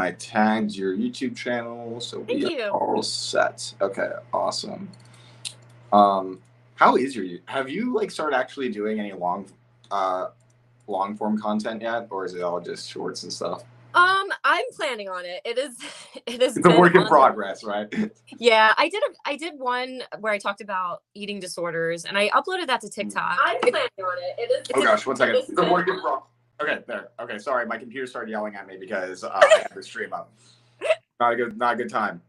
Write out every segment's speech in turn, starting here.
I tagged your YouTube channel, so we are all set. Okay, awesome. How is your? Have you like started actually doing any long form content yet, or is it all just shorts and stuff? I'm planning on it. It is. It's a work in progress, right? Yeah, I did one where I talked about eating disorders, and I uploaded that to TikTok. I'm planning on it. It is. Oh gosh, one second. It's a work in progress. Okay, there. Okay, sorry, my computer started yelling at me because I had the stream up. Not a good time.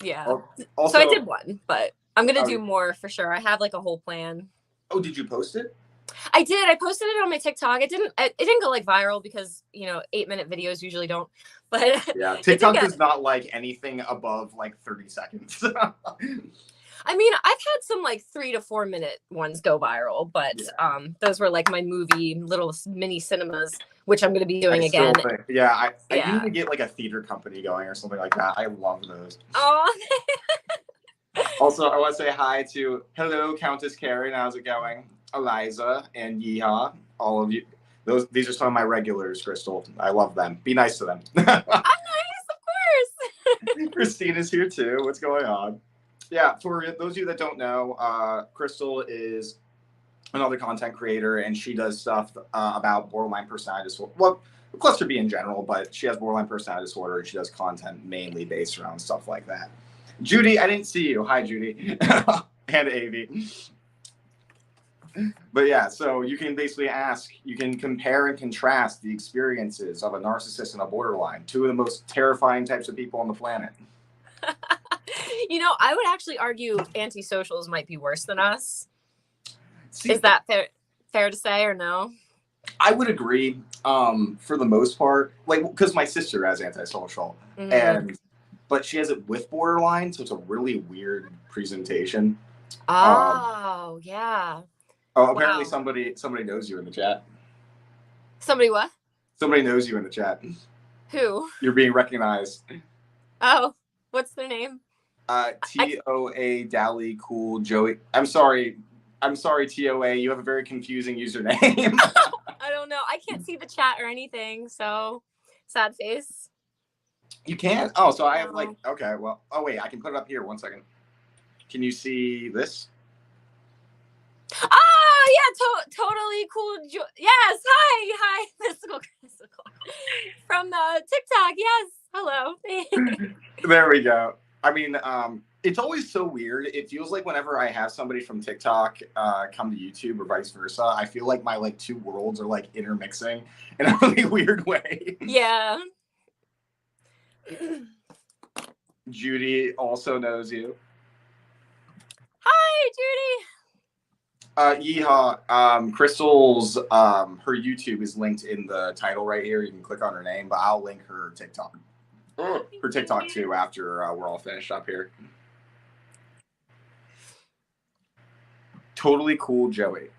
Yeah. Also, so I did one, but I'm gonna do more for sure. I have like a whole plan. Oh, did you post it? I did. I posted it on my TikTok. It didn't go like viral because 8-minute videos usually don't. But yeah, TikTok does not like anything above like 30 seconds. I mean, I've had some like 3 to 4 minute ones go viral, but those were like my movie little mini cinemas, which I'm going to be doing again. I need to get like a theater company going or something like that. I love those. Oh. Also, I want to say hi to hello Countess Karen. How's it going? Eliza and Yeehaw, all of you. These are some of my regulars, Crystal. I love them. Be nice to them. I'm nice, of course. Christina's here too. What's going on? Yeah, for those of you that don't know, Crystal is another content creator, and she does stuff about borderline personality disorder. Well, cluster B in general, but she has borderline personality disorder, and she does content mainly based around stuff like that. Judy, I didn't see you. Hi, Judy. And Avi. But yeah, so you can basically you can compare and contrast the experiences of a narcissist and a borderline, two of the most terrifying types of people on the planet. I would actually argue antisocials might be worse than us. Is that fair to say or no? I would agree for the most part, like because my sister has antisocial, but she has it with borderline, so it's a really weird presentation. Oh, yeah. Oh, apparently somebody knows you in the chat. Somebody what? Somebody knows you in the chat. Who? You're being recognized. Oh, what's their name? TOA Dally Cool Joey. I'm sorry, TOA. You have a very confusing username. I don't know. I can't see the chat or anything, so sad face. You can't? Oh, so I have okay, well, oh wait, I can put it up here. 1 second. Can you see this? Oh, yeah, totally cool. Yes, hi, physical. From the TikTok, yes, hello. There we go. I mean, it's always so weird. It feels like whenever I have somebody from TikTok come to YouTube or vice versa, I feel like my two worlds are intermixing in a really weird way. Yeah. Judy also knows you. Hi, Judy. Yeehaw. Crystal's her YouTube is linked in the title right here. You can click on her name, but I'll link her TikTok. Her TikTok too after we're all finished up here. Totally cool, Joey.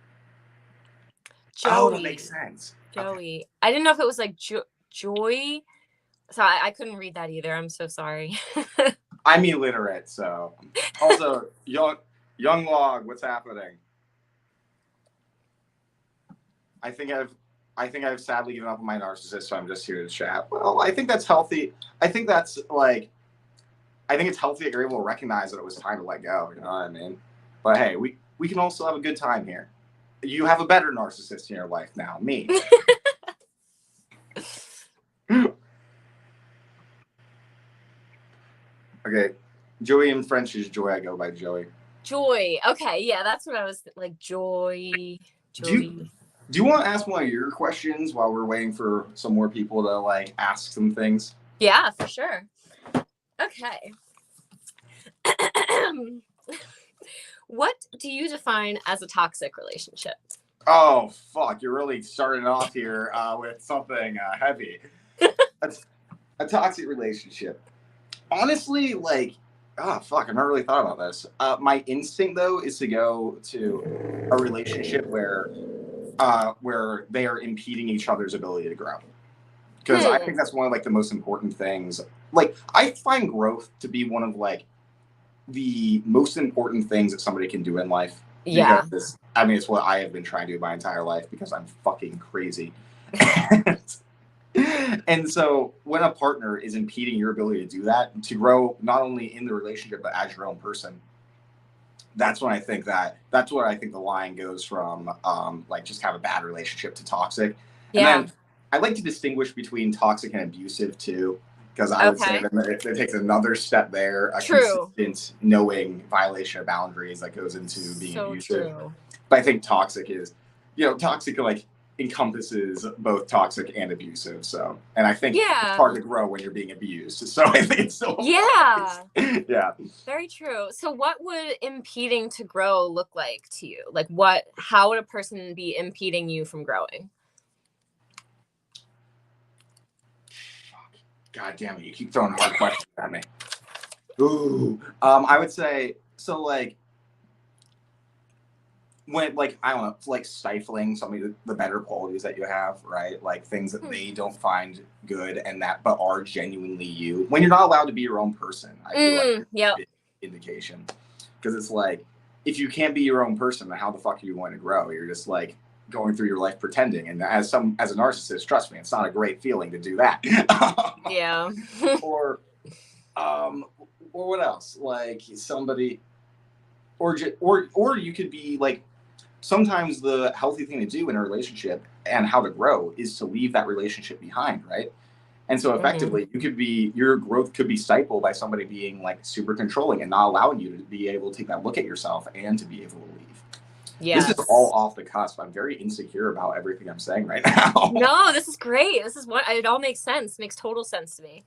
Oh, that makes sense. Joey. Okay. I didn't know if it was Joy. So I couldn't read that either. I'm so sorry. I'm illiterate, so. Also, young log, what's happening? I think I've sadly given up on my narcissist, so I'm just here to chat. Well, I think that's healthy. I think it's healthy that you're able to recognize that it was time to let go. You know what I mean? But hey, we can also have a good time here. You have a better narcissist in your life now, me. Okay, Joey in French is Joy. I go by Joey. Joy. Okay, yeah, that's what I was Joy. Do you want to ask one of your questions while we're waiting for some more people to ask some things? Yeah, for sure. Okay. What do you define as a toxic relationship? Oh, fuck. You're really starting off here with something heavy. A toxic relationship. Honestly, I've never really thought about this. My instinct, though, is to go to a relationship where they are impeding each other's ability to grow. Because I think that's one of the most important things. I find growth to be one of the most important things that somebody can do in life. Yeah. Because, it's what I have been trying to do my entire life because I'm fucking crazy. And so when a partner is impeding your ability to do that, to grow not only in the relationship but as your own person, that's what I think the line goes from like just have a bad relationship to toxic. And Yeah. then I like to distinguish between toxic and abusive too, because I would say that it takes another step there, a True. consistent knowing violation of boundaries that goes into being So abusive. true. But I think toxic is, toxic like encompasses both toxic and abusive. So, and I think it's hard to grow when you're being abused. So I think it's so yeah. Very true. So what would impeding to grow look like to you? Like how would a person be impeding you from growing? God damn it, you keep throwing hard questions at me. Ooh. I would say, so like, when, like, I don't know, like stifling some of the better qualities that you have, right? Like things that they don't find good but are genuinely you. When you're not allowed to be your own person, I feel like it's a big indication. Because it's like, if you can't be your own person, then how the fuck are you going to grow? You're just like going through your life pretending. And as a narcissist, trust me, it's not a great feeling to do that. Yeah. Or what else? Like somebody, or you could be like, sometimes the healthy thing to do in a relationship and how to grow is to leave that relationship behind, right? And so effectively, your growth could be stifled by somebody being like super controlling and not allowing you to be able to take that look at yourself and to be able to leave. Yes. This is all off the cusp. I'm very insecure about everything I'm saying right now. No, this is great. This is it all makes sense. It makes total sense to me.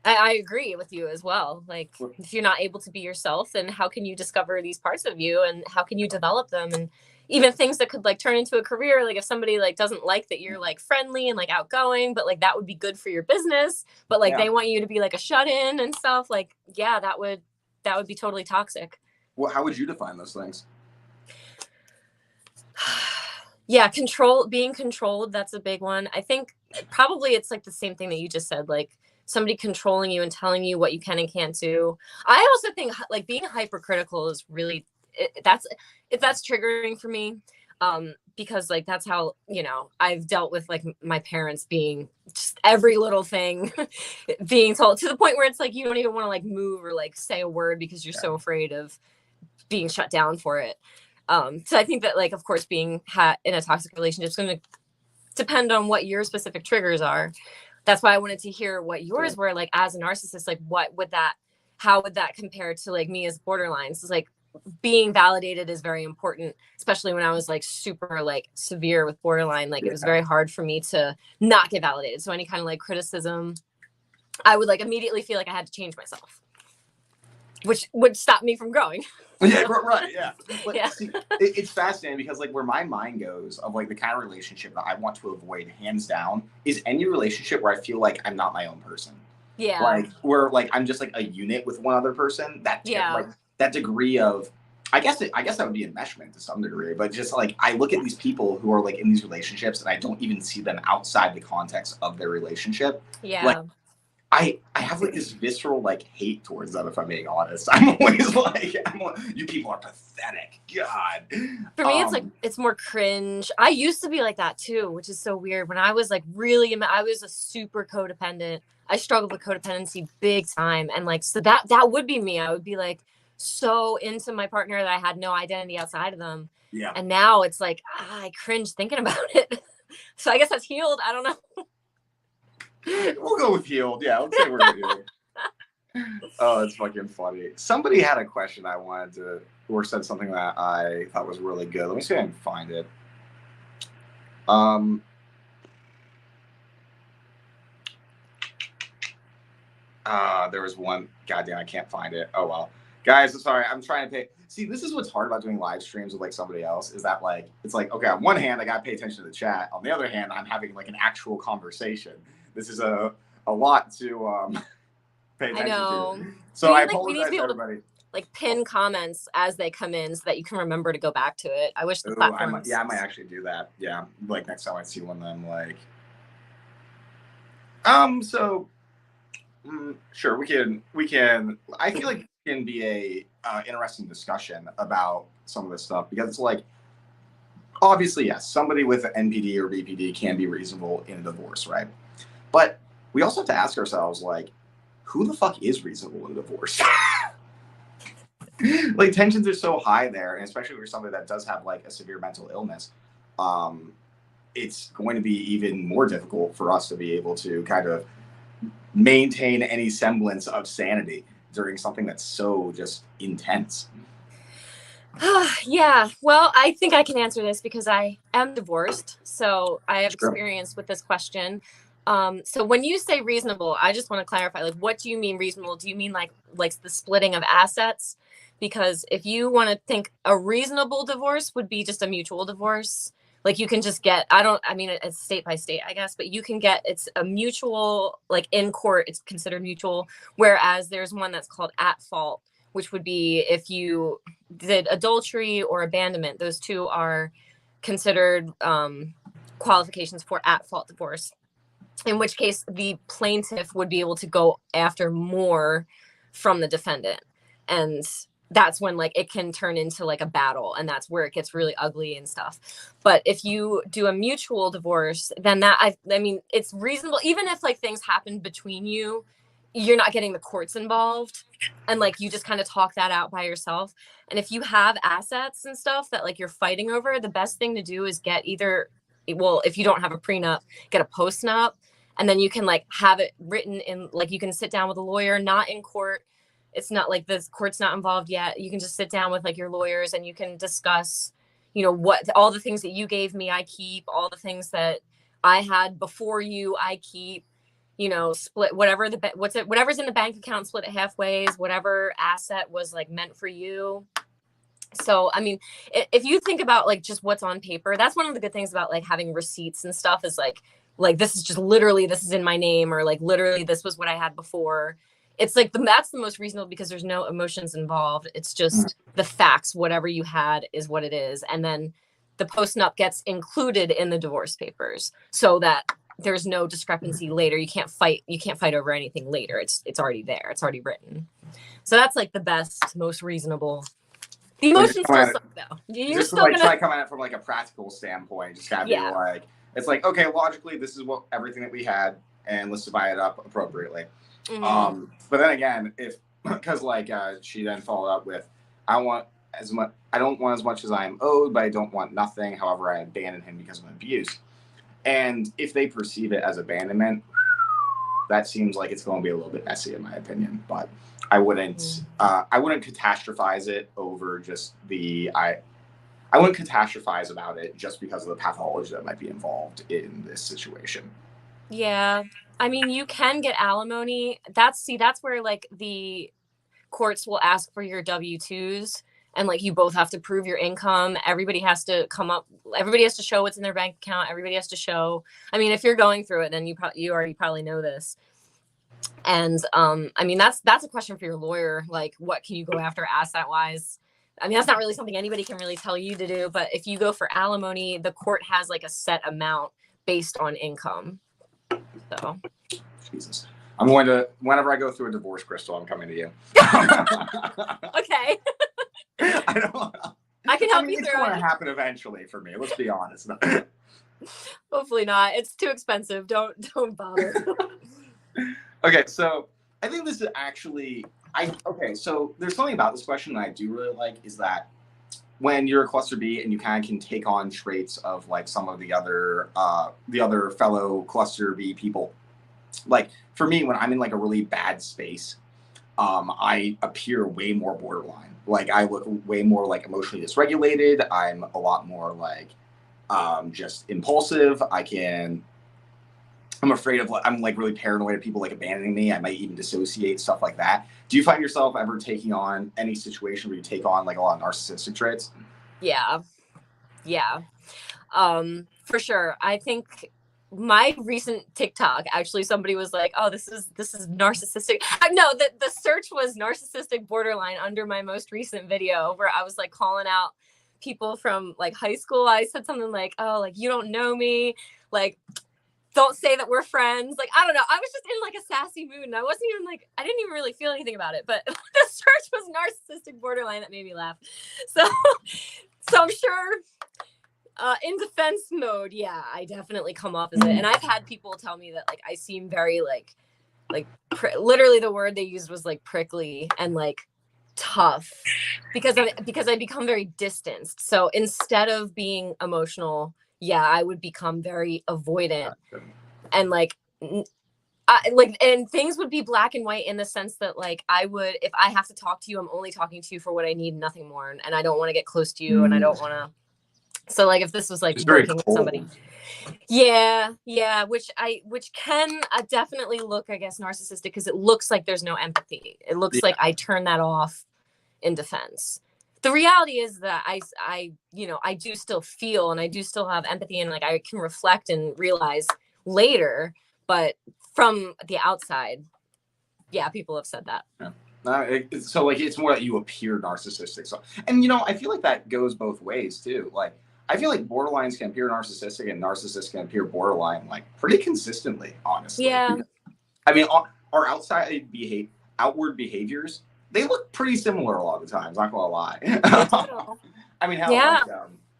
I agree with you as well. Like, if you're not able to be yourself, then how can you discover these parts of you, and how can you develop them? And even things that could like turn into a career, like if somebody like doesn't like that you're like friendly and like outgoing, but like that would be good for your business, but like they want you to be like a shut-in and stuff, like that would be totally toxic. Well, how would you define those things? Yeah, being controlled, that's a big one. I think probably it's like the same thing that you just said, like somebody controlling you and telling you what you can and can't do. I also think like being hypercritical is really that's triggering for me, because like that's how I've dealt with like my parents being just every little thing being told, to the point where it's like you don't even want to like move or like say a word because you're so afraid of being shut down for it. So I think that like, of course, being in a toxic relationship is going to depend on what your specific triggers are. That's why I wanted to hear what yours were, like as a narcissist, like how would that compare to like me as borderlines? It's like being validated is very important, especially when I was like super like severe with borderline. Like it was very hard for me to not get validated. So any kind of like criticism, I would like immediately feel like I had to change myself, which would stop me from growing. Yeah, right, yeah. But see, it's fascinating because like where my mind goes of like the kind of relationship that I want to avoid hands down is any relationship where I feel like I'm not my own person. Yeah. Like where like I'm just like a unit with one other person. Like that degree of, I guess that would be enmeshment to some degree, but just like I look at these people who are like in these relationships and I don't even see them outside the context of their relationship. Yeah. Like, I have like this visceral like hate towards them, if I'm being honest. I'm always like, you people are pathetic. God. For me, it's like it's more cringe. I used to be like that too, which is so weird. When I was like I was a super codependent. I struggled with codependency big time, and like so that would be me. I would be like so into my partner that I had no identity outside of them. Yeah. And now it's like I cringe thinking about it. So I guess that's healed. I don't know. We'll go with healed. Yeah, let's say we're healed. Oh, it's fucking funny. Somebody had a question I wanted to, or said something that I thought was really good. Let me see if I can find it. There was one. Goddamn, I can't find it. Oh well, guys, I'm sorry. I'm trying to pay. See, this is what's hard about doing live streams with like somebody else is that like it's like okay, on one hand I gotta pay attention to the chat. On the other hand, I'm having like an actual conversation. This is a lot to pay attention to. So I apologize to everybody. Like pin comments as they come in so that you can remember to go back to it. I wish the platforms. I might actually do that. Yeah, like next time I see one, then like. Sure, we can. I feel like it can be a interesting discussion about some of this stuff because it's like, obviously, yes, somebody with an NPD or BPD can be reasonable in a divorce, right? But we also have to ask ourselves, like, who the fuck is reasonable in divorce? Like, tensions are so high there, and especially for somebody that does have like a severe mental illness, it's going to be even more difficult for us to be able to kind of maintain any semblance of sanity during something that's so just intense. Yeah, well, I think I can answer this because I am divorced, so I have experience with this question. So when you say reasonable, I just want to clarify, like, what do you mean reasonable? Do you mean like the splitting of assets? Because if you want to think a reasonable divorce would be just a mutual divorce, like you can just get, I mean, it's state by state, I guess, but you can get, it's a mutual, like in court, it's considered mutual. Whereas there's one that's called at fault, which would be if you did adultery or abandonment. Those two are considered qualifications for at fault divorce, in which case the plaintiff would be able to go after more from the defendant. And that's when like it can turn into like a battle, and that's where it gets really ugly and stuff. But if you do a mutual divorce, then that I mean it's reasonable, even if like things happen between you, you're not getting the courts involved, and like you just kind of talk that out by yourself. And if you have assets and stuff that like you're fighting over, the best thing to do is get either, well, if you don't have a prenup, get a postnup, and then you can like have it written in, like you can sit down with a lawyer, not in court. It's not like the court's not involved yet. You can just sit down with like your lawyers and you can discuss, you know, what all the things that you gave me, I keep. All the things that I had before you, I keep. You know, split whatever whatever's in the bank account, split it halfways. Whatever asset was like meant for you. So, I mean, if you think about like just what's on paper, that's one of the good things about like having receipts and stuff is like this is just literally, this is in my name, or like literally this was what I had before. It's like that's the most reasonable because there's no emotions involved. It's just the facts. Whatever you had is what it is. And then the postnup gets included in the divorce papers so that there's no discrepancy later. You can't fight over anything later. It's already there. It's already written. So that's like the best, most reasonable. The emotions still suck though. You're just still like gonna try to come at it from like a practical standpoint. Just gotta be like, it's like, okay, logically this is what everything that we had, and let's divide it up appropriately. Mm-hmm. But then again, if because like she then followed up with, I don't want as much as I am owed, but I don't want nothing. However, I abandoned him because of abuse. And if they perceive it as abandonment, that seems like it's going to be a little bit messy in my opinion. But I wouldn't catastrophize it over just I wouldn't catastrophize about it just because of the pathology that might be involved in this situation. Yeah. I mean, you can get alimony. That's where like the courts will ask for your W-2s, and like you both have to prove your income. Everybody has to show what's in their bank account. Everybody has to show. I mean, if you're going through it, then you already probably know this. And I mean, that's a question for your lawyer. Like, what can you go after asset wise? I mean, that's not really something anybody can really tell you to do. But if you go for alimony, the court has like a set amount based on income. So, Jesus. I'm going to, whenever I go through a divorce, Crystal, I'm coming to you. Okay. I can help you through it. It's going to happen eventually for me. Let's be honest. Hopefully not. It's too expensive. Don't bother. Okay, so I think this is actually, so there's something about this question that I do really like is that when you're a cluster B and you kind of can take on traits of like some of the other fellow cluster B people. Like for me, when I'm in like a really bad space, I appear way more borderline. Like I look way more like emotionally dysregulated. I'm a lot more like just impulsive. I'm afraid of, I'm like really paranoid of people like abandoning me. I might even dissociate, stuff like that. Do you find yourself ever taking on any situation where you take on like a lot of narcissistic traits? Yeah. For sure. I think my recent TikTok, actually somebody was like, oh, this is narcissistic. No, the search was narcissistic borderline under my most recent video where I was like calling out people from like high school. I said something like, oh, like you don't know me. Like, don't say that we're friends. Like, I don't know. I was just in like a sassy mood and I didn't even really feel anything about it. But the search was narcissistic borderline that made me laugh. So I'm sure In defense mode, yeah, I definitely come off as it. And I've had people tell me that like I seem very like literally the word they used was like prickly and like tough because I become very distanced. So instead of being emotional, yeah, I would become very avoidant and like and things would be black and white in the sense that like I would, if I have to talk to you, I'm only talking to you for what I need, nothing more, and I don't want to get close to you and I don't want to. So like if this was like working with somebody, yeah, which can definitely look, I guess, narcissistic because it looks like there's no empathy. It looks like I turn that off in defense. The reality is that I do still feel and I do still have empathy and like I can reflect and realize later, but from the outside, yeah, people have said that. Yeah. So like it's more that you appear narcissistic. So, and I feel like that goes both ways too. Like I feel like borderlines can appear narcissistic and narcissists can appear borderline like pretty consistently, honestly. Yeah. I mean, our outward behaviors, they look pretty similar a lot of the times. Not gonna lie. I mean, how? Yeah.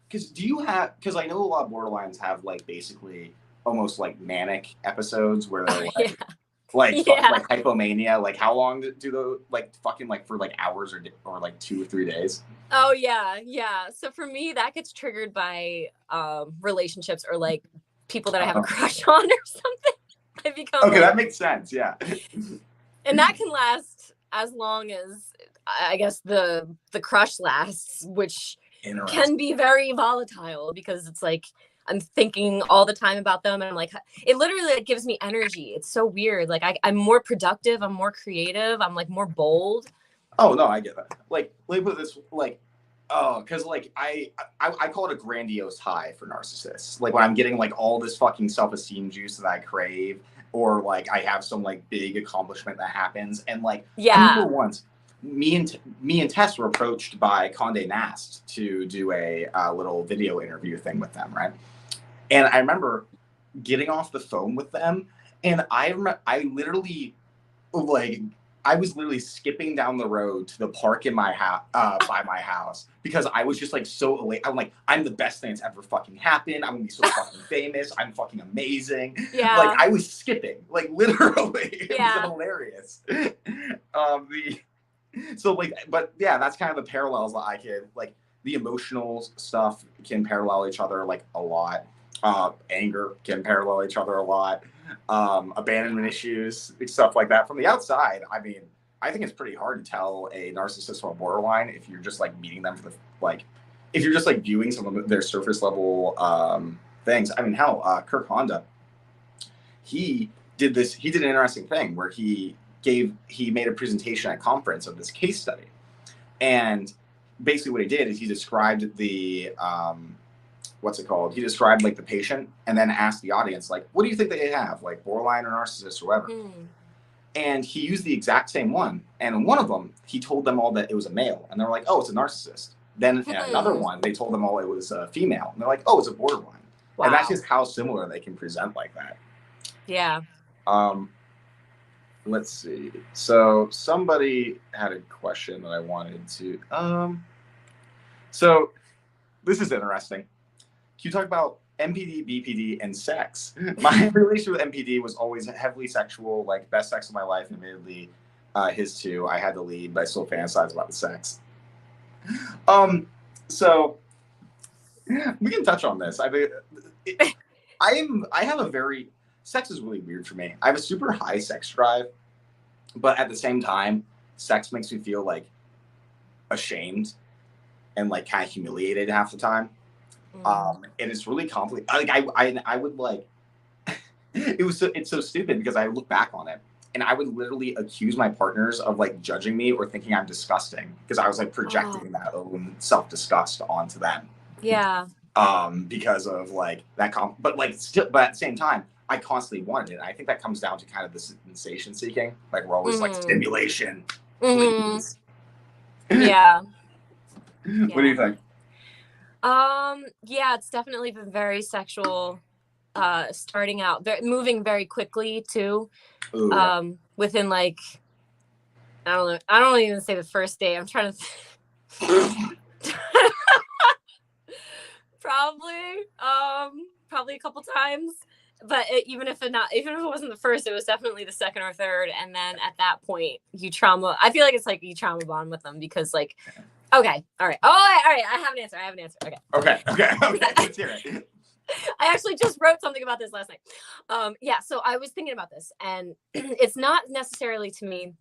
Because I know a lot of borderlines have like basically almost like manic episodes where they're like like hypomania. Like how long do those like fucking like for like hours or like 2 or 3 days? Oh yeah. So for me, that gets triggered by relationships or like people that I have a crush on or something. I become okay, that makes sense. Yeah. And that can last as long as I guess the crush lasts, which can be very volatile because it's like I'm thinking all the time about them and I'm like, it literally like gives me energy. It's so weird. Like I'm more productive, I'm more creative, I'm like more bold. Oh no, I get that. Like let me put this like because like I call it a grandiose high for narcissists. Like when I'm getting like all this fucking self-esteem juice that I crave, or like I have some like big accomplishment that happens, and like I remember once me and Tess were approached by Condé Nast to do a little video interview thing with them, right? And I remember getting off the phone with them, and I literally like. I was literally skipping down the road to the park in my house, by my house, because I was just like so elated. I'm like, I'm the best thing that's ever fucking happened. I'm gonna be so fucking famous. I'm fucking amazing. Yeah. Like I was skipping, like literally. It was hilarious. So like, but yeah, that's kind of the parallels that I could like. The emotional stuff can parallel each other like a lot. Anger can parallel each other a lot. Abandonment issues, stuff like that. From the outside, I mean, I think it's pretty hard to tell a narcissist from a borderline if you're just like meeting them for the like, if you're just like viewing some of their surface level things. I mean, hell, Kirk Honda, he did an interesting thing where he made a presentation at a conference of this case study, and basically what he did is he described the what's it called? He described like the patient and then asked the audience, like, what do you think they have? Like borderline or narcissist or whatever. And he used the exact same one. And one of them, he told them all that it was a male. And they were like, oh, it's a narcissist. Then another one, they told them all it was a female. And they're like, oh, it's a borderline. Wow. And that's just how similar they can present like that. Yeah. Let's see. So somebody had a question that I wanted to, so this is interesting. Can you talk about MPD, BPD, and sex? My relationship with MPD was always heavily sexual, like best sex of my life, admittedly. His too. I had to lead, but I still fantasize about the sex. So we can touch on this. I mean, sex is really weird for me. I have a super high sex drive, but at the same time, sex makes me feel like ashamed and like kind of humiliated half the time. And it's really complicated. Like I would like it's so stupid because I look back on it and I would literally accuse my partners of like judging me or thinking I'm disgusting because I was like projecting that own self-disgust onto them. Yeah. Because of like that but at the same time I constantly wanted it. I think that comes down to kind of the sensation seeking. Like we're always like stimulation. Please. Yeah. What do you think? Yeah, it's definitely been very sexual, starting out, moving very quickly too. Ooh, yeah. Within like, I don't know. I don't even say the first day. I'm trying to Probably a couple times. But even if it wasn't the first, it was definitely the second or third. And then at that point, I feel like it's like you trauma bond with them because like, okay, all right. Oh, all right. I have an answer. Okay. Okay. Let's hear it. I actually just wrote something about this last night. Yeah, so I was thinking about this, and it's not necessarily to me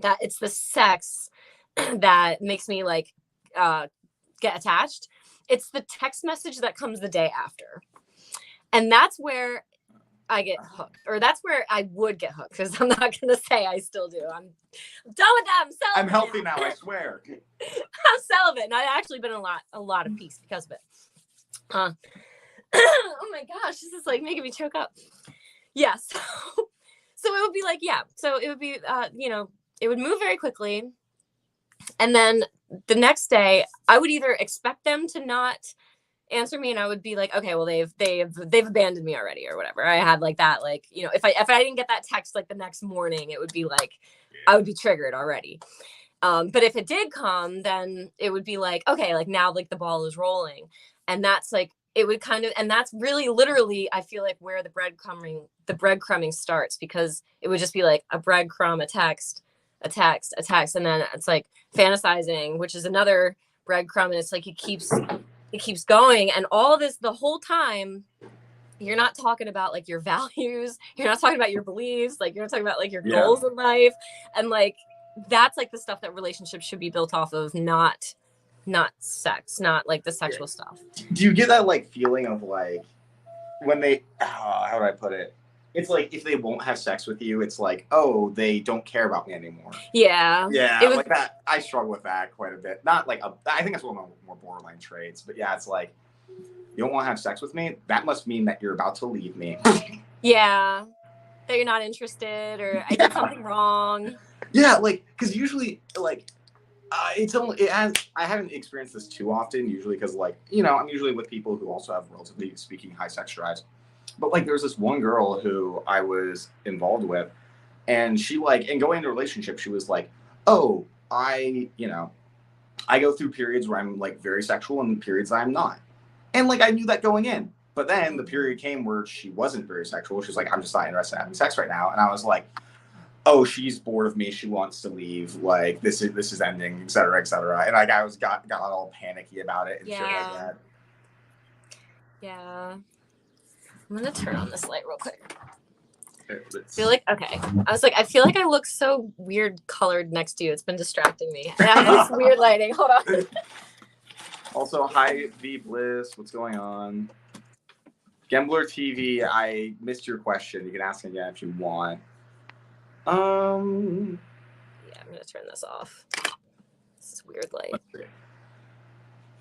that it's the sex that makes me like get attached. It's the text message that comes the day after. And that's where I get hooked, or that's where I would get hooked, because I'm not going to say I still do. I'm done with that. I'm celibate. I'm healthy now, I swear. I'm celibate, and I've actually been a lot of peace because of it. Oh my gosh, this is like making me choke up. Yeah, so it would be like, yeah, so it would be, it would move very quickly. And then the next day, I would either expect them to not answer me, and I would be like, okay, well, they've abandoned me already, or whatever. I had like that, like, if I didn't get that text like the next morning, it would be like, I would be triggered already. But if it did come, then it would be like, okay, like now like the ball is rolling. And that's like, it would kind of, and that's really literally, I feel like where the breadcrumbing starts, because it would just be like a breadcrumb, a text. And then it's like fantasizing, which is another breadcrumb. And it's like, it keeps going. And all this, the whole time, you're not talking about like your values. You're not talking about your beliefs. Like, you're not talking about like your goals in life. And like, that's like the stuff that relationships should be built off of, not sex, not like the sexual stuff. Do you get that like feeling of like when they, how do I put it? It's like if they won't have sex with you, it's like, oh, they don't care about me anymore. Yeah. Like that. I struggle with that quite a bit. Not like I think that's one of my more borderline traits. But yeah, it's like, you don't want to have sex with me. That must mean that you're about to leave me. Yeah, that you're not interested, or I did something wrong. Yeah, like because usually like. I haven't experienced this too often, usually because like, I'm usually with people who also have, relatively speaking, high sex drives. But like there's this one girl who I was involved with, and she like, and going into a relationship, she was like, oh, I go through periods where I'm like very sexual and periods I'm not. And like I knew that going in. But then the period came where she wasn't very sexual. She's like, I'm just not interested in having sex right now. And I was like, oh, she's bored of me. She wants to leave. Like this is ending, et cetera, et cetera. And like I got all panicky about it and shit like that. Yeah. I'm gonna turn on this light real quick. I feel like I feel like I look so weird colored next to you. It's been distracting me. I have this weird lighting. Hold on. Also, hi V Bliss. What's going on? Gambler TV. I missed your question. You can ask again if you want. Yeah, I'm gonna turn this off. This is weird light.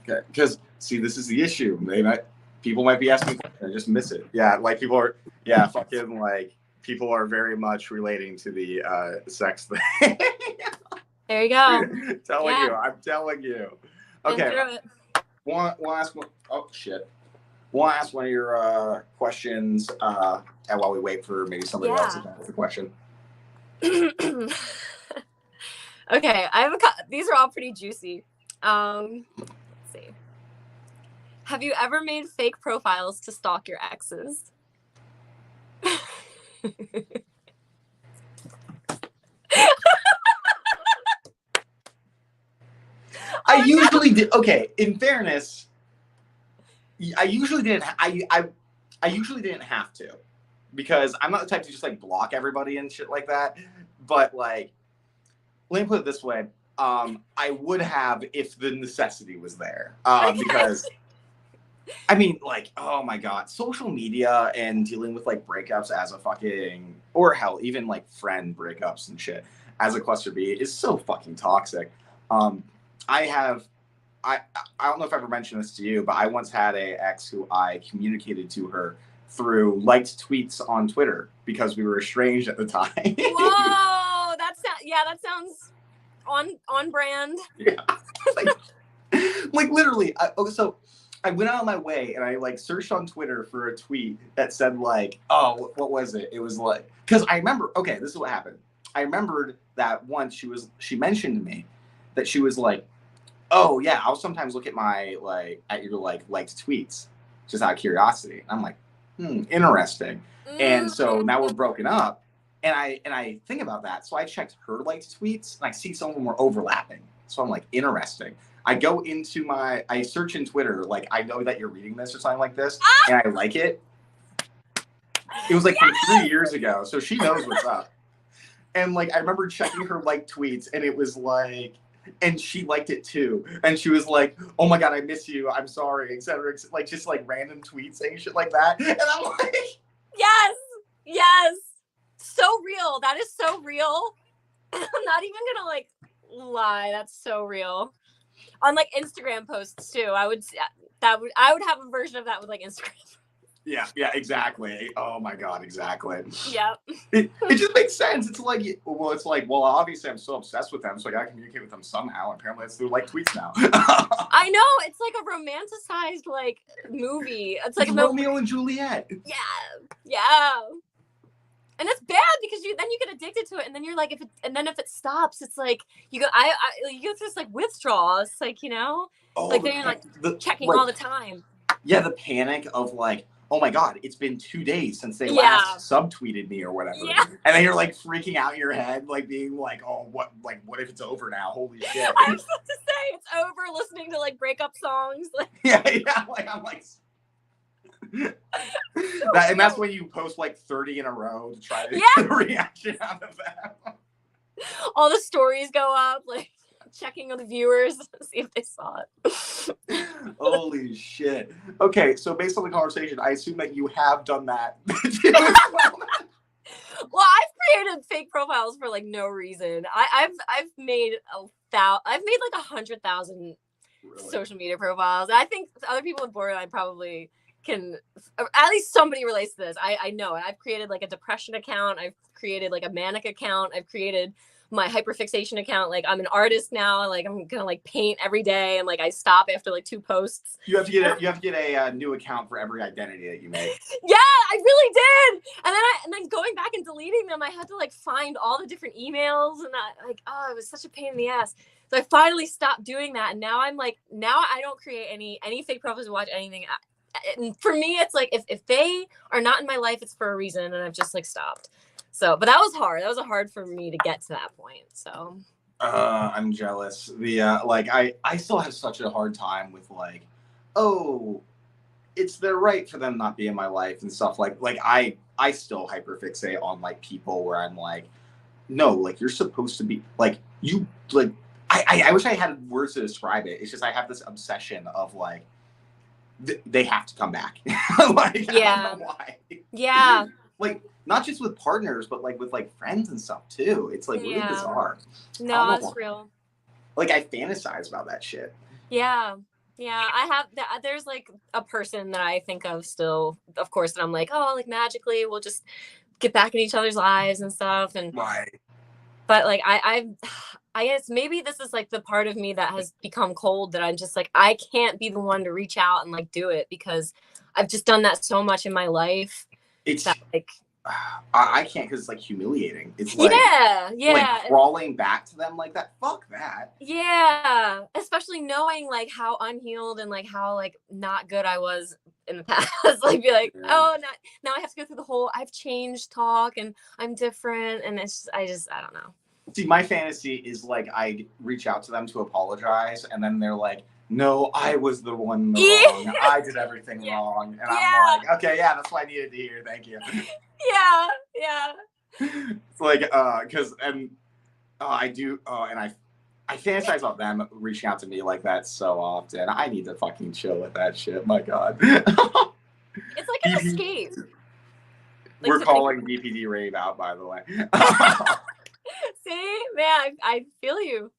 Okay, because see, this is the issue. People might be asking questions, I just miss it. Yeah, like people are, fucking like people are very much relating to the sex thing. There you go. I'm telling you. Okay. Want to ask one? Oh shit. Want to ask one of your questions? And while we wait for maybe somebody else to come with a question. Okay, I have these are all pretty juicy. Let's see. Have you ever made fake profiles to stalk your exes? I usually did. Okay, in fairness, I usually didn't. I usually didn't have to, because I'm not the type to just like block everybody and shit like that. But like, let me put it this way: I would have if the necessity was there, because. I mean, like, oh my god, social media and dealing with like breakups as a fucking, or hell, even like friend breakups and shit as a cluster B is so fucking toxic. I don't know if I ever mentioned this to you, but I once had a ex who I communicated to her through liked tweets on Twitter because we were estranged at the time. Whoa, that sounds on brand. Yeah, like literally. So I went out of my way and I like searched on Twitter for a tweet that said like, oh, what was it? It was like, because I remember. Okay, this is what happened. I remembered that once she mentioned to me that she was like, oh yeah, I'll sometimes look at my at your liked tweets just out of curiosity. I'm like, interesting. And so now we're broken up, and I think about that. So I checked her liked tweets, and I see some of them were overlapping. So I'm like, interesting. I go into I search in Twitter, like, I know that you're reading this or something like this, and I like it. It was like from 3 years ago, so she knows what's up. And like, I remember checking her liked tweets, and it was like, and she liked it too. And she was like, oh my God, I miss you. I'm sorry, etc. Like, just like random tweets saying shit like that. And I'm like, yes, yes. So real. That is so real. I'm not even gonna like lie. That's so real. On like Instagram posts too. I would have a version of that with like Instagram. Yeah, exactly. Oh my God, exactly. Yep. It just makes sense. It's like, well, obviously I'm so obsessed with them, so I gotta communicate with them somehow. And apparently it's through like tweets now. I know, it's like a romanticized like movie. It's like Romeo and Juliet. Yeah. And it's bad because then you get addicted to it, and then you're like, if it stops, it's like you go through this like withdrawal. It's like, like then you're like checking all the time. Yeah, the panic of like, oh my God, it's been 2 days since they last subtweeted me or whatever. Yeah. And then you're like freaking out in your head, like being like, oh, what if it's over now? Holy shit. I was supposed to say it's over, listening to like breakup songs. Like yeah, like I'm like and that's when you post like 30 in a row to try to get a reaction out of that. All the stories go up, like checking on the viewers to see if they saw it. Holy shit. Okay, so based on the conversation, I assume that you have done that. Well, I've created fake profiles for like no reason. I've made like 100,000 social media profiles. I think other people with borderline probably can, at least somebody relates to this. I know it. I've created like a depression account. I've created like a manic account. I've created my hyperfixation account. Like, I'm an artist now. Like, I'm gonna like paint every day, and like I stop after like 2 posts. You have to get a new account for every identity that you make. Yeah, I really did. And then going back and deleting them, I had to like find all the different emails, and it was such a pain in the ass. So I finally stopped doing that, and now I'm like, I don't create any fake profiles to watch anything. And for me, it's like, if they are not in my life, it's for a reason, and I've just like stopped. So, but that was hard. That was hard for me to get to that point. So, I'm jealous. I still have such a hard time with like, oh, it's their right for them not be in my life and stuff. Like I still hyperfixate on like people where I'm like, no, like you're supposed to be like you like. I wish I had words to describe it. It's just I have this obsession of like they have to come back. Like, I don't know why. Yeah. Like, not just with partners, but like with like friends and stuff too. It's like really bizarre. No, it's real. Like, I fantasize about that shit. Yeah. I have there's like a person that I think of still, of course, that I'm like, oh, like magically we'll just get back in each other's lives and stuff. And right. But like I guess maybe this is like the part of me that has become cold, that I'm just like, I can't be the one to reach out and like do it, because I've just done that so much in my life. It's that, like, I can't, because it's like humiliating. It's like, like crawling back to them like that. Fuck that. Yeah, especially knowing like how unhealed and like how like not good I was in the past. Like, be like, oh, now I have to go through the whole I've changed talk and I'm different, and it's just I don't know. See, my fantasy is like I reach out to them to apologize, and then they're like, no, I was the one wrong. I did everything wrong. And I'm like, okay, yeah, that's what I needed to hear. Thank you. Yeah. It's like, because, and I do, and I fantasize about them reaching out to me like that so often. I need to fucking chill with that shit. My God. It's like an escape. We're calling BPD rave out, by the way. See, man, I feel you.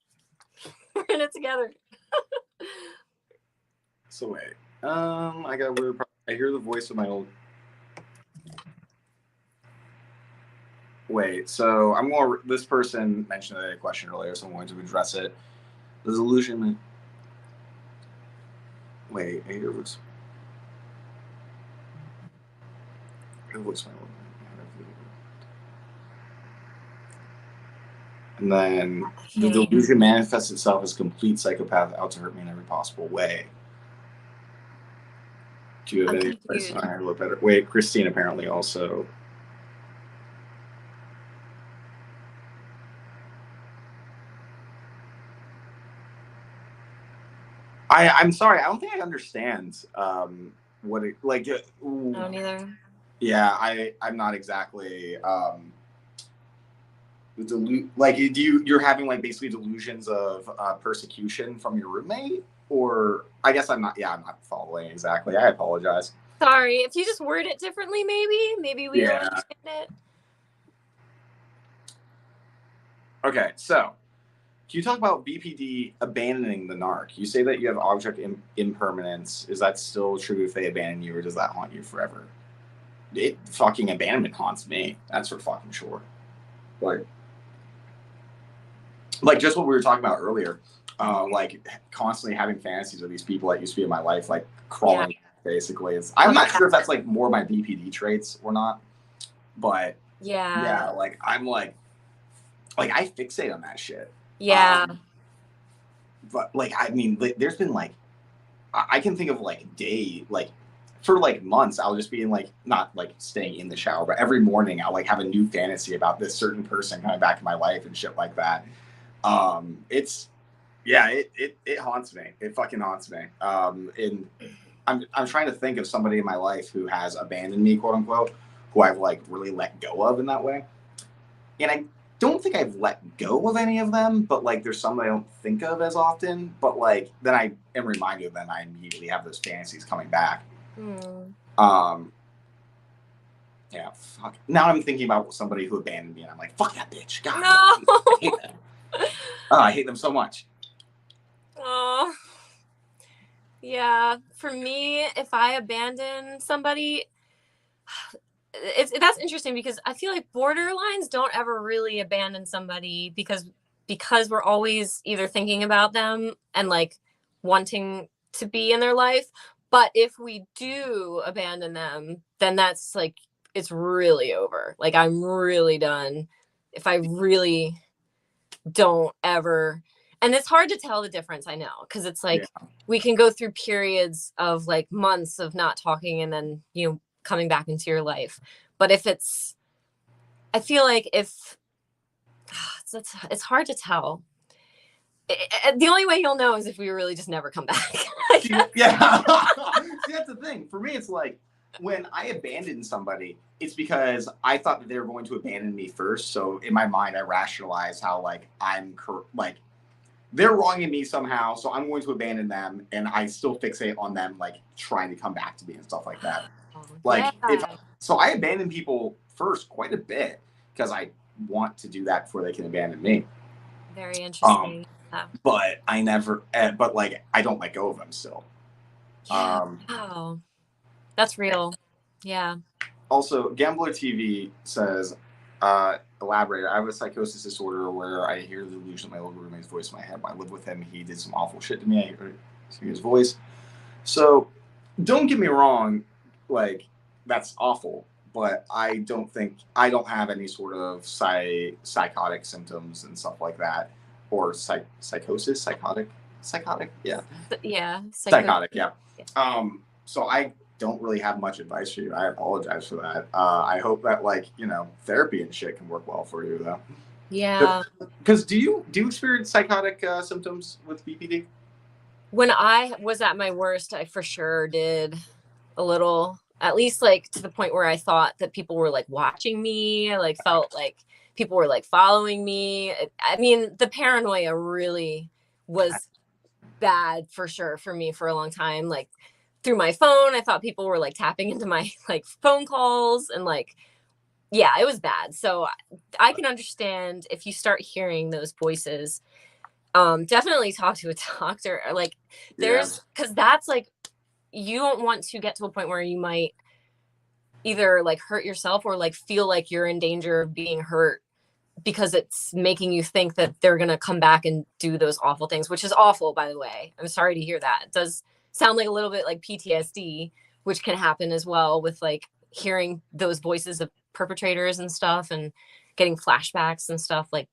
We're in it together. So wait, I hear the voice of my old. Wait, so I'm going. This person mentioned a question earlier, so I'm going to address it. The delusion. Wait, I hear what's. And then the Okay. delusion manifests itself as complete psychopath out to hurt me in every possible way. Do you have I'm any advice confused. on how to look better? Wait, Christine apparently also. I'm sorry, I don't think I understand what it like. No, neither. Yeah, I'm not exactly like you're having like basically delusions of persecution from your roommate, or I guess I'm not. Yeah, I'm not following exactly. I apologize. Sorry. If you just word it differently, maybe we'll understand it. Okay, so can you talk about BPD abandoning the narc? You say that you have object impermanence. Is that still true if they abandon you, or does that haunt you forever? It fucking abandonment haunts me. That's for fucking sure. Like just what we were talking about earlier. Like constantly having fantasies of these people that used to be in my life, like crawling. Yeah. Basically, I'm not sure if that's like more my BPD traits or not, but yeah, like I'm like I fixate on that shit. Yeah. But like I mean, there's been like I can think of like like for like months I'll just be in like not like staying in the shower, but every morning I'll like have a new fantasy about this certain person coming back in my life and shit like that. It's yeah, it haunts me. It fucking haunts me. And I'm trying to think of somebody in my life who has abandoned me, quote unquote, who I've like really let go of in that way. And I don't think I've let go of any of them, but like there's some I don't think of as often. But like then I am reminded of them, I immediately have those fantasies coming back. Yeah, fuck. Now I'm thinking about somebody who abandoned me, and I'm like, fuck that bitch. God, no. I hate them. I hate them so much. Oh, yeah. For me, if I abandon somebody, that's interesting because I feel like borderlines don't ever really abandon somebody because we're always either thinking about them and like wanting to be in their life. But if we do abandon them, then that's like it's really over. Like I'm really done if I really don't ever. And it's hard to tell the difference, I know, because it's like we can go through periods of like months of not talking and then, you know, coming back into your life. But if it's, I feel like if it's hard to tell. The only way you'll know is if we really just never come back. Yeah. See, that's the thing. For me, it's like when I abandon somebody, it's because I thought that they were going to abandon me first. So in my mind, I rationalize how like like they're wronging me somehow, so I'm going to abandon them, and I still fixate on them like trying to come back to me and stuff like that. Like so I abandon people first quite a bit because I want to do that before they can abandon me. Very interesting. But I never, but like I don't let go of them still. Yeah. Wow. That's real. Yeah. Also, Gambler TV says, elaborate. I have a psychosis disorder where I hear the delusion of my old roommate's voice in my head. When I live with him, he did some awful shit to me. I hear his voice. So, don't get me wrong, like that's awful. But I don't have any sort of psychotic symptoms and stuff like that, or psychosis, psychotic, yeah, psychotic, yeah. So I don't really have much advice for you. I apologize for that. I hope that like therapy and shit can work well for you though. Yeah. Because do you experience psychotic symptoms with BPD? When I was at my worst, I for sure did a little. At least like to the point where I thought that people were like watching me. I like felt like people were like following me. I mean, the paranoia really was bad for sure for me for a long time. Like through my phone, I thought people were like tapping into my like phone calls and like, yeah, it was bad. So I can understand if you start hearing those voices. Definitely talk to a doctor. Like there's because that's like you don't want to get to a point where you might either like hurt yourself or like feel like you're in danger of being hurt because it's making you think that they're going to come back and do those awful things, which is awful, by the way. I'm sorry to hear that. It does sound like a little bit like PTSD, which can happen as well with like hearing those voices of perpetrators and stuff and getting flashbacks and stuff. Like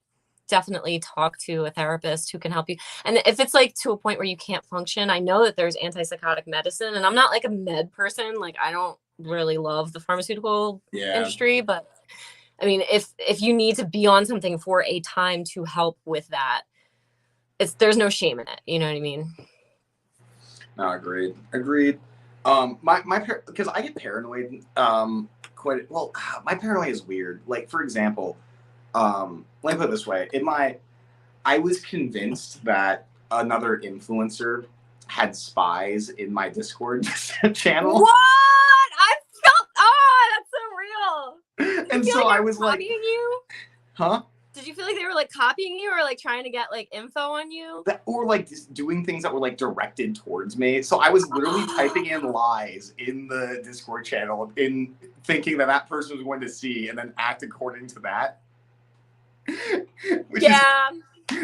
definitely talk to a therapist who can help you. And if it's like to a point where you can't function, I know that there's antipsychotic medicine, and I'm not like a med person. Like I don't really love the pharmaceutical industry, but I mean, if you need to be on something for a time to help with that, there's no shame in it. You know what I mean? No, agreed. Because I get paranoid quite well. My paranoia is weird. Like for example, let me put it this way: I was convinced that another influencer had spies in my Discord channel. What? I felt that's so real. And so I was like, copying you? Huh? Did you feel like they were like copying you or like trying to get like info on you? Or like just doing things that were like directed towards me. So I was literally typing in lies in the Discord channel in thinking that person was going to see and then act according to that.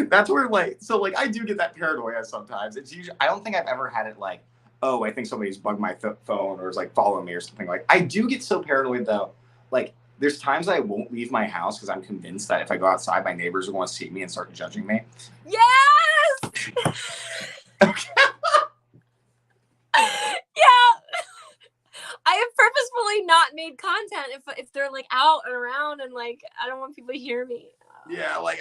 That's where like, so like I do get that paranoia sometimes. It's usually, I don't think I've ever had it like, oh, I think somebody's bugged my phone or is like following me or something. Like I do get so paranoid though. Like there's times I won't leave my house because I'm convinced that if I go outside, my neighbors will want to see me and start judging me. Yes! Okay. Yeah. I have purposefully not made content if they're like out and around and like I don't want people to hear me. Yeah, like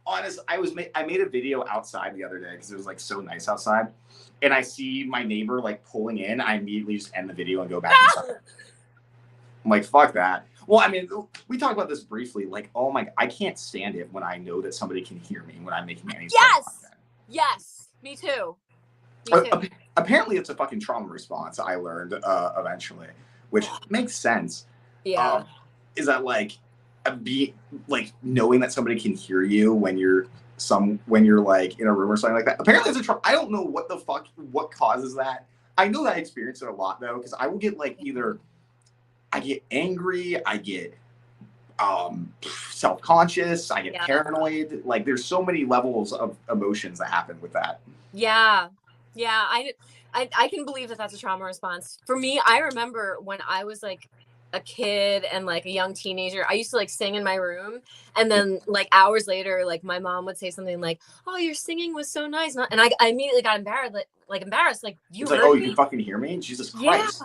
honest, I made a video outside the other day because it was like so nice outside, and I see my neighbor like pulling in. I immediately just end the video and go back inside. I'm like, fuck that. Well, I mean, we talked about this briefly. Like, oh my, I can't stand it when I know that somebody can hear me when I'm making any sort of content. Yes, me too. Apparently, it's a fucking trauma response. I learned eventually, which makes sense. Yeah, is that like knowing that somebody can hear you when you're like in a room or something like that. Apparently, it's a trauma. I don't know what causes that. I know that I experience it a lot though, because I will get like either I get angry, I get self-conscious, I get paranoid. Like there's so many levels of emotions that happen with that. Yeah. I can believe that that's a trauma response. For me, I remember when I was like a kid and like a young teenager, I used to like sing in my room, and then like hours later, like my mom would say something like, "Oh, your singing was so nice," and I immediately got embarrassed. Like you heard me? You can fucking hear me? Jesus Christ!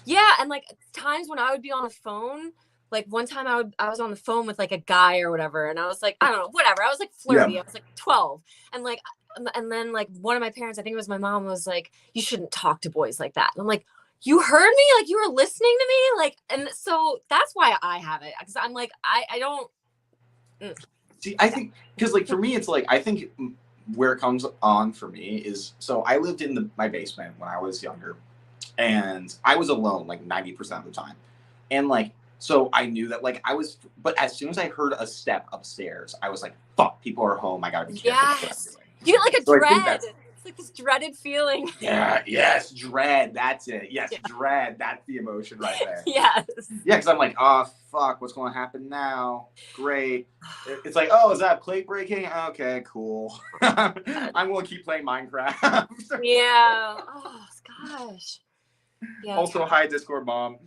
Yeah, and like times when I would be on the phone. Like one time I was on the phone with like a guy or whatever, and I was like, I don't know, whatever. I was like flirty. Yeah. I was like 12, and then like one of my parents, I think it was my mom, was like, you shouldn't talk to boys like that. And I'm like, you heard me? Like you were listening to me? Like, and so that's why I have it, because I'm like, I don't see. I think because like for me, it's like I think where it comes on for me is, so I lived in my basement when I was younger, and I was alone like 90% of the time, and like. So I knew that like but as soon as I heard a step upstairs, I was like, fuck, people are home. I gotta be careful. Yes. You get like a dread. It's like this dreaded feeling. Yeah, yes, dread. That's it. Yes, dread. That's the emotion right there. Yes. Yeah, because I'm like, oh, fuck, what's going to happen now? Great. It's like, oh, is that plate breaking? Okay, cool. I'm going to keep playing Minecraft. Yeah. Oh, gosh. Yeah. Also, hi, Discord mom.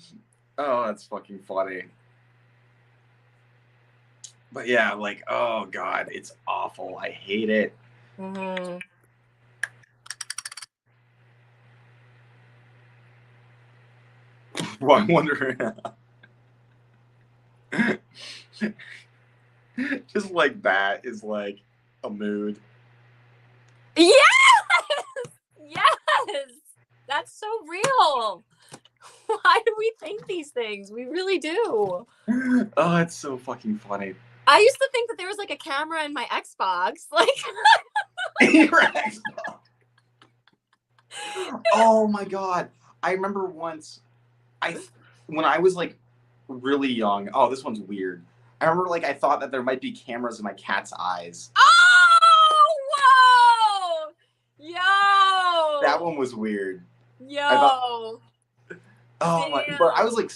Oh, that's fucking funny. But yeah, like, oh God, it's awful. I hate it. Mm-hmm. Well, I'm wondering. Just like that is like a mood. Yes! Yes! That's so real. Why do we think these things? We really do. Oh, it's so fucking funny. I used to think that there was like a camera in my Xbox. Like your Xbox. Oh my God. I remember once when I was like really young. Oh, this one's weird. I remember like I thought that there might be cameras in my cat's eyes. Oh, whoa! Yo! That one was weird. Yo! Oh my, but I was like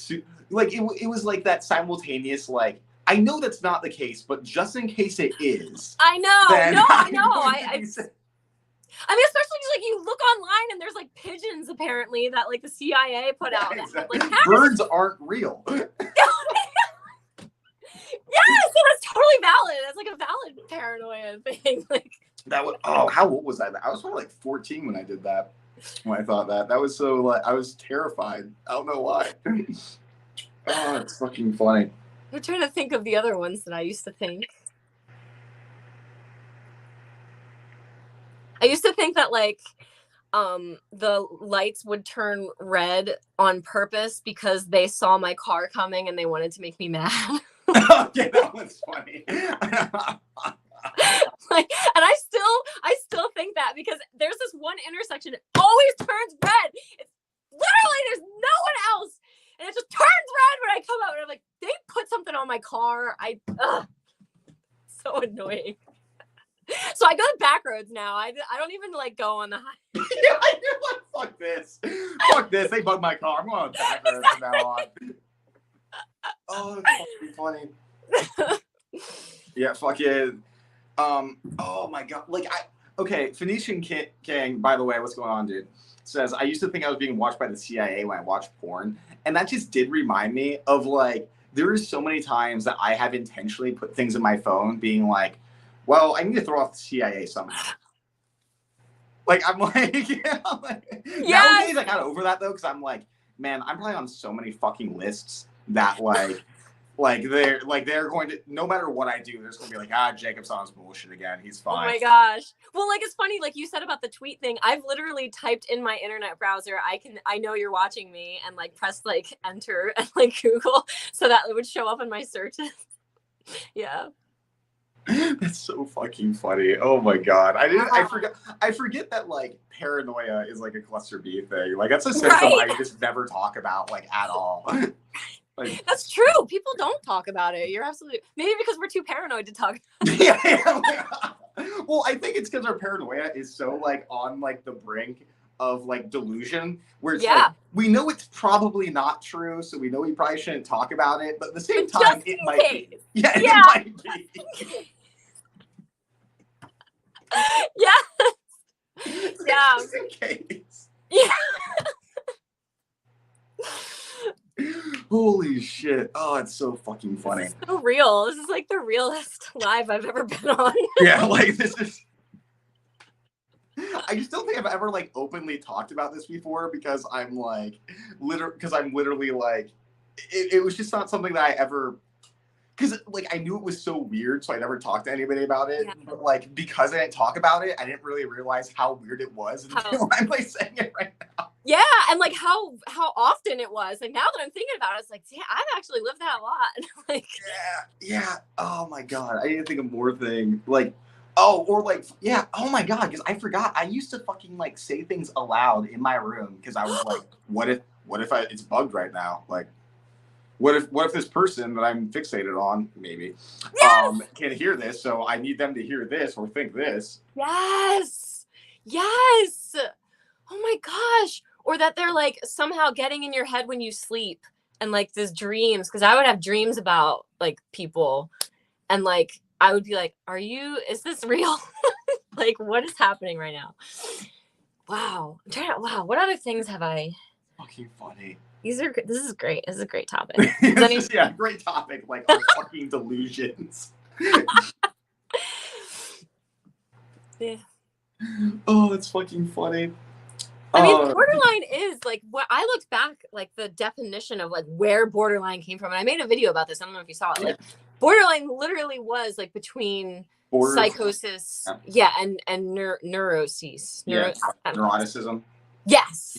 it was like that simultaneous, like, I know that's not the case, but just in case it is. I know. No, I know. I mean, especially just like you look online and there's like pigeons apparently that like the CIA put out. Exactly. Like, birds aren't real. Yes, it has totally valid. That's like a valid paranoia thing. Like that was, oh, how old was I? I was probably like 14 when I did that. When I thought that was so like I was terrified. I don't know why. Oh, it's fucking funny. I'm trying to think of the other ones that I used to think. I used to think that like the lights would turn red on purpose because they saw my car coming and they wanted to make me mad. Okay, that one's funny. Like, and I still think that because there's this one intersection, it always turns red. It's literally there's no one else, and it just turns red when I come out. And I'm like, they put something on my car. So annoying. So I go to back roads now. I don't even like go on the high. Yeah, I know. Like, fuck this. Fuck this. They bugged my car. I'm going on back roads from now on. Oh, that's fucking funny. Yeah, fuck it. Oh my god. Like okay, Phoenician King, by the way, what's going on, dude? Says, I used to think I was being watched by the CIA when I watched porn. And that just did remind me of like, there are so many times that I have intentionally put things in my phone being like, well, I need to throw off the CIA somehow. Like, I'm like, nowadays I got over that though, because I'm like, man, I'm probably on so many fucking lists that they're going to, no matter what I do, there's going to be like, Jacob's on his bullshit again. He's fine. Oh my gosh. Well, like, it's funny, like you said about the tweet thing. I've literally typed in my internet browser, I know you're watching me, and like pressed like enter and like Google so that it would show up in my searches. Yeah. That's so fucking funny. Oh my god. I forget that like paranoia is like a cluster B thing. Like that's a symptom I just never talk about like at all. Like, that's true. People don't talk about it. You're absolutely, maybe because we're too paranoid to talk about it. Yeah. Well, I think it's because our paranoia is so like on like the brink of like delusion, where it's like we know it's probably not true, so we know we probably shouldn't talk about it, but at the same time it might be. Yeah, it might be. Yeah. Just in case. Yeah. Holy shit. Oh, it's so fucking funny. This is so real. This is like the realest live I've ever been on. Yeah, like this is. I just don't think I've ever like openly talked about this before because I'm like, literally like, it was just not something that I ever. Because like I knew it was so weird, so I never talked to anybody about it. Yeah. But like because I didn't talk about it, I didn't really realize how weird it was until I'm like saying it right now. Yeah, and like how often it was. Like now that I'm thinking about it, it's like, yeah, I've actually lived that a lot. Like yeah. Oh my god, I didn't think of more things. Like oh my god, because I forgot. I used to fucking like say things aloud in my room because I was like, what if it's bugged right now? Like. What if this person that I'm fixated on, maybe, can hear this, so I need them to hear this or think this. Yes. Yes. Oh my gosh. Or that they're like somehow getting in your head when you sleep and like these dreams. Because I would have dreams about like people and like I would be like, is this real? Like what is happening right now? Wow. What other things have I? Fucking funny. This is great. This is a great topic. Great topic. Like our fucking delusions. Yeah. Oh, it's fucking funny. I mean, borderline is like what I looked back, like the definition of like where borderline came from. And I made a video about this. I don't know if you saw it. Like borderline literally was like between psychosis, and neurosis. Neuroticism. Yes.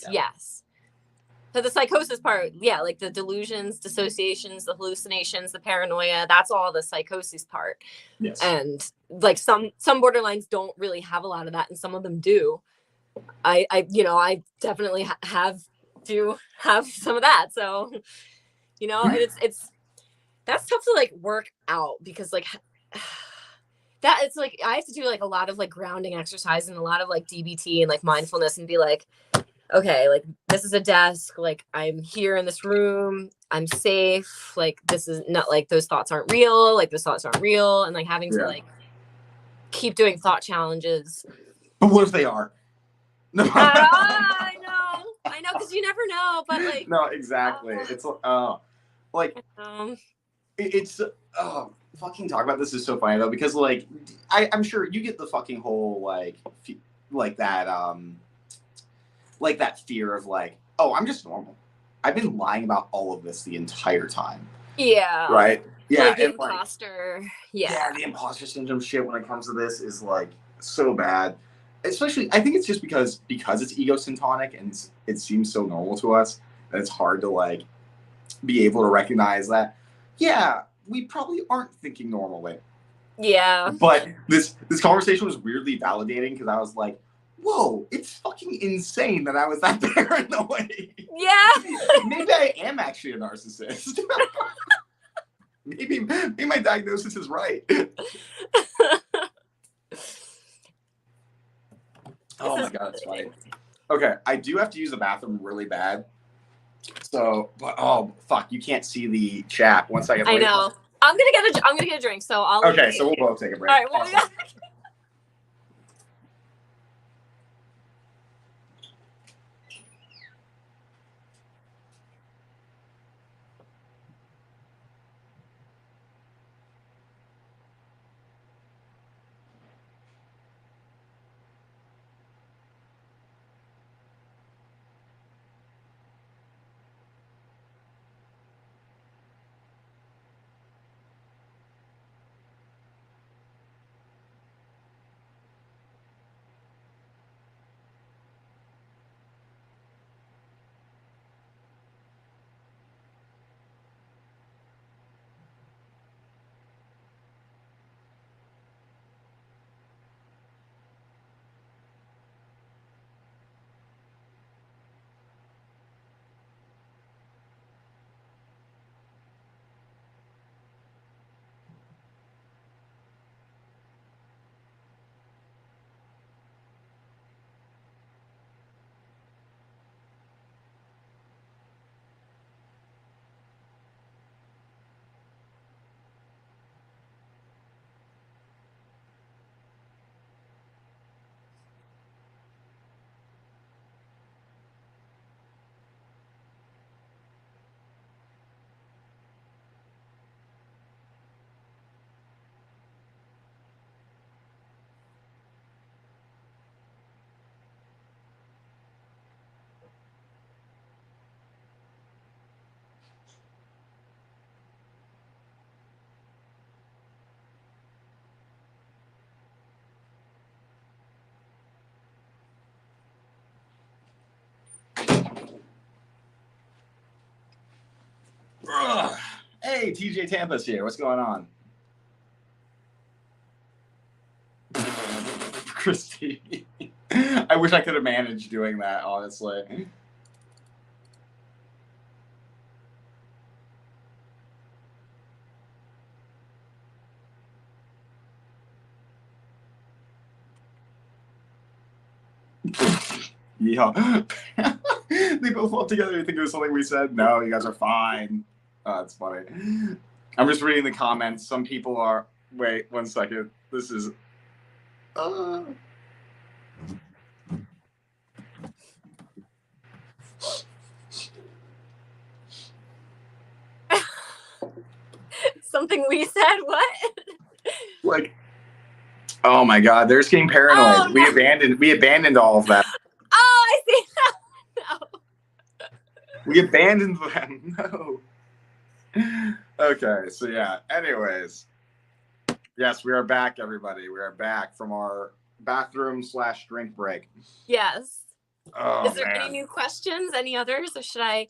So the psychosis part, like the delusions, dissociations, the hallucinations, the paranoia, that's all the psychosis part. Yes. And like some borderlines don't really have a lot of that and some of them do. I definitely have to have some of that. So, it's that's tough to like work out because like that it's like I have to do like a lot of like grounding exercise and a lot of like DBT and like mindfulness and be like, okay, like this is a desk, like I'm here in this room, I'm safe, like this is not like those thoughts aren't real, and like having to like keep doing thought challenges. But what if they are? No. I know, because you never know, but like no, exactly. It's like it's fucking talk about this is so funny though, because like I'm sure you get the fucking whole like that fear of like, oh, I'm just normal. I've been lying about all of this the entire time. Yeah. Right. Yeah. Like the imposter. Yeah, the imposter syndrome shit when it comes to this is like so bad. Especially, I think it's just because it's egocentric and it seems so normal to us that it's hard to like be able to recognize that. Yeah, we probably aren't thinking normally. Yeah. But this conversation was weirdly validating because I was like, whoa, it's fucking insane that I was that paranoid. Yeah. Maybe I am actually a narcissist. maybe my diagnosis is right. Oh my god, that's funny. Okay, I do have to use the bathroom really bad. So, but oh fuck, you can't see the chat. 1 second. I know. I'm gonna get a drink. So I'll. Okay, so we'll both take a break. All right. Well, yeah. Hey, TJ Tampa's here. What's going on? Christy. I wish I could have managed doing that, honestly. Yeah. They both love together. You think it was something we said? No, you guys are fine. Oh, that's funny. I'm just reading the comments. Some people are... Wait, 1 second. This is... Something we said? What? Like... Oh my god, they're getting paranoid. Oh, no. We abandoned all of that. Oh, I see. No. We abandoned them. No. Okay, so yeah. Anyways. Yes, we are back, everybody. We are back from our bathroom/drink break. Yes. Oh, is there any new questions? Any others? Or should I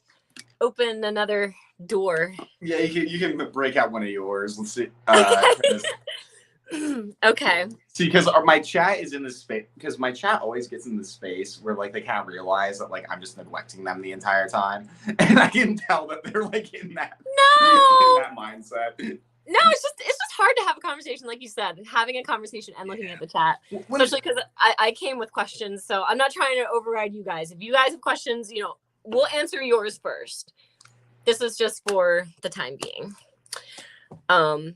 open another door? Yeah, you can break out one of yours. Let's see. Okay. See, because my chat is in this space, because my chat always gets in this space where like they kind of realize that like I'm just neglecting them the entire time, and I can tell that they're like in that mindset. No, it's just hard to have a conversation, like you said, having a conversation and looking at the chat, especially because I came with questions, so I'm not trying to override you guys. If you guys have questions, we'll answer yours first. This is just for the time being.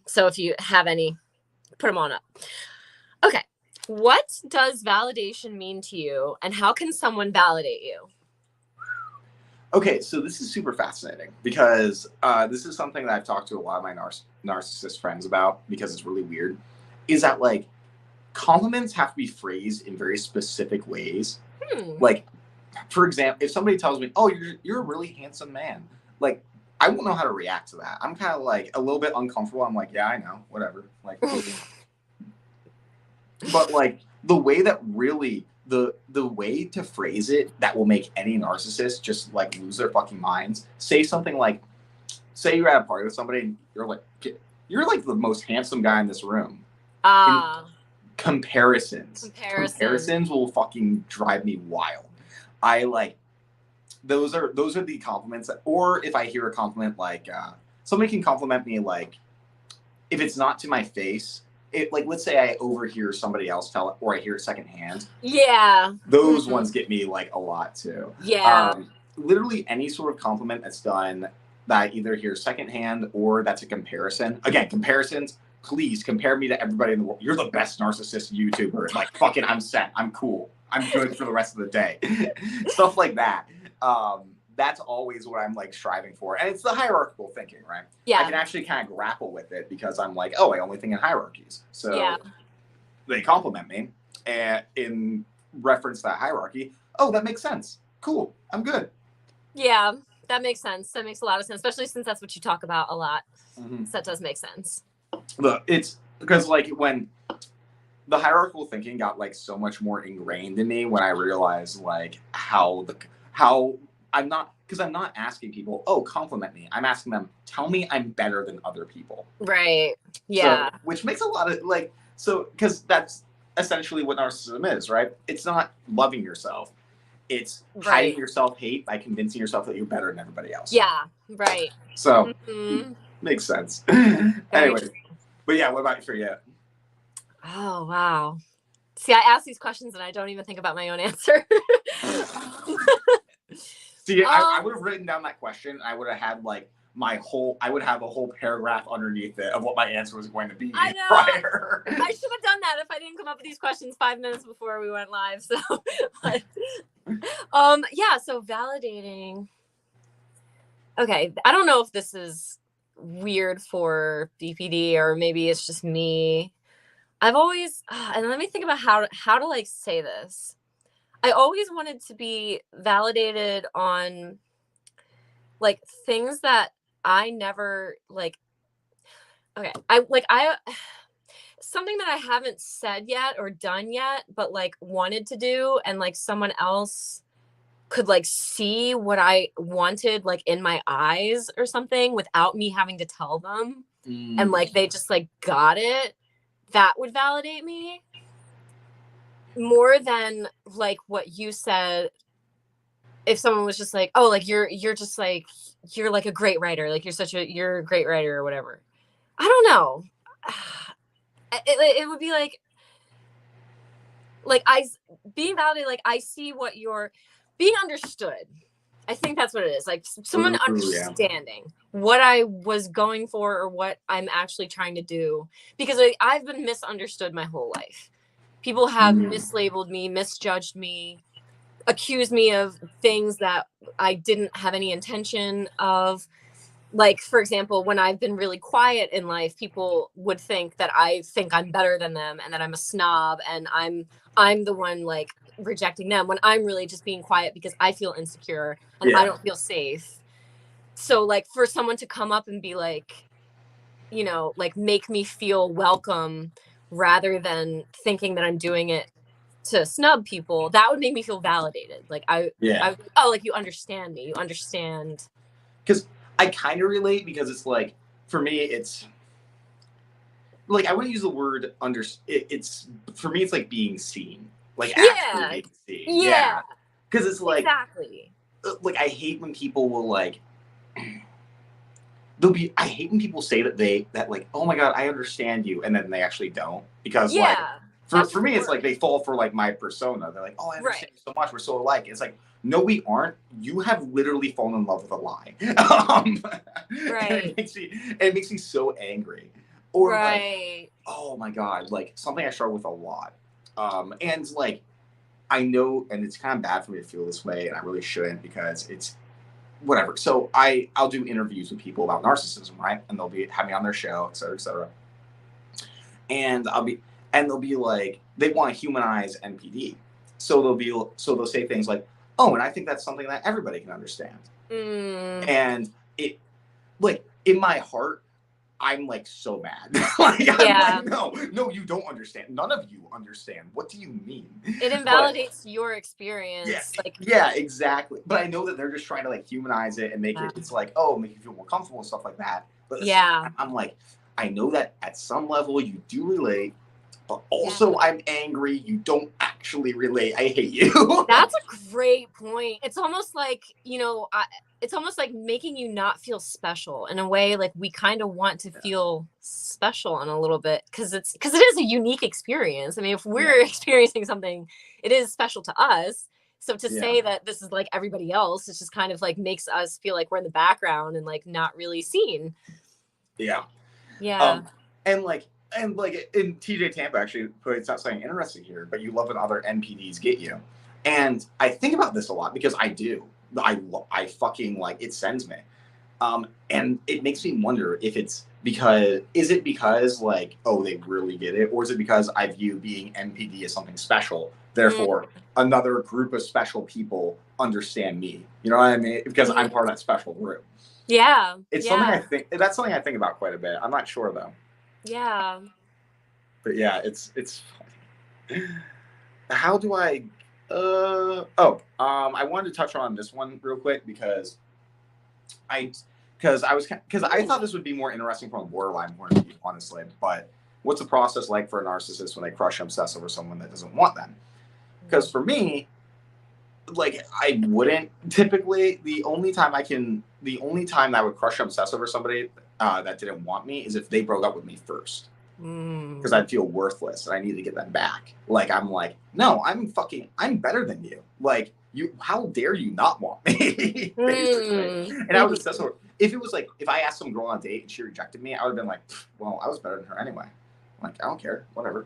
So if you have any, put them on up. Okay. What does validation mean to you, and how can someone validate you? Okay, so this is super fascinating because this is something that I've talked to a lot of my narcissist friends about because it's really weird is that like compliments have to be phrased in very specific ways. Like, for example, if somebody tells me, "Oh, you're a really handsome man," like I won't know how to react to that. I'm kind of like a little bit uncomfortable. I'm like, yeah, I know, whatever. Like, but like the way that really the way to phrase it that will make any narcissist just like lose their fucking minds. Say something like, say you're at a party with somebody and you're like the most handsome guy in this room. Comparisons will fucking drive me wild. I like those are the compliments that, or if I hear a compliment like somebody can compliment me like if it's not to my face, it like let's say I overhear somebody else tell it or I hear it secondhand. Yeah. Those ones get me like a lot too. Yeah. Literally any sort of compliment that's done that I either hear secondhand or that's a comparison. Again, comparisons, please compare me to everybody in the world. You're the best narcissist YouTuber. Like fucking I'm set. I'm cool. I'm good for the rest of the day. Stuff like that. That's always what I'm like striving for. And it's the hierarchical thinking, right? Yeah. I can actually kind of grapple with it because I'm like, oh, I only think in hierarchies. So they compliment me and in reference to that hierarchy. Oh, that makes sense. Cool. I'm good. Yeah, that makes sense. That makes a lot of sense, especially since that's what you talk about a lot. So that does make sense. Look, it's because like when the hierarchical thinking got like so much more ingrained in me when I realized like how I'm not asking people, oh, compliment me. I'm asking them, tell me I'm better than other people. Right. Yeah. So, which makes a lot of like, so because that's essentially what narcissism is, right? It's not loving yourself. It's hiding your self-hate by convincing yourself that you're better than everybody else. Yeah. Right. So makes sense. Anyway, but yeah, what about for you? Oh, wow. See, I ask these questions and I don't even think about my own answer. See, I would have written down that question. I would have had like I would have a whole paragraph underneath it of what my answer was going to be prior. I should have done that if I didn't come up with these questions 5 minutes before we went live. So, but, yeah, so validating. Okay, I don't know if this is weird for BPD or maybe it's just me. I've always, and let me think about how to like say this. I always wanted to be validated on like things that I never like. Okay, something that I haven't said yet or done yet, but like wanted to do, and like someone else could like see what I wanted like in my eyes or something without me having to tell them, and like they just like got it. That would validate me more than like what you said. If someone was just like, oh, like you're just like you're like a great writer, like you're a great writer or whatever. I don't know. It would be like being validated, like I see what you're being understood. I think that's what it is. Like someone understanding what I was going for or what I'm actually trying to do. Because I've been misunderstood my whole life. People have mislabeled me, misjudged me, accused me of things that I didn't have any intention of. Like, for example, when I've been really quiet in life, people would think that I think I'm better than them and that I'm a snob and I'm the one like rejecting them when I'm really just being quiet because I feel insecure and I don't feel safe. So like for someone to come up and be like, you know, like make me feel welcome rather than thinking that I'm doing it to snub people, that would make me feel validated. Like oh, like you understand me, you understand. Because I kind of relate because it's like, for me, it's like, I wouldn't use the word it's for me, it's like being seen. Like, actually being seen. Yeah. Because it's like, exactly. Like, I hate when people will like, I hate when people say that like, oh my God, I understand you. And then they actually don't. Because like, for me, it's like they fall for like my persona. They're like, oh, I understand you so much. We're so alike. It's like, no, we aren't. You have literally fallen in love with a lie. Right. It makes me so angry. Or like, oh my God, like something I struggle with a lot. And like, I know, and it's kind of bad for me to feel this way, and I really shouldn't because whatever. So I'll do interviews with people about narcissism, right? And they'll have me on their show, et cetera, et cetera. And they'll be like, they want to humanize NPD. So they'll say things like, oh, and I think that's something that everybody can understand. And it, like, in my heart, I'm like so mad. Like, yeah. I'm like, no, you don't understand. None of you understand. What do you mean? It invalidates your experience. Yeah, like, yeah, exactly. But I know that they're just trying to like humanize it and make it's like, oh, make you feel more comfortable and stuff like that. But yeah, I'm like, I know that at some level you do relate, but also I'm angry. You don't actually relate. I hate you. That's a great point. It's almost like, you know, it's almost like making you not feel special in a way. Like we kind of want to feel special in a little bit because it is a unique experience. I mean, if we're experiencing something, it is special to us. So to say that this is like everybody else, it's just kind of like makes us feel like we're in the background and like not really seen. Yeah. Yeah. And in TJ Tampa actually puts out something interesting here, but you love when other NPDs get you. And I think about this a lot because I do. I fucking like it sends me. And it makes me wonder if is it because like, oh, they really get it? Or is it because I view being NPD as something special? Therefore, another group of special people understand me. You know what I mean? Because I'm part of that special group. Yeah. It's something that's something I think about quite a bit. I'm not sure though. Yeah. But yeah, it's how do I I wanted to touch on this one real quick because I thought this would be more interesting from a borderline point of view, honestly. But what's the process like for a narcissist when they crush and obsess over someone that doesn't want them? Because for me, like I wouldn't typically. The only time that I would crush and obsess over somebody that didn't want me is if they broke up with me first. Because I'd feel worthless and I need to get them back. Like I'm like, no, I'm better than you. Like how dare you not want me? Basically. And I would obsess over. If it was like if I asked some girl on a date and she rejected me, I would have been like, well, I was better than her anyway. I'm like, I don't care, whatever.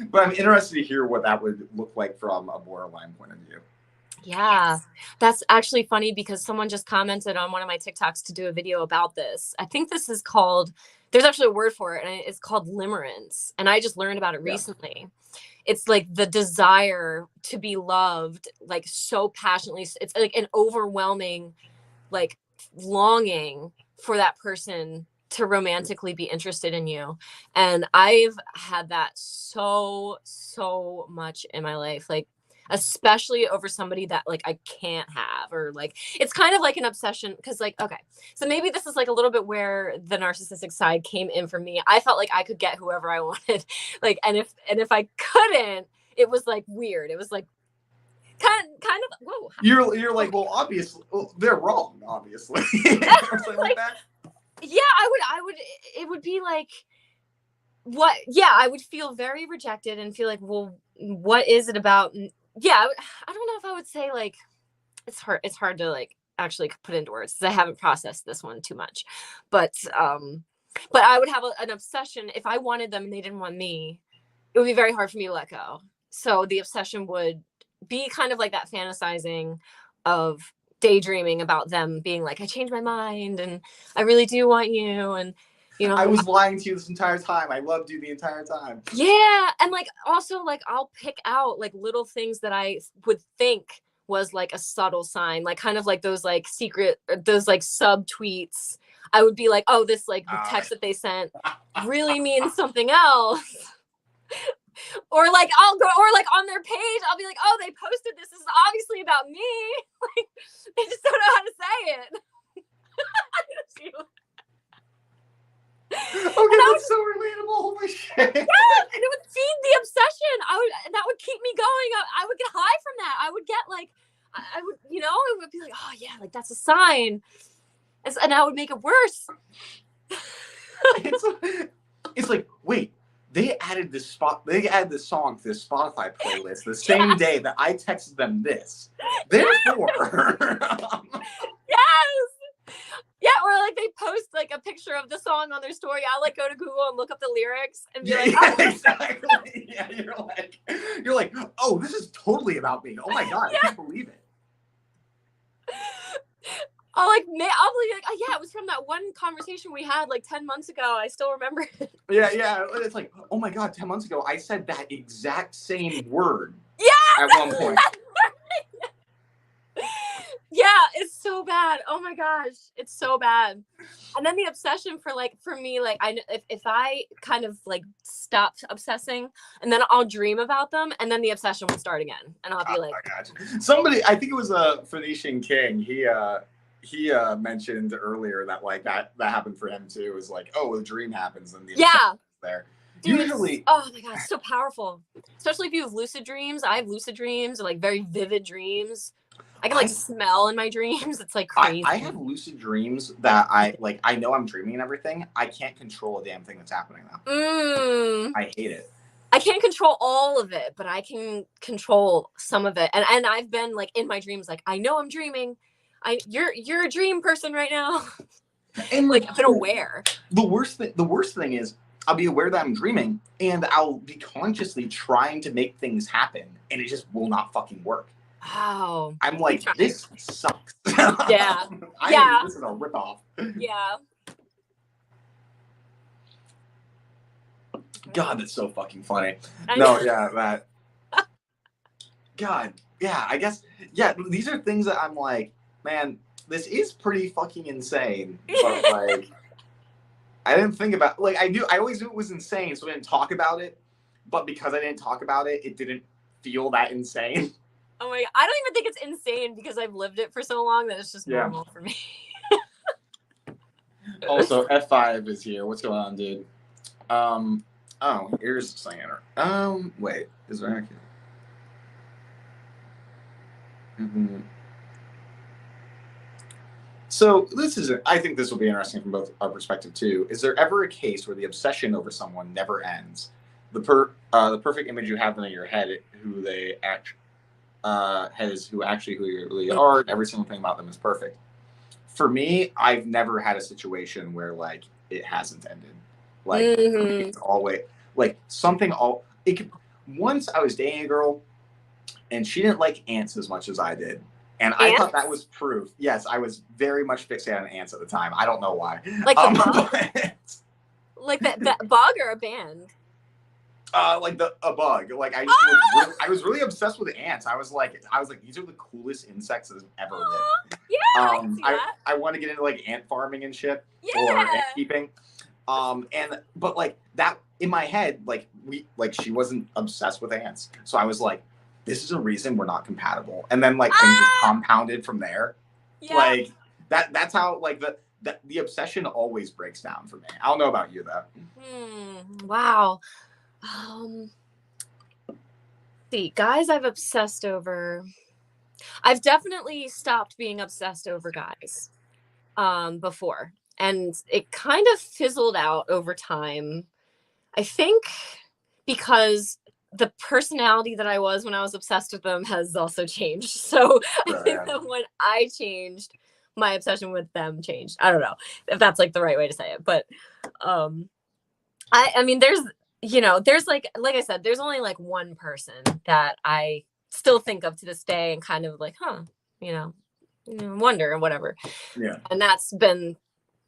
But I'm interested to hear what that would look like from a borderline point of view. Yeah, that's actually funny because someone just commented on one of my TikToks to do a video about this. I think this is called, there's actually a word for it, and it's called limerence. And I just learned about it recently. It's like the desire to be loved, like so passionately. It's like an overwhelming, like longing for that person to romantically be interested in you. And I've had that so much in my life. Like, especially over somebody that like I can't have, or like it's kind of like an obsession because like, okay, so maybe this is like a little bit where the narcissistic side came in for me. I felt like I could get whoever I wanted, like, and if I couldn't, it was like weird. It was like kind of whoa. You're like, well, obviously they're wrong, obviously. like that. Yeah, I would it would be like what, yeah, I would feel very rejected and feel like, well, what is it about? Yeah, I don't know if I would say like it's hard to like actually put into words because I haven't processed this one too much. But I would have an obsession. If I wanted them and they didn't want me, it would be very hard for me to let go. So the obsession would be kind of like that fantasizing of daydreaming about them being like, I changed my mind and I really do want you, and you know, I was lying to you this entire time. I loved you the entire time. Yeah. And like also like I'll pick out like little things that I would think was like a subtle sign, like kind of like those like secret, those like sub tweets. I would be like, oh, this like the text that they sent really means something else. Or like I'll go, or like on their page, I'll be like, oh, they posted this. This is obviously about me. Like they just don't know how to say it. Okay, that's so relatable. Holy shit. Yeah, and it would feed the obsession. That would keep me going. I would get high from that. I would get like, I would, you know, it would be like, oh yeah, like that's a sign, and I would make it worse. It's like, wait, they added this song to this Spotify playlist the same day that I texted them this. Therefore, yes. Yeah, or like they post like a picture of the song on their story. I'll like go to Google and look up the lyrics and be like, oh. Exactly. Yeah, you're like, oh, this is totally about me. Oh my god, I can't believe it. I'll be like, oh, yeah, it was from that one conversation we had like 10 months ago. I still remember it. Yeah. It's like, oh my God, 10 months ago, I said that exact same word. Yeah. At one point. Yeah, it's so bad. Oh my gosh, it's so bad. And then the obsession for me, like if I kind of like stop obsessing, and then I'll dream about them, and then the obsession will start again, and I'll be like, somebody, I think it was a Phoenician king. He mentioned earlier that like that happened for him too. It was like, oh, the dream happens and the obsession is there. Dude, Usually, oh my God, it's so powerful. Especially if you have lucid dreams. I have lucid dreams, or like very vivid dreams. I can like smell in my dreams. It's like crazy. I have lucid dreams that I know I'm dreaming and everything. I can't control a damn thing that's happening though. I hate it. I can't control all of it, but I can control some of it. And I've been like in my dreams, like, I know I'm dreaming. You're a dream person right now. And like I've been aware. The worst thing is I'll be aware that I'm dreaming and I'll be consciously trying to make things happen and it just will not fucking work. Wow. I'm like, this sucks. Yeah. This is a ripoff. Yeah. God, that's so fucking funny. That. God, yeah, I guess, yeah, these are things that I'm like, man, this is pretty fucking insane. But like, I didn't think about, like, I always knew it was insane, so I didn't talk about it. But because I didn't talk about it, it didn't feel that insane. Oh my God. I don't even think it's insane because I've lived it for so long that it's just normal for me. Also, F5 is here. What's going on, dude? Oh, here's Cyanner. Wait, is there actually? So I think this will be interesting from both our perspective too. Is there ever a case where the obsession over someone never ends? The perfect image you have them in your head, who they who you really are, and every single thing about them is perfect. For me, I've never had a situation where like it hasn't ended. Like it's always like something. Once I was dating a girl, and she didn't like ants as much as I did, and I thought that was proof. Yes, I was very much fixated on ants at the time. I don't know why. Like the bug? Like that bug or a band? Like a bug. Like I was really obsessed with ants. I was like, these are the coolest insects that have ever lived. Yeah, I want to get into like ant farming and shit, or ant keeping. But like that in my head, she wasn't obsessed with ants, so I was like, this is a reason we're not compatible. And then like things just compounded from there. Yeah. Like that's how like the obsession always breaks down for me. I don't know about you though. Wow. See, guys I've obsessed over. I've definitely stopped being obsessed over guys before. And it kind of fizzled out over time. I think because the personality that I was when I was obsessed with them has also changed. So I think that when I changed, my obsession with them changed. I don't know if that's like the right way to say it. But I mean, there's like I said, there's only like one person that I still think of to this day and kind of like, wonder and whatever. Yeah. And that's been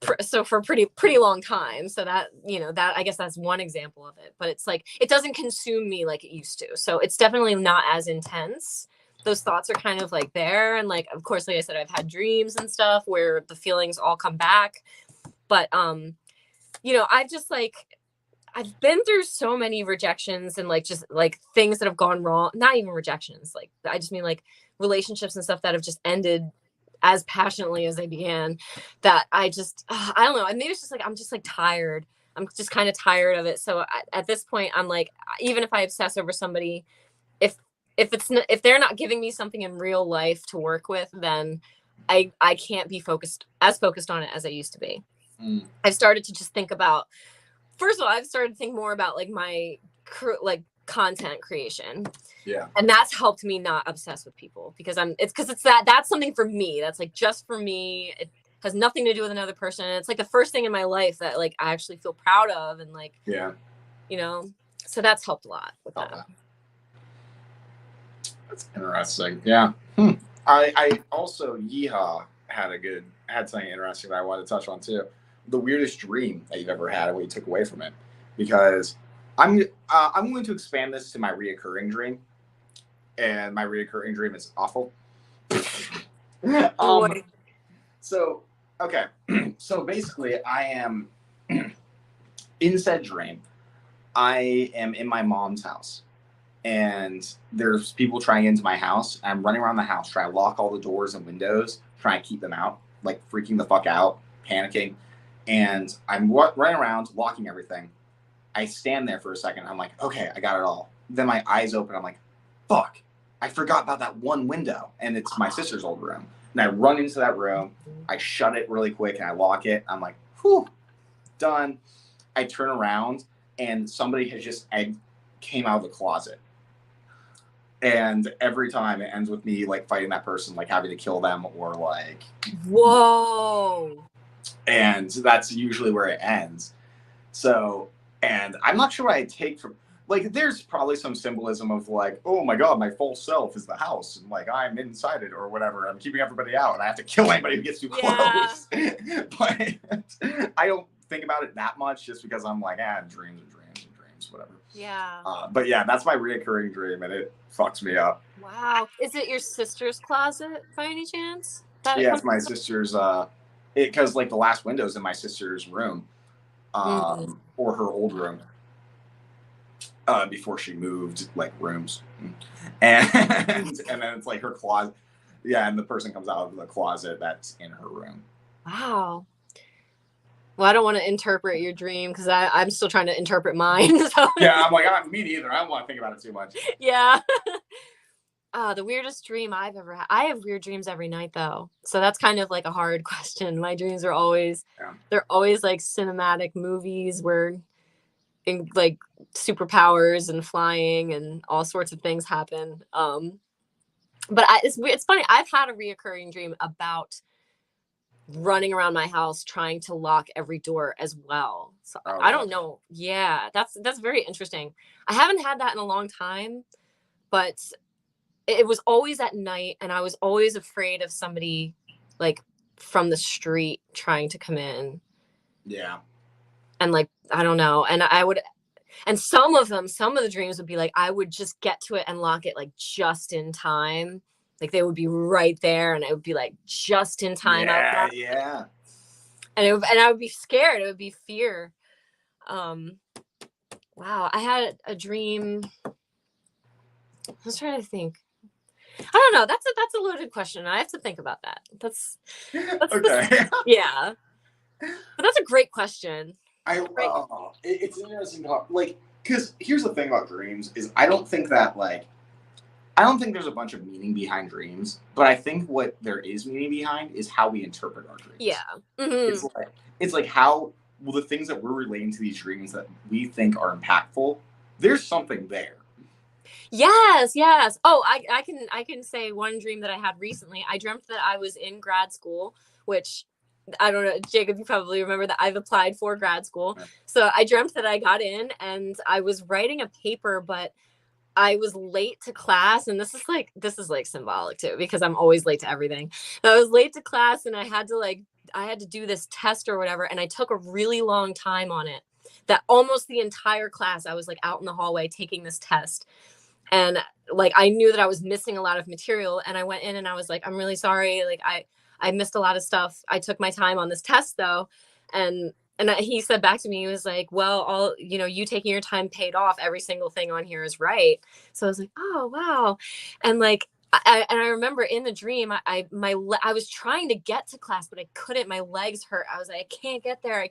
for a pretty long time. So that, that I guess that's one example of it, but it's like, it doesn't consume me like it used to. So it's definitely not as intense. Those thoughts are kind of like there. And like, of course, like I said, I've had dreams and stuff where the feelings all come back. But, I've just like, I've been through so many rejections and like just like things that have gone wrong. Not even rejections. Like I just mean like relationships and stuff that have just ended as passionately as they began, that I just, I don't know. Maybe it's just like, I'm just like tired. I'm just kind of tired of it. So at this point, I'm like, even if I obsess over somebody, if they're not giving me something in real life to work with, then I can't be focused on it as I used to be. I've started to just think about, first of all, I've started to think more about like my content creation. Yeah. And that's helped me not obsess with people because that's something for me. That's like just for me. It has nothing to do with another person. And it's like the first thing in my life that like I actually feel proud of and like, so that's helped a lot with that. That's interesting. Yeah. I also Yeehaw had something interesting that I wanted to touch on too. The weirdest dream that you've ever had and what you took away from it, because I'm going to expand this to my reoccurring dream, and my reoccurring dream is awful. So okay, so basically, I am in said dream. I am in my mom's house, and there's people trying into my house. I'm running around the house trying to lock all the doors and windows, trying to keep them out, like freaking the fuck out, panicking. And I'm running around, locking everything. I stand there for a second. I'm like, okay, I got it all. Then my eyes open. I'm like, fuck, I forgot about that one window. And it's my sister's old room. And I run into that room. I shut it really quick and I lock it. I'm like, whew, done. I turn around and somebody has just came out of the closet. And every time it ends with me like fighting that person, like having to kill them or like, whoa. And that's usually where it ends. So, and I'm not sure what I take from, like, there's probably some symbolism of like, oh my God, my false self is the house. And like, I'm inside it or whatever. I'm keeping everybody out and I have to kill anybody who gets too close. But I don't think about it that much just because I'm like, dreams and dreams and dreams, whatever. Yeah. But yeah, that's my reoccurring dream and it fucks me up. Wow. Is it your sister's closet by any chance? Yeah, it's my sister's, because like the last window's in my sister's room, or her old room, before she moved like rooms, and then it's like her closet. Yeah, and the person comes out of the closet that's in her room. Wow. Well, I don't want to interpret your dream because I'm still trying to interpret mine. So. Yeah, I'm like, me neither. I don't want to think about it too much. Yeah. The weirdest dream I've ever had. I have weird dreams every night though. So that's kind of like a hard question. My dreams are always, they're always like cinematic movies where like superpowers and flying and all sorts of things happen. But it's funny. I've had a reoccurring dream about running around my house trying to lock every door as well. So I don't know. Yeah, that's very interesting. I haven't had that in a long time, but it was always at night and I was always afraid of somebody like from the street trying to come in. Yeah. And like, I don't know. And some of the dreams would be like, I would just get to it and lock it like just in time. Like they would be right there and it would be like just in time. Yeah. And I would be scared. It would be fear. Wow. I had a dream. I was trying to think. I don't know. That's a loaded question. I have to think about that. That's okay. Yeah. But that's a great question. It's an interesting talk. Like, because here's the thing about dreams is I don't think there's a bunch of meaning behind dreams, but I think what there is meaning behind is how we interpret our dreams. Yeah. Mm-hmm. It's like how the things that we're relating to these dreams that we think are impactful, there's something there. Yes. Oh, I can say one dream that I had recently. I dreamt that I was in grad school, which I don't know, Jacob, you probably remember that I've applied for grad school. Yeah. So I dreamt that I got in and I was writing a paper, but I was late to class. And this is like symbolic too, because I'm always late to everything. So I was late to class and I had to do this test or whatever. And I took a really long time on it, that almost the entire class, I was like out in the hallway taking this test. And like, I knew that I was missing a lot of material and I went in and I was like, I'm really sorry. Like I missed a lot of stuff. I took my time on this test though. And he said back to me, he was like, well, you taking your time paid off. Every single thing on here is right. So I was like, oh, wow. And like, I remember in the dream, I was trying to get to class, but I couldn't. My legs hurt. I was like, I can't get there.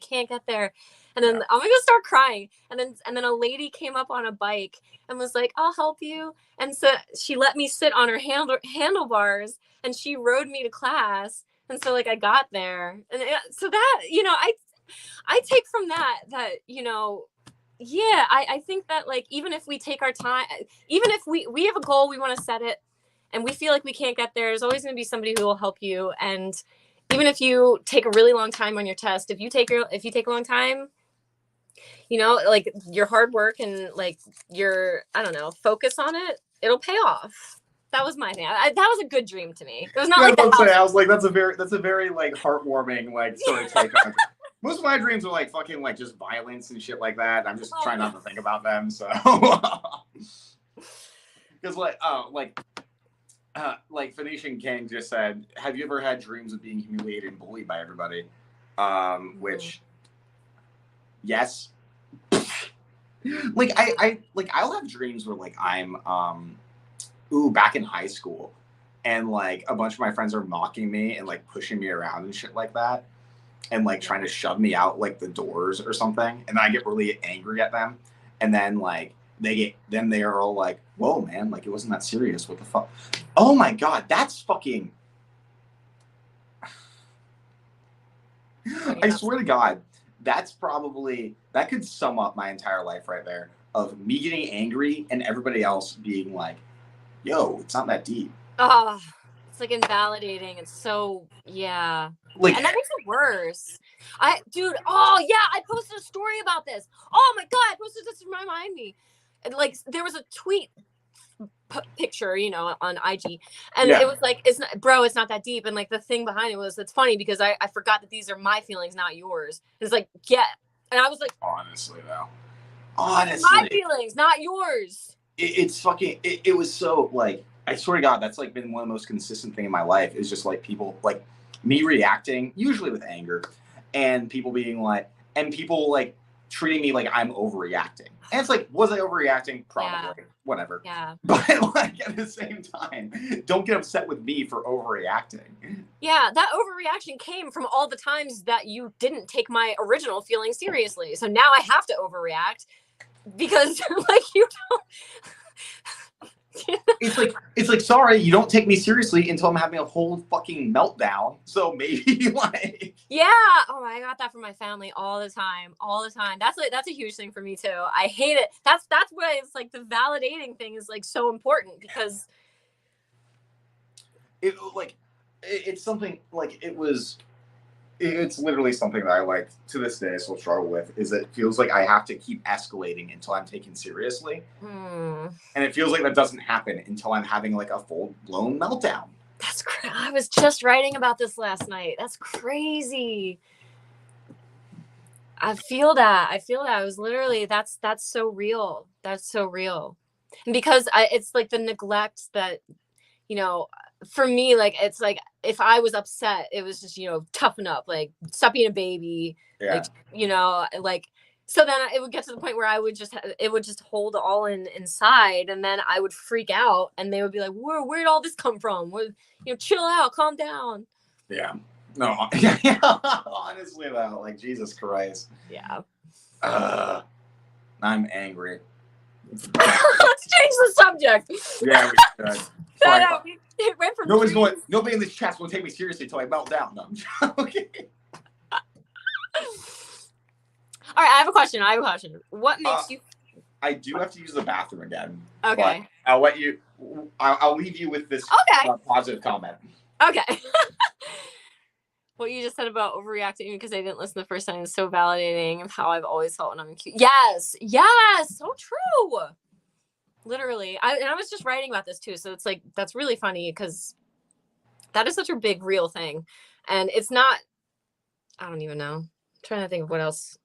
And then I'm going to start crying. And then a lady came up on a bike and was like, I'll help you. And so she let me sit on her handlebars and she rode me to class. And so like, I got there. And so that, I take from that, yeah, I think that like, even if we take our time, even if we have a goal, we want to set it and we feel like we can't get there, there's always going to be somebody who will help you. And even if you take a really long time on your test, if you take a long time, like your hard work and like your, I don't know, focus on it, it'll pay off. That was my thing. That was a good dream to me. It was not Yeah, like the house. I was like, that's a very like heartwarming like sort of take on. Most of my dreams are like fucking like just violence and shit like that. I'm just trying not to think about them. So, because like Phoenician King just said, have you ever had dreams of being humiliated and bullied by everybody? Which, yes. Like I'll have dreams where like I'm back in high school, and like a bunch of my friends are mocking me and like pushing me around and shit like that, and like trying to shove me out like the doors or something, and then I get really angry at them, and then like they are all like, whoa man, like it wasn't that serious, what the fuck. Oh my god, that's fucking I swear to god, that's probably, that could sum up my entire life right there, of me getting angry and everybody else being like, yo, it's not that deep. Oh, it's like invalidating. It's so, yeah. Like, and that makes it worse. I posted a story about this. Oh my god, I posted this to remind me. And like, there was a tweet picture, you know, on IG, and it was like, it's not that deep. And like the thing behind it was, it's funny because I forgot that these are my feelings, not yours. It's like, yeah. And I was like, honestly, my feelings, not yours. It's fucking, it was so like, I swear to god, that's like been one of the most consistent thing in my life, is just like people, like me reacting usually with anger, and people being like, and people like treating me like I'm overreacting. And it's like, was I overreacting? Probably. Whatever. Yeah. But like at the same time, don't get upset with me for overreacting. Yeah, that overreaction came from all the times that you didn't take my original feeling seriously. So now I have to overreact because like you don't. It's like, sorry, you don't take me seriously until I'm having a whole fucking meltdown. So maybe like, yeah. Oh, I got that from my family all the time. That's a huge thing for me too. I hate it. That's why it's like the validating thing is like so important, because it's something like it's literally something that I like to this day still struggle with, is that it feels like I have to keep escalating until I'm taken seriously. And it feels like that doesn't happen until I'm having like a full-blown meltdown. That's crazy. I was just writing about this last night. That's crazy. I feel that. I was literally, that's so real. That's so real. And because it's like the neglect that, you know, for me, like, it's like, if I was upset, it was just, you know, toughen up, like, stop being a baby, like, you know, like, so then it would get to the point where it would just hold all inside, and then I would freak out, and they would be like, where'd all this come from? You know, chill out, calm down. Yeah. No, honestly though, like, Jesus Christ. Yeah. I'm angry. Let's change the subject. Yeah, we should. It went from nobody in this chat's gonna take me seriously until I melt down. No, I'm joking. All right, I have a question. What makes you? I do have to use the bathroom again. Okay. I'll let you. I'll leave you with this positive comment. Okay. What you just said about overreacting because I didn't listen the first time is so validating of how I've always felt when I'm cute. Yes, so true. Literally. I was just writing about this too, so it's like, that's really funny because that is such a big real thing. And it's not, I don't even know. I'm trying to think of what else.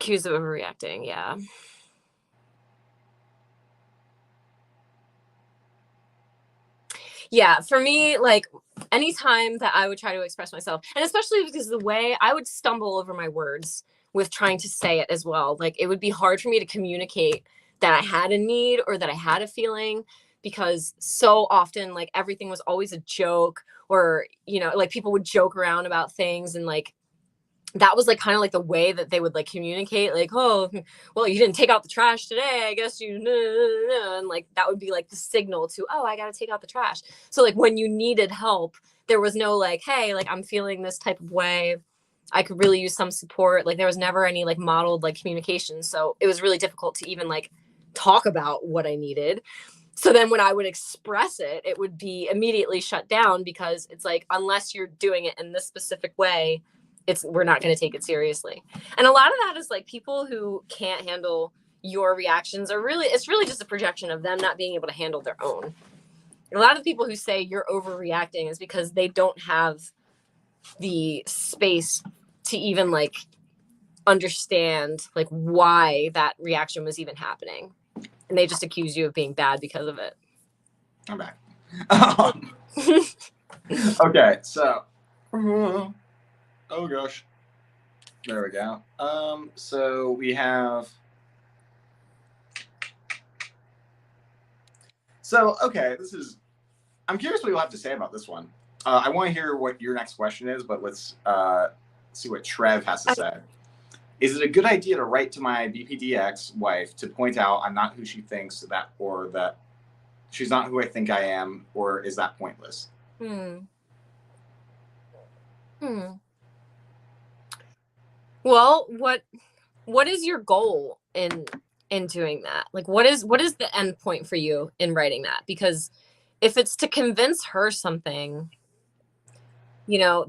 Cues of overreacting, yeah. Yeah, for me, like, anytime that I would try to express myself, and especially because the way I would stumble over my words with trying to say it as well, like, it would be hard for me to communicate that I had a need or that I had a feeling, because so often, like, everything was always a joke, or, you know, like, people would joke around about things, and like, that was like kind of like the way that they would like communicate, like, oh, well, you didn't take out the trash today, I guess you, and like, that would be like the signal to, oh, I gotta take out the trash. So like, when you needed help, there was no like, hey, like, I'm feeling this type of way, I could really use some support. Like, there was never any like modeled like communication, so it was really difficult to even like talk about what I needed. So then when I would express it, it would be immediately shut down, because it's like, unless you're doing it in this specific way, we're not going to take it seriously. And a lot of that is like people who can't handle your reactions are really, it's really just a projection of them not being able to handle their own. A lot of people who say you're overreacting is because they don't have the space to even like understand like why that reaction was even happening. And they just accuse you of being bad because of it. I'm back. Okay, so oh gosh. There we go. So we have okay, this is I'm curious what you'll have to say about this one. I want to hear what your next question is, but let's see what Trev has to say. Is it a good idea to write to my BPD ex-wife to point out I'm not who she thinks that, or that she's not who I think I am, or is that pointless? Well, what is your goal in doing that? Like, what is the end point for you in writing that? Because if it's to convince her something, you know,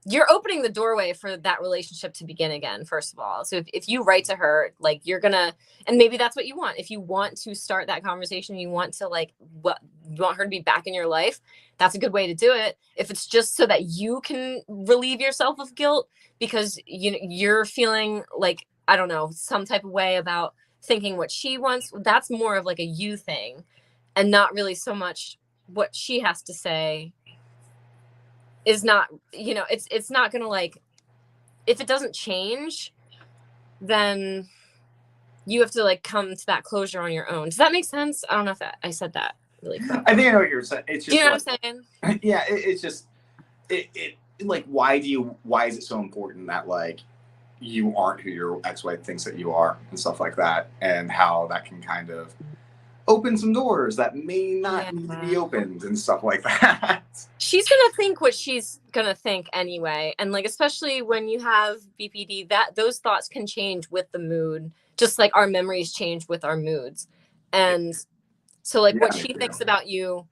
you're opening the doorway for that relationship to begin again, first of all. So if you write to her, like, you're gonna, and maybe that's what you want. If you want to start that conversation, you want to like, what you want her to be back in your life, that's a good way to do it. If it's just so that you can relieve yourself of guilt because you're feeling like, I don't know, some type of way about thinking what she wants, that's more of like a you thing and not really so much what she has to say is not, it's not gonna, like, if it doesn't change, then you have to like come to that closure on your own. Does that make sense? I don't know if I said that really correctly. I think I know what you're saying. It's just, do you know what I'm saying? Yeah, it's just it like, why is it so important that like you aren't who your ex-wife thinks that you are and stuff like that, and how that can kind of open some doors that may not need to be opened and stuff like that. She's gonna think what she's gonna think anyway, and like, especially when you have BPD, that those thoughts can change with the mood, just like our memories change with our moods. And so like, what she thinks about you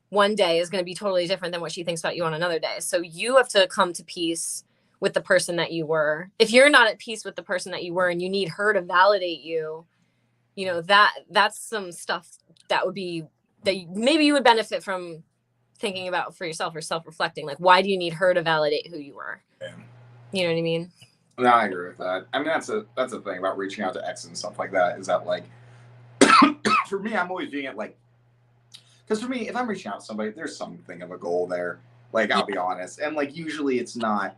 one day is going to be totally different than what she thinks about you on another day. So you have to come to peace with the person that you were. If you're not at peace with the person that you were and you need her to validate you, you know, that's some stuff that would be, that maybe you would benefit from thinking about for yourself or self-reflecting. Like, why do you need her to validate who you were? Yeah. You know what I mean? No, I agree with that. I mean, that's a thing about reaching out to exes and stuff like that, is that like, for me, I'm always doing it like, because for me, if I'm reaching out to somebody, there's something of a goal there. Like, I'll be honest. And like, usually it's not,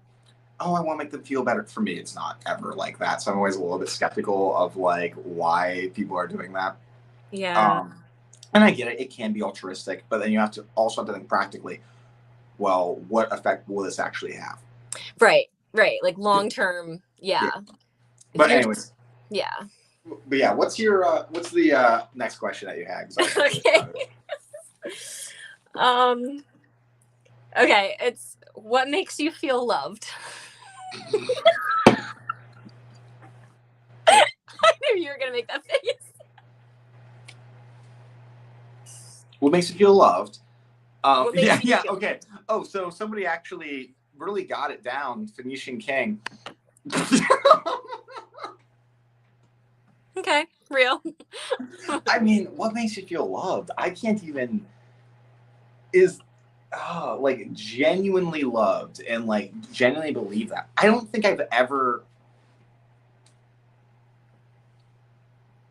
oh, I want to make them feel better. For me, it's not ever like that. So I'm always a little bit skeptical of like why people are doing that. Yeah. And I get it. It can be altruistic, but then you have to also have to think practically, well, what effect will this actually have? Right. Like long term. Yeah. But anyways. Yeah. But yeah, what's the next question that you had? Okay. Okay, it's what makes you feel loved? I knew you were gonna make that face. What makes you feel loved? Yeah. Okay. Oh, so somebody actually really got it down. Phoenician King. Okay, real. I mean, what makes you feel loved? I can't even. Like, genuinely loved and like genuinely believe that. I don't think I've ever.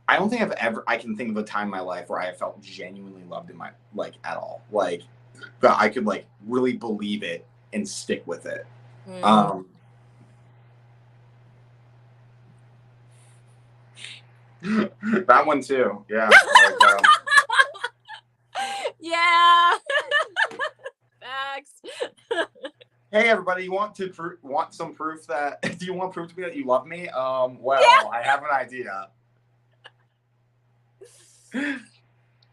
I can think of a time in my life where I have felt genuinely loved in my, like, at all. Like, that I could like really believe it and stick with it. That one too. Yeah. Like, yeah. Facts. Hey everybody, you want some proof that? Do you want proof to me that you love me? Well, yeah. I have an idea.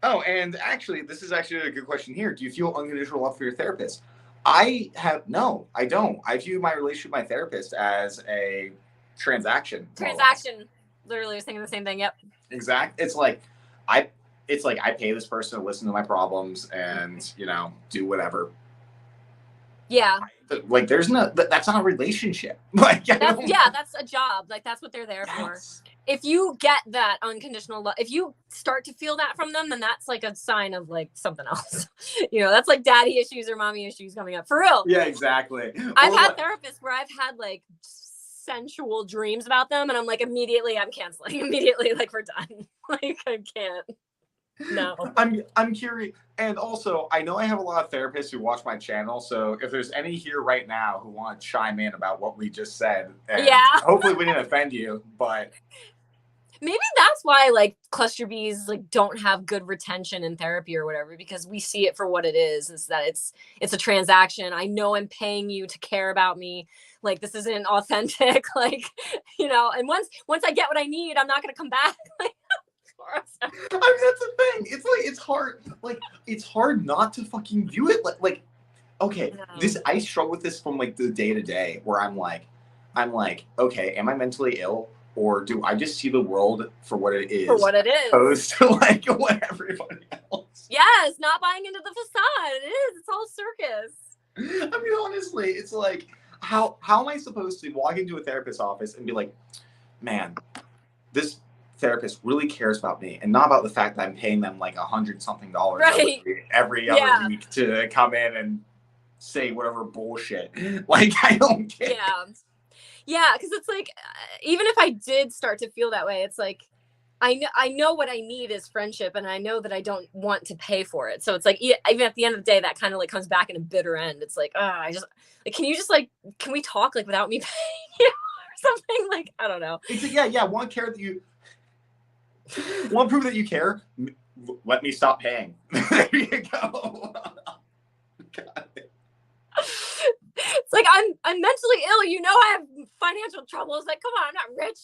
Oh, and actually, this is actually a good question here. Do you feel unconditional love for your therapist? No, I don't. I view my relationship with my therapist as a transaction. Literally was thinking the same thing. Yep. Exact. It's like I pay this person to listen to my problems and, you know, do whatever. Yeah. Like, that's not a relationship. Like, that's a job. Like, that's what they're there for. if you get that unconditional love, if you start to feel that from them, then that's like a sign of like something else. That's like daddy issues or mommy issues coming up for real. Yeah, exactly. I've had therapists where I've had like sensual dreams about them, and I'm like, immediately I'm canceling. Immediately, like, we're done. Like, I can't. No. I'm curious, and also I know I have a lot of therapists who watch my channel, so if there's any here right now who want to chime in about what we just said, and hopefully we didn't offend you, but maybe that's why like cluster Bs like don't have good retention in therapy or whatever, because we see it for what it is that it's a transaction. I know I'm paying you to care about me. Like, this isn't authentic. Like, and once I get what I need, I'm not going to come back. Like, I mean, that's the thing. It's like, it's hard. Like, it's hard not to fucking view it like okay, I struggle with this from like the day to day, where I'm like, okay, am I mentally ill, or do I just see the world for what it is? For what it is, opposed to like what everybody else. Yes, not buying into the facade. It is. It's all circus. I mean, honestly, it's like, how am I supposed to walk into a therapist's office and be like, man, this therapist really cares about me, and not about the fact that I'm paying them like $100-something right. every other week to come in and say whatever bullshit. Like, I don't care. Yeah, because it's like, even if I did start to feel that way, it's like, I know what I need is friendship, and I know that I don't want to pay for it. So it's like, even at the end of the day, that kind of like comes back in a bitter end. It's like, I just like, can we talk like without me paying you or something? Like, I don't know. It's like, yeah, want to care that you want to prove that you care. Let me stop paying. There you go. God. It's like, I'm mentally ill. I have financial troubles. Like, come on, I'm not rich.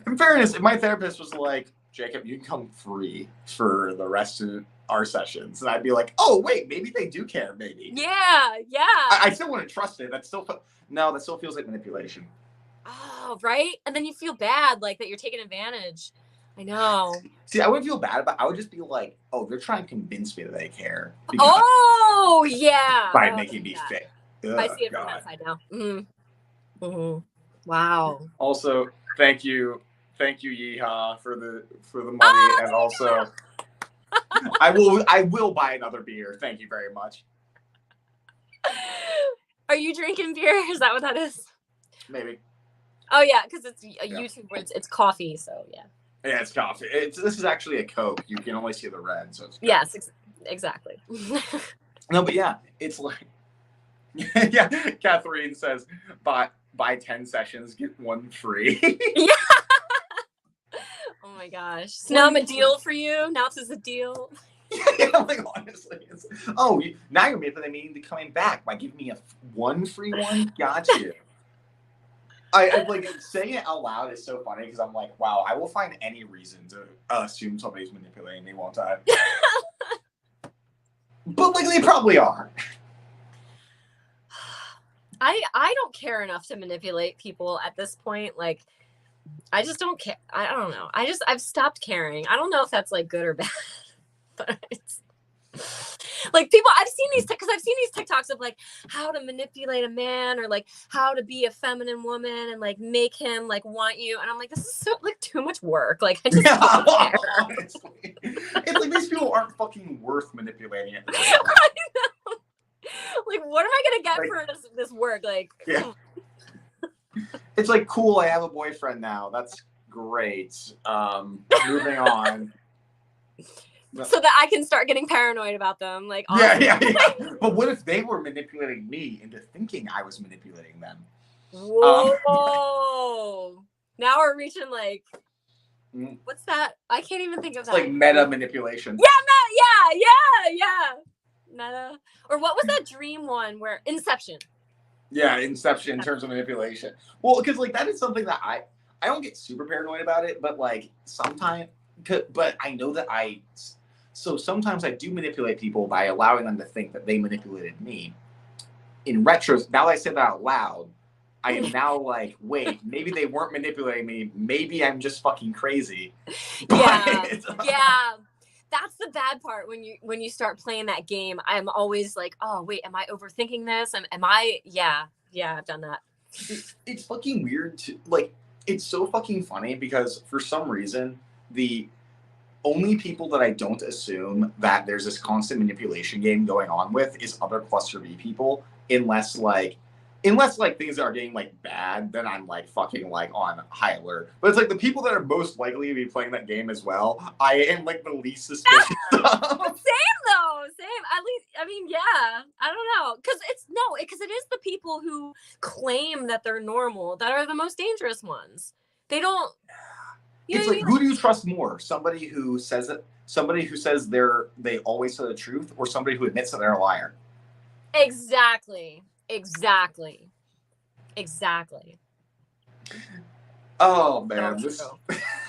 In fairness, if my therapist was like, Jacob, you can come free for the rest of our sessions, and I'd be like, oh wait, maybe they do care. Maybe. Yeah. I still wouldn't trust it. That still feels like manipulation. Oh, right. And then you feel bad, like that you're taking advantage. I know. See, I wouldn't feel bad about it. I would just be like, oh, they're trying to convince me that they care. Oh, yeah. By making me fit. I see it from that side now. Mm-hmm. Mm-hmm. Wow. Also, thank you, Yeehaw, for the money, and also, I will buy another beer. Thank you very much. Are you drinking beer? Is that what that is? Maybe. Oh yeah, because it's a YouTube where it's coffee, so yeah. Yeah, it's coffee. This is actually a Coke. You can only see the red, so it's Coke. Yes, exactly. No, but yeah, it's like, yeah. Catherine says, buy 10 sessions, get one free. Yeah. Oh my gosh. So now I'm a deal for you. Now this is a deal. Yeah, like, honestly, now you're manipulating me into coming back by giving me one free one. Got you. I like, saying it out loud is so funny, because I'm like, wow, I will find any reason to assume somebody's manipulating me one time. But like, they probably are. I don't care enough to manipulate people at this point. Like, I just don't care. I don't know. I've stopped caring. I don't know if that's like good or bad. But it's like, people, I've seen these TikToks of like how to manipulate a man, or like how to be a feminine woman and like make him like want you, and I'm like, this is so like too much work. Like, I just don't care. Honestly. It's like, these people aren't fucking worth manipulating it. I know. Like, what am I gonna get for this work? Like, yeah. It's like, cool, I have a boyfriend now. That's great. Moving on. So that I can start getting paranoid about them. Like, yeah. But what if they were manipulating me into thinking I was manipulating them? Whoa. Now we're reaching like, what's that? I can't even think of that. Like meta manipulation. Yeah. Meta. Or what was that dream one where Inception? Yeah, Inception in terms of manipulation. Well, because like, that is something that I don't get super paranoid about it, but like sometimes, but I know that so sometimes I do manipulate people by allowing them to think that they manipulated me. In retro, now that I said that out loud, I am now like, wait, maybe they weren't manipulating me. Maybe I'm just fucking crazy. Yeah. That's the bad part when you start playing that game. I'm always like, oh wait, am I overthinking this? Am I? Yeah, I've done that. It's fucking weird to, like, it's so fucking funny because for some reason, the only people that I don't assume that there's this constant manipulation game going on with is other cluster B people, unless like things are getting like bad, then I'm like fucking like on high alert. But it's like the people that are most likely to be playing that game as well, I am like the least suspicious of. Same though, same. At least, I mean, yeah, I don't know, because it is the people who claim that they're normal that are the most dangerous ones. They don't. It's like, who do you trust more? Somebody who says it, somebody who says they always tell the truth, or somebody who admits that they're a liar? Exactly. Oh man, this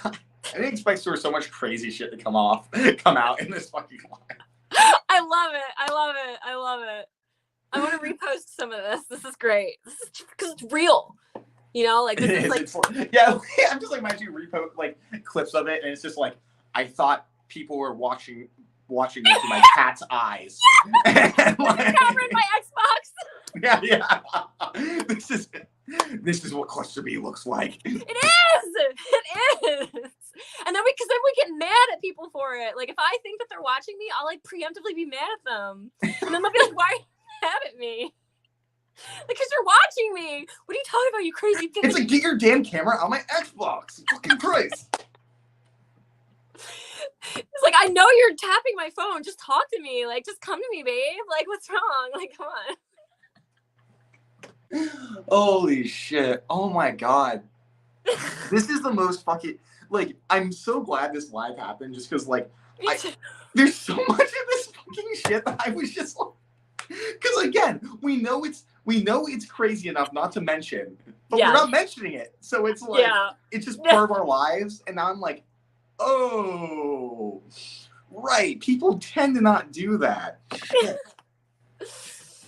I didn't expect there was so much crazy shit to come out in this fucking line. I love it. I want to repost some of this. This is great. This is because it's real. You know, like this is like yeah. I'm just like imagine you repost like clips of it, and it's just like I thought people were watching me through my cat's eyes. And, like, camera in my Xbox. Yeah. This is what cluster B looks like. It is. And then we get mad at people for it. Like if I think that they're watching me, I'll like preemptively be mad at them, and then they'll be like, "Why are you mad at me?" Like, because you're watching me. What are you talking about, you crazy bitch? It's like, get your damn camera on my Xbox. Fucking Christ. It's like, I know you're tapping my phone. Just talk to me. Like, just come to me, babe. Like, what's wrong? Like, come on. Holy shit. Oh my God. This is the most fucking, like, I'm so glad this live happened just because, like, there's so much of this fucking shit that I was just like, because again, we know it's crazy enough not to mention, but we're not mentioning it. So it's like, it's just part of our lives. And now I'm like, oh, right. People tend to not do that.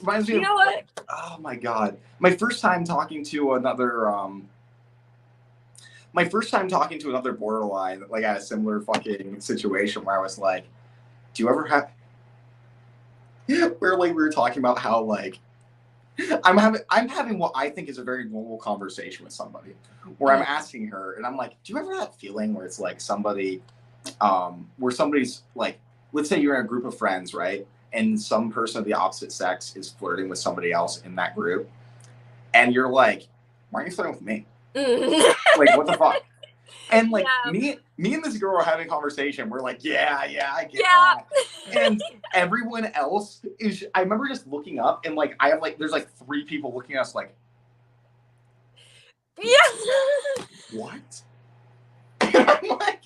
Reminds me you know what? Oh my God. My first time talking to another borderline, like at a similar fucking situation where I was like, do you ever have, where like we were talking about how like I'm having what I think is a very normal conversation with somebody where I'm asking her and I'm like, do you ever have that feeling where it's like somebody where somebody's like, let's say you're in a group of friends, right? And some person of the opposite sex is flirting with somebody else in that group. And you're like, why aren't you flirting with me? Like, what the fuck? And like me and this girl are having a conversation. We're like, yeah, I get that. And everyone else is, I remember just looking up and like, I have like, there's like 3 people looking at us like, what? I'm like,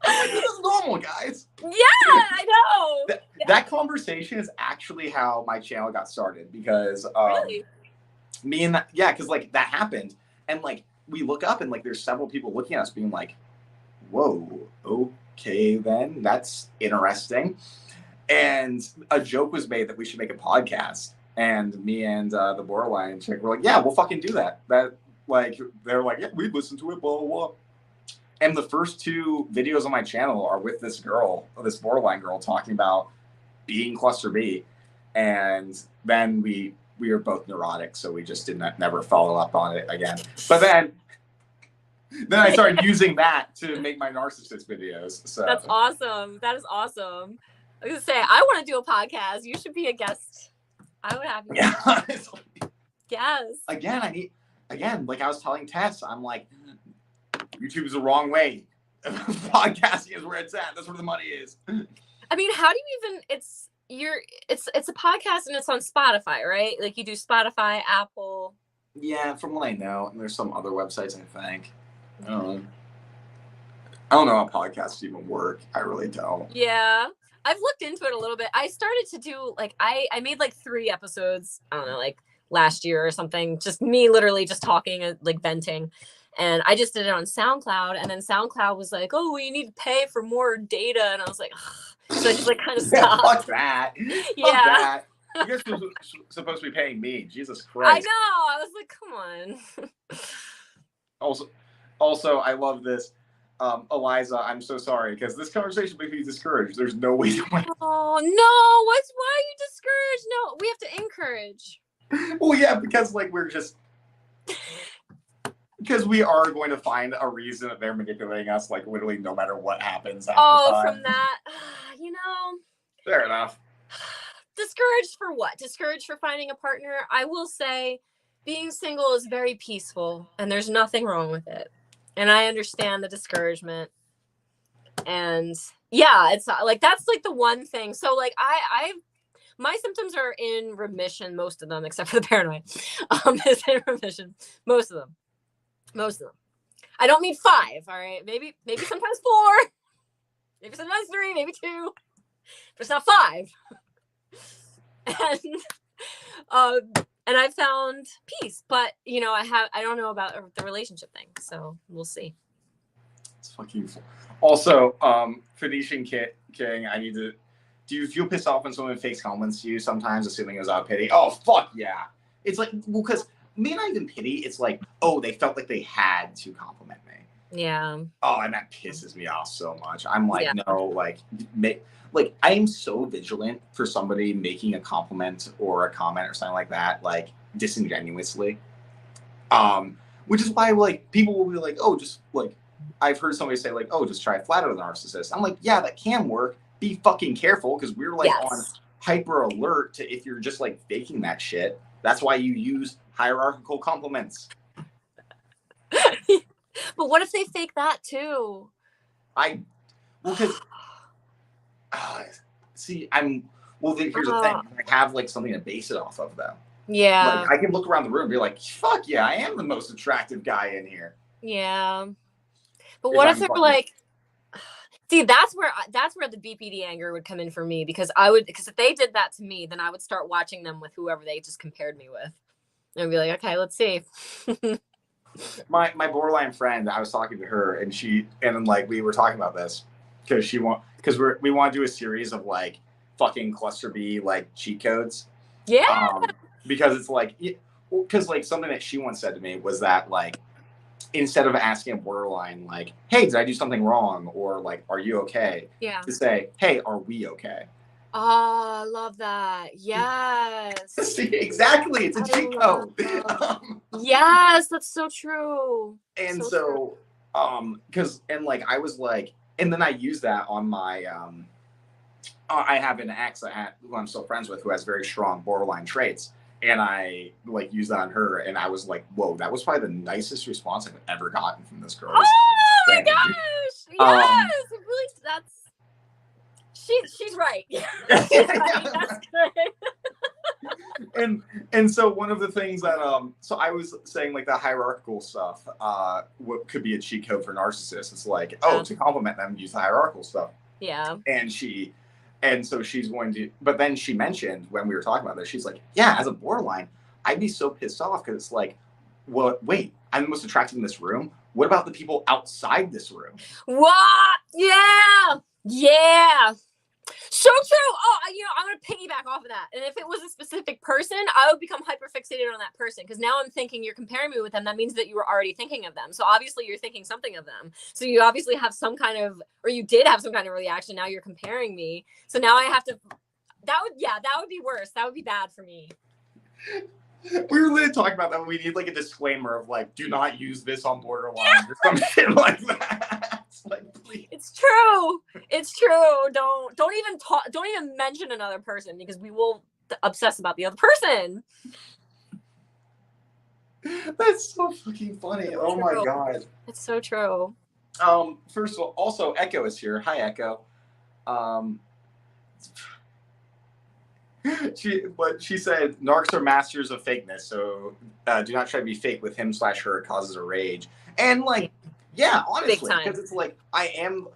this is normal, guys. Yeah, I know. That conversation is actually how my channel got started because really? Me and that, yeah, because like that happened and like we look up and like there's several people looking at us being like, whoa, okay then, that's interesting. And a joke was made that we should make a podcast. And me and the borderline chick were like, yeah, we'll fucking do that. That like they're like, yeah, we listen to it, blah blah blah. And the first 2 videos on my channel are with this girl, this borderline girl, talking about being cluster B. And then we are both neurotic, so we just never follow up on it again. But then I started using that to make my narcissist videos. So that's awesome. That is awesome. I was gonna say, I want to do a podcast. You should be a guest. I would have you. Yeah, honestly. Yes. Again, like I was telling Tess, I'm like, YouTube is the wrong way. Podcasting is where it's at. That's where the money is. I mean, how do you even? It's a podcast and it's on Spotify, right? Like you do Spotify, Apple. Yeah, from what I know, and there's some other websites. I think. I don't know how podcasts even work. I really don't. Yeah. I've looked into it a little bit. I started to do like I made like 3 episodes, I don't know, like last year or something. Just me literally just talking, like venting. And I just did it on SoundCloud. And then SoundCloud was like, oh, well, you need to pay for more data. And I was like, ugh. So I just like kind of stopped. Fuck that. Yeah. Fuck that. You guys are supposed to be paying me. Jesus Christ. I know. I was like, come on. Also, I love this. Eliza, I'm so sorry because this conversation makes me discouraged. There's no way to win. Oh no! Why are you discouraged? No, we have to encourage. Well, yeah, because like we're just because we are going to find a reason that they're manipulating us, like literally no matter what happens. From that, Fair enough. Discouraged for what? Discouraged for finding a partner? I will say being single is very peaceful and there's nothing wrong with it. And I understand the discouragement. And yeah, it's like, that's like the one thing. So like my symptoms are in remission, most of them, except for the paranoia. Is in remission. Most of them. I don't need 5, all right? Maybe sometimes 4. Maybe sometimes 3, maybe 2. But it's not 5. And I found peace, but I don't know about the relationship thing, so we'll see. It's fucking also Phoenician King. I need to. Do you feel pissed off when someone fakes compliments to you sometimes, assuming it was out of pity? Oh fuck yeah! It's like, well, because maybe not even pity. It's like, oh, they felt like they had to compliment me. Yeah. Oh, and that pisses me off so much. I'm like, no, like I am so vigilant for somebody making a compliment or a comment or something like that, like disingenuously. Which is why like people will be like, oh, just like I've heard somebody say like, oh, just try flatter the narcissist. I'm like, yeah, that can work. Be fucking careful, because we're like on hyper alert to if you're just like faking that shit. That's why you use hierarchical compliments. But what if they fake that too? Because see, here's the thing. I have like something to base it off of though. Yeah. Like I can look around the room and be like, fuck yeah, I am the most attractive guy in here. Yeah. But what if they're like, see, that's where the BPD anger would come in for me, because if they did that to me, then I would start watching them with whoever they just compared me with. And I'd be like, okay, let's see. my borderline friend, I was talking to her and then like we were talking about this because we want to do a series of like fucking cluster B like cheat codes. Yeah. Because it's like, because like something that she once said to me was that like, instead of asking a borderline like, hey, did I do something wrong? Or like, are you okay? Yeah. To say, hey, are we okay? Oh, I love that. Yes. See, exactly. It's a cheat code. Yes, that's so true. And so like I was like, and then I used that on my I have an ex who I'm still friends with who has very strong borderline traits. And I like used that on her, and I was like, "Whoa, that was probably the nicest response I've ever gotten from this girl." Oh my gosh! Yes, it really. She's right. She's right. That's good. And so one of the things that so I was saying like the hierarchical stuff what could be a cheat code for narcissists. It's like, oh, to compliment them, use the hierarchical stuff. Yeah. And so she's going to, but then she mentioned when we were talking about this, she's like, yeah, as a borderline, I'd be so pissed off because it's like, well, wait, I'm the most attractive in this room. What about the people outside this room? What? Yeah. Yeah. So true. Oh, I'm going to piggyback off of that. And if it was a specific person, I would become hyper fixated on that person, because now I'm thinking you're comparing me with them. That means that you were already thinking of them. So obviously you're thinking something of them. So you obviously have some kind of, or you did have some kind of reaction. Now you're comparing me. So now I have to, that would be worse. That would be bad for me. We were literally talking about that. We need like a disclaimer of like, do not use this on borderline or something like that. Like, please. It's true. Don't even mention another person, because we will obsess about the other person. That's so fucking funny. Oh my god. It's so true. First of all, also Echo is here. Hi, Echo. She said narcs are masters of fakeness, so do not try to be fake with him/her. It causes a rage. And like, yeah, honestly, because it's like I am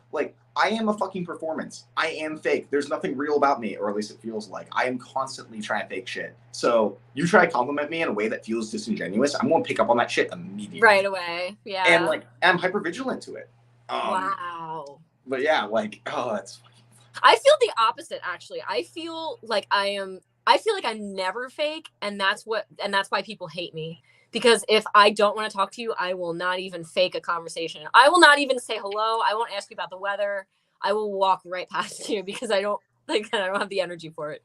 a fucking performance. I am fake. There's nothing real about me, or at least it feels like. I am constantly trying to fake shit. So you try to compliment me in a way that feels disingenuous, I'm going to pick up on that shit immediately. Right away. Yeah. And like, I'm hyper vigilant to it. Wow. But yeah, like, oh, that's fucking funny. I feel the opposite, actually. I feel like I'm never fake, and that's why people hate me. Because if I don't want to talk to you, I will not even fake a conversation. I will not even say hello. I won't ask you about the weather. I will walk right past you, because I don't have the energy for it.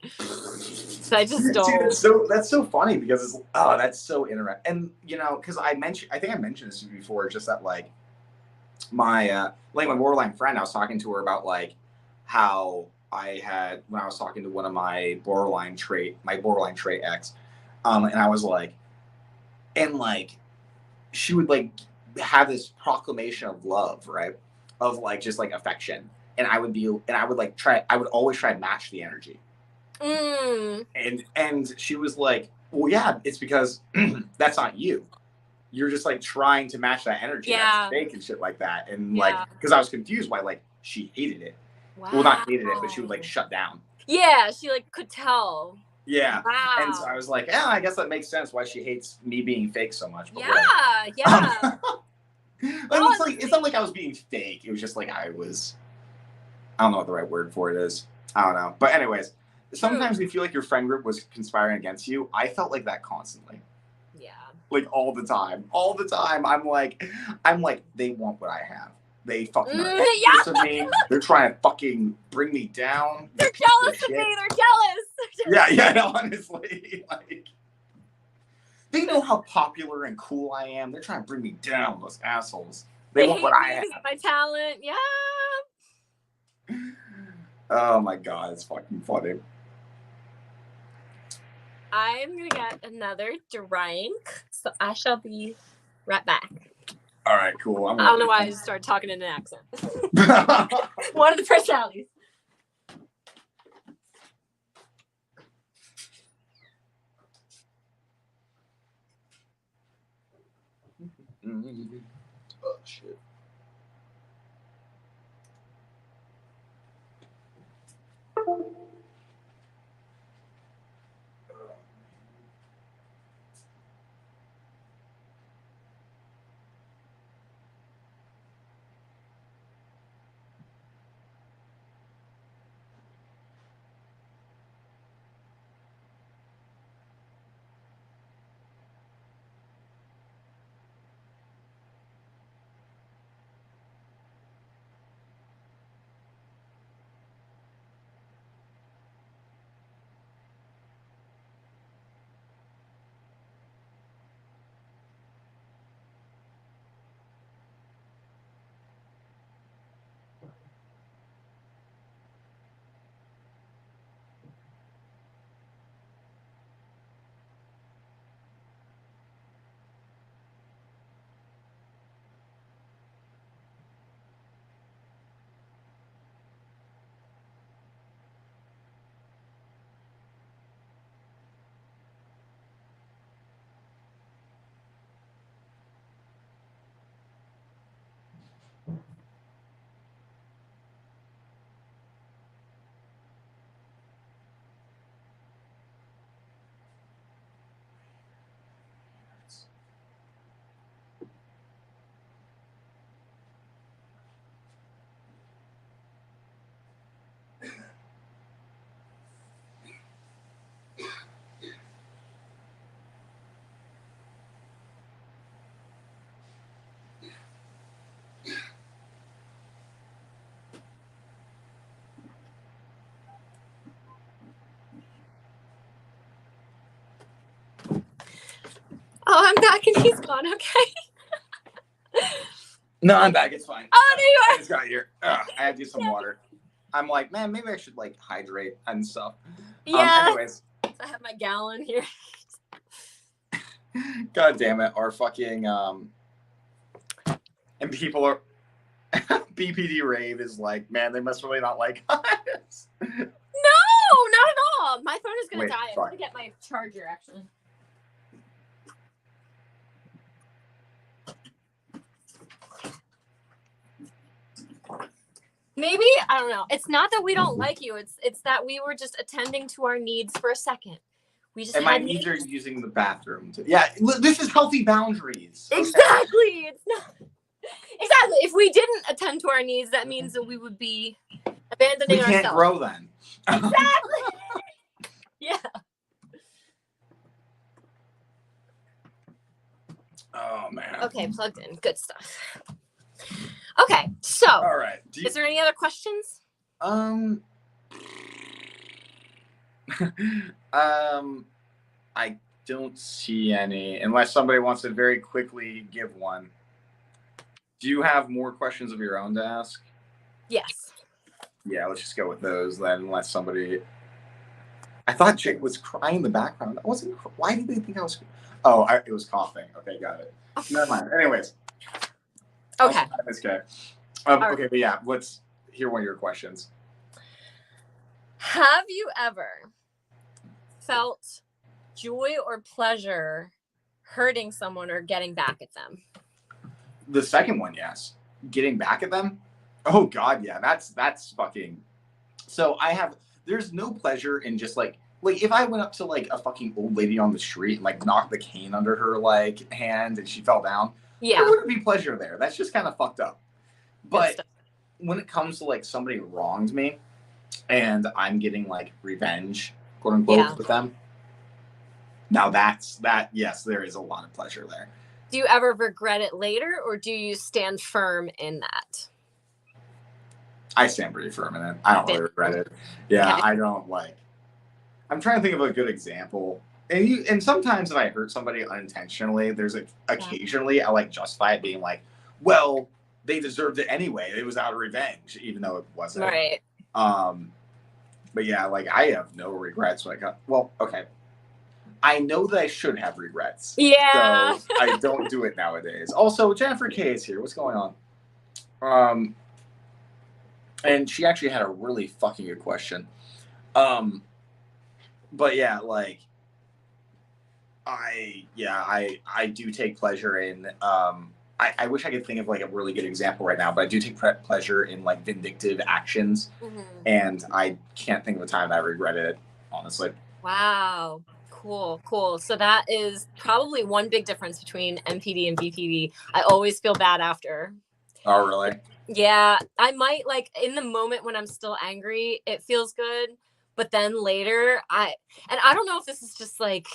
So I just don't. Dude, that's so funny because it's that's so interesting. And you know, because I think I mentioned this before, just that like my borderline friend, I was talking to her about like how I had when I was talking to one of my borderline trait ex, and I was like, and like she would like have this proclamation of love, right? Of like just like affection. And I would always try to match the energy. And she was like, well, yeah, it's because that's not you. You're just like trying to match that energy. Yeah. That's fake and shit like that. And like, because I was confused why like she hated it. Wow. Well, not hated it, but she would like shut down. Yeah, she like could tell. Yeah. Wow. And so I was like, yeah, I guess that makes sense why she hates me being fake so much. But yeah. It's not like I was being fake. It was just like I don't know what the right word for it is. I don't know. But anyways, sometimes you feel like your friend group was conspiring against you. I felt like that constantly. Yeah. Like all the time. All the time. I'm like, they want what I have. They fucking are envious of me. They're trying to fucking bring me down. They're jealous of me. They're jealous. Yeah, honestly. Like, they know how popular and cool I am. They're trying to bring me down, those assholes. They want what I have. My talent, yeah. Oh my god, it's fucking funny. I'm gonna get another drink, so I shall be right back. All right, cool. I don't know why I just started talking in an accent. One of the personalities. Oh shit. Oh, I'm back and he's gone. Okay. No, I'm back. It's fine. Oh, there you are. I just got here. I had to do some water. I'm like, man, maybe I should like hydrate and stuff. Yeah. Anyways. I have my gallon here. God damn it. Our fucking and people are BPD rave is like, man, they must really not like us. No, not at all. My phone is gonna die. I'm gonna get my charger actually. Maybe, I don't know. It's not that we don't like you. It's that we were just attending to our needs for a second. We just and my needs are using the bathroom. Yeah, this is healthy boundaries. Okay? Exactly. It's not. Exactly. If we didn't attend to our needs, that means that we would be abandoning ourselves. We can't grow then. Exactly. Yeah. Oh, man. Okay, plugged in. Good stuff. Okay, so. All right. Is there any other questions? I don't see any, unless somebody wants to very quickly give one. Do you have more questions of your own to ask? Yes. Yeah, let's just go with those then, unless somebody... I thought Jake was crying in the background. I wasn't... Why did they think I was... Oh, it was coughing. Okay, got it. Never mind. Anyways. Okay. This guy. Okay, but yeah, let's hear one of your questions. Have you ever felt joy or pleasure hurting someone or getting back at them? The second one, yes. Getting back at them? Oh God, yeah. That's fucking... So there's no pleasure in just like if I went up to like a fucking old lady on the street and like knocked the cane under her like hand and she fell down. Yeah. There wouldn't be pleasure there. That's just kind of fucked up. But when it comes to like somebody wronged me and I'm getting like revenge, quote unquote, with them. Now yes, there is a lot of pleasure there. Do you ever regret it later, or do you stand firm in that? I stand pretty firm in it. I don't really regret it. Yeah, okay. I don't like... I'm trying to think of a good example. And sometimes if I hurt somebody unintentionally, there's occasionally I like justify it being like, well, they deserved it anyway. It was out of revenge, even though it wasn't. Right. But yeah, like I have no regrets. Like, well, okay. I know that I should have regrets. Yeah. So I don't do it nowadays. Also, Jennifer K is here. What's going on? And she actually had a really fucking good question. But yeah, like I do take pleasure in I wish I could think of like a really good example right now, but I do take pleasure in like vindictive actions. Mm-hmm. And I can't think of a time that I regretted it, honestly. Wow. Cool. So that is probably one big difference between MPD and BPD. I always feel bad after. Oh, really? Yeah. I might like in the moment when I'm still angry, it feels good. But then later, I don't know if this is just like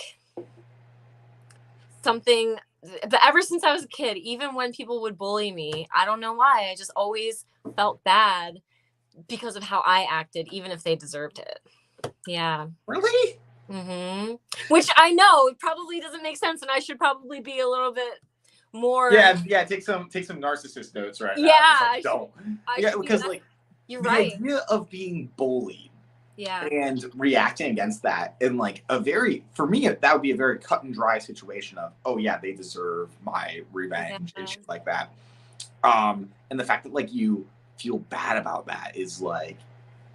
something, but ever since I was a kid, even when people would bully me, I don't know why, I just always felt bad because of how I acted, even if they deserved it. Yeah. Really? Mm-hmm. Which I know it probably doesn't make sense, and I should probably be a little bit more. Yeah. Take some narcissist notes right now. Yeah. Like, don't. Yeah, because like you're right. The idea of being bullied. Yeah. And reacting against that in like for me, that would be a very cut and dry situation of, oh yeah, they deserve my revenge and shit like that. And the fact that like you feel bad about that is like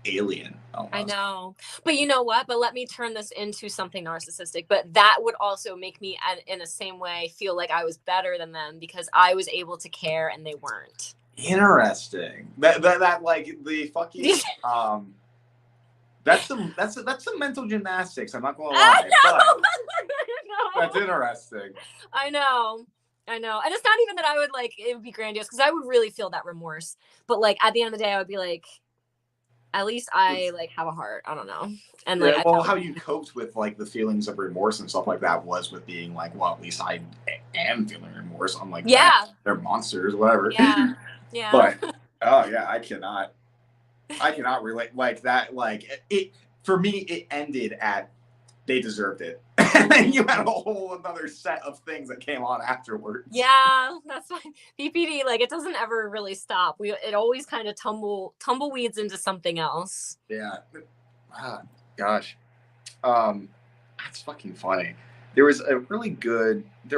alien. Almost. I know. But you know what? But let me turn this into something narcissistic. But that would also make me in the same way feel like I was better than them because I was able to care and they weren't. Interesting. That like the fucking That's some mental gymnastics. I'm not gonna lie. But that's interesting. I know. And it's not even that I would like it would be grandiose because I would really feel that remorse. But like at the end of the day, I would be like, at least I like have a heart. I don't know. And like, how you coped with like the feelings of remorse and stuff like that was with being like, well, at least I am feeling remorse. I'm like, they're monsters, whatever. Yeah. But I cannot relate like that. Like it for me, it ended at they deserved it. And then you had a whole another set of things that came on afterwards. Yeah, that's fine. BPD, like it doesn't ever really stop. It always kind of tumbleweeds into something else. Yeah. Gosh. That's fucking funny. There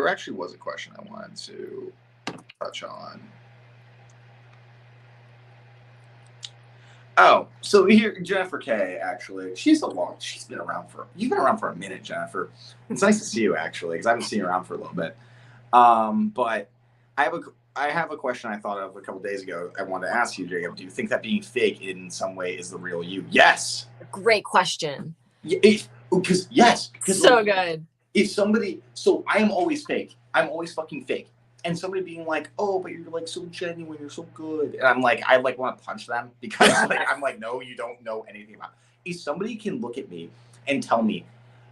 actually was a question I wanted to touch on. Oh, so here, Jennifer K, actually, you've been around for a minute, Jennifer. It's nice to see you, actually, because I haven't seen you around for a little bit. But I have a question I thought of a couple days ago. I wanted to ask you, Jacob, do you think that being fake in some way is the real you? Yes. Great question. Because so good. So I am always fake. I'm always fucking fake. And somebody being like, oh, but you're like so genuine, you're so good. And I'm like, I like want to punch them because like, I'm like, no, you don't know anything about it. If somebody can look at me and tell me,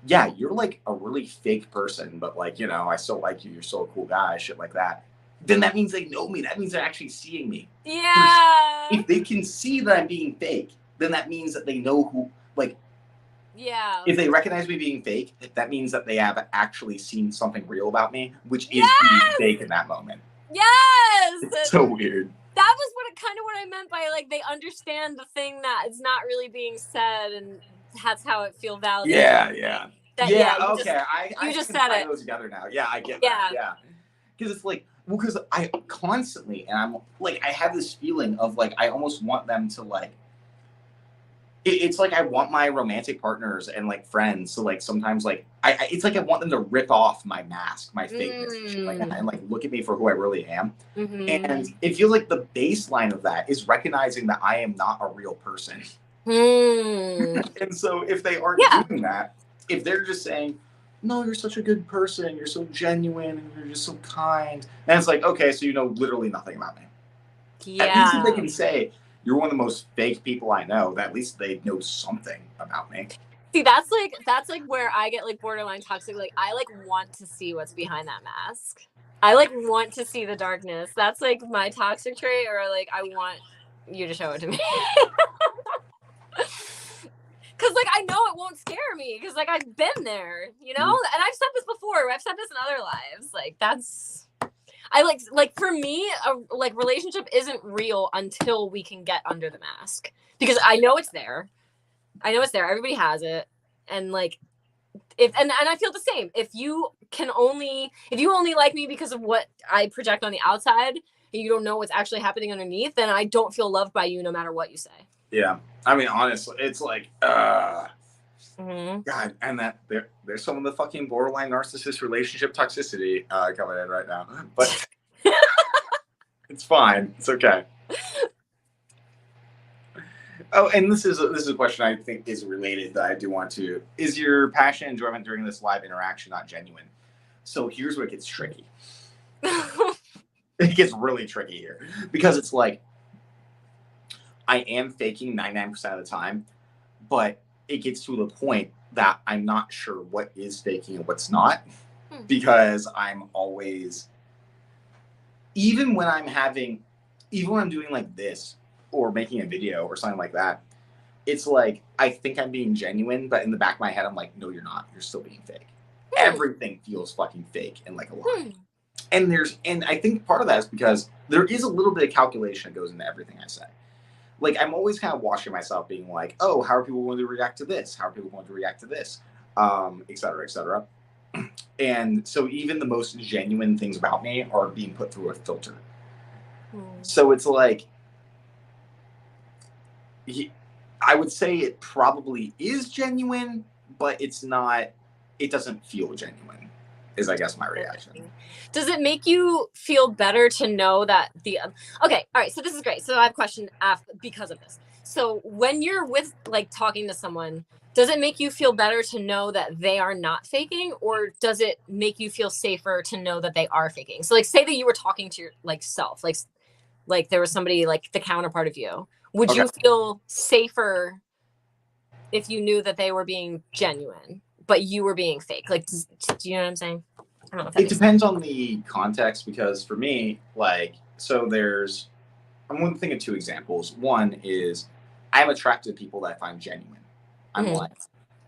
yeah, you're like a really fake person, but like, you know, I still like you, you're still a cool guy, shit like that, then that means they know me. That means they're actually seeing me. Yeah. If they can see that I'm being fake, then that means that they know who, like, Yeah. If they recognize me being fake, that means that they have actually seen something real about me, which is Yes! being fake in that moment. Yes! It's so weird. That was kind of what I meant by, like, they understand the thing that is not really being said, and that's how it feels validated. Yeah. Okay. I just can said tie it. those together now. Yeah, I get Yeah. that. Yeah. Because it's like, well, because I constantly, and I'm like, I have this feeling of like, I almost want them to like, it's like I want my romantic partners and like friends to like sometimes like it's like I want them to rip off my mask, my fakeness, and shit like that, and like look at me for who I really am. And it feels like the baseline of that is recognizing that I am not a real person. And so if they aren't doing that, if they're just saying, no, you're such a good person, you're so genuine, and you're just so kind, and it's like, okay, so you know literally nothing about me. At least if they can say, you're one of the most fake people I know, that at least they know something about me. See, that's like where I get like borderline toxic. Like, I like want to see what's behind that mask. I like want to see the darkness. That's like my toxic trait, or like I want you to show it to me. Cause like I know it won't scare me, because like I've been there, you know? And I've said this before, I've said this in other lives. Like, that's, I like for me, a like relationship isn't real until we can get under the mask, because I know it's there. Everybody has it. And like, if and I feel the same. If you only like me because of what I project on the outside, and you don't know what's actually happening underneath, then I don't feel loved by you no matter what you say. Yeah. I mean, honestly, it's like, God, and that there's some of the fucking borderline narcissist relationship toxicity coming in right now. But it's fine. It's okay. Oh, and this is a question I think is related that I do want to. Is your passion and enjoyment during this live interaction not genuine? So here's where it gets tricky. It gets really tricky here. Because it's like, I am faking 99% of the time, but it gets to the point that I'm not sure what is faking and what's not. Because I'm always, even when I'm doing like this, or making a video or something like that, it's like I think I'm being genuine, but in the back of my head I'm like, no, you're not. You're still being fake. Everything feels fucking fake and like a lie. And I think part of that is because there is a little bit of calculation that goes into everything I say. Like, I'm always kind of watching myself being like, oh, how are people going to react to this? How are people going to react to this? Et cetera, et cetera. And so even the most genuine things about me are being put through a filter. So it's like, I would say it probably is genuine, but it's not, it doesn't feel genuine, is I guess my reaction. Does it make you feel better to know that okay, all right, so this is great. So I have a question because of this. So when you're with, like, talking to someone, does it make you feel better to know that they are not faking, or does it make you feel safer to know that they are faking? So like, say that you were talking to your like self, like there was somebody like the counterpart of you. Would you feel safer if you knew that they were being genuine, but you were being fake? Like, do you know what I'm saying? I don't know if that it depends on the context, because for me, like, so I'm going to think of two examples. One is I'm attracted to people that I find genuine. I'm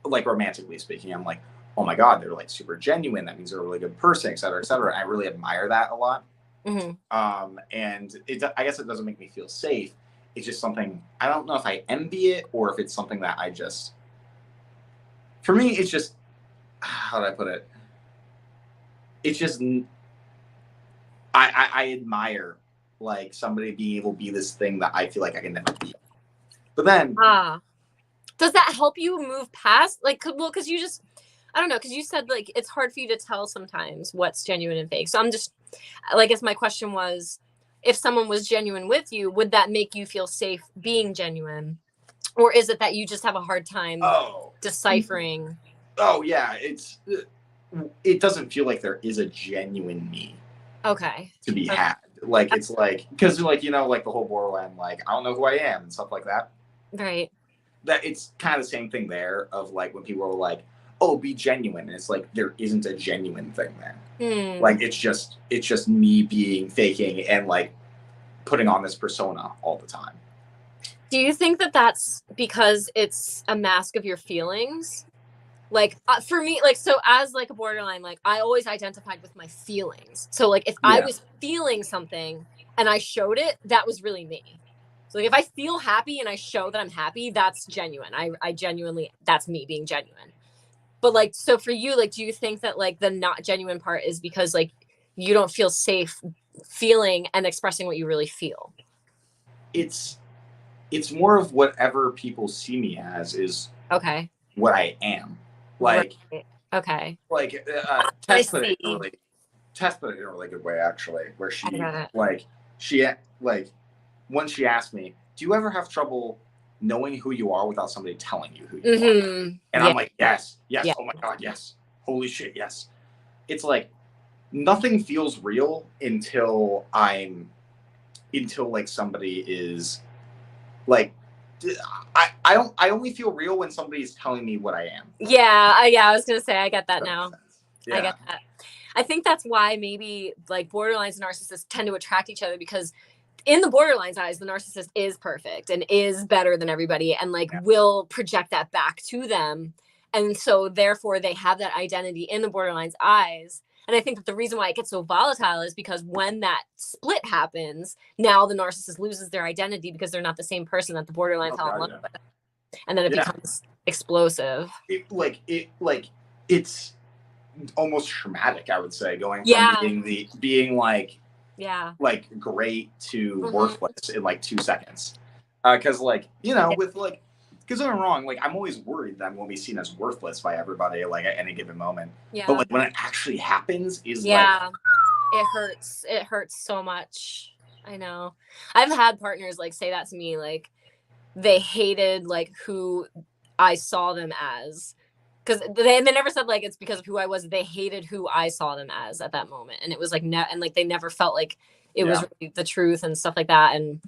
like romantically speaking, I'm like, oh my God, they're like super genuine. That means they're a really good person, et cetera, et cetera. I really admire that a lot. And I guess it doesn't make me feel safe. It's just something, I don't know if I envy it or if it's something that I just, for me, it's just, how do I put it? It's just, I admire like somebody being able to be this thing that I feel like I can never be. But then, does that help you move past, like, well, because you just, I don't know, because you said like it's hard for you to tell sometimes what's genuine and fake. So I'm just, I guess my question was, if someone was genuine with you, would that make you feel safe being genuine? Or is it that you just have a hard time deciphering? Oh, yeah. It doesn't feel like there is a genuine me. To be had. Like, it's like, because like, you know, like the whole borderline, like, I don't know who I am and stuff like that. Right. That it's kind of the same thing there of like when people are like, oh, be genuine. And it's like, there isn't a genuine thing there. Like, it's just me being faking and like putting on this persona all the time. Do you think that that's because it's a mask of your feelings? Like for me, like, so as like a borderline, like I always identified with my feelings. So like if I was feeling something and I showed it, that was really me. So like if I feel happy and I show that I'm happy, that's genuine. I genuinely, that's me being genuine. But like, so for you, like, do you think that like the not genuine part is because like you don't feel safe feeling and expressing what you really feel? It's more of whatever people see me as is Okay. what I am. Like, right. Okay. Tess put it in a really good way, actually, where she when she asked me, "Do you ever have trouble knowing who you are without somebody telling you who you are?" And I'm like, yes, oh my god, yes, holy shit, yes. It's like nothing feels real until like somebody is like, I only feel real when somebody's telling me what I am. Yeah, I was gonna say I get that now. Yeah. I get that. I think that's why maybe like borderlines and narcissists tend to attract each other, because in the borderline's eyes, the narcissist is perfect and is better than everybody and like will project that back to them. And so therefore they have that identity in the borderline's eyes. And I think that the reason why it gets so volatile is because when that split happens, now the narcissist loses their identity because they're not the same person that the borderline fell in love with. And then it becomes explosive. It's almost traumatic, I would say, going from being like great to worthless in like 2 seconds. Because like, you know, with like, because I'm wrong, like I'm always worried that I'm going to be seen as worthless by everybody like at any given moment. Yeah. But like when it actually happens is like, it hurts. It hurts so much. I know. I've had partners like say that to me, like they hated like who I saw them as, because they never said like it's because of who I was. They hated who I saw them as at that moment, and it was like and like they never felt like it was really the truth and stuff like that. And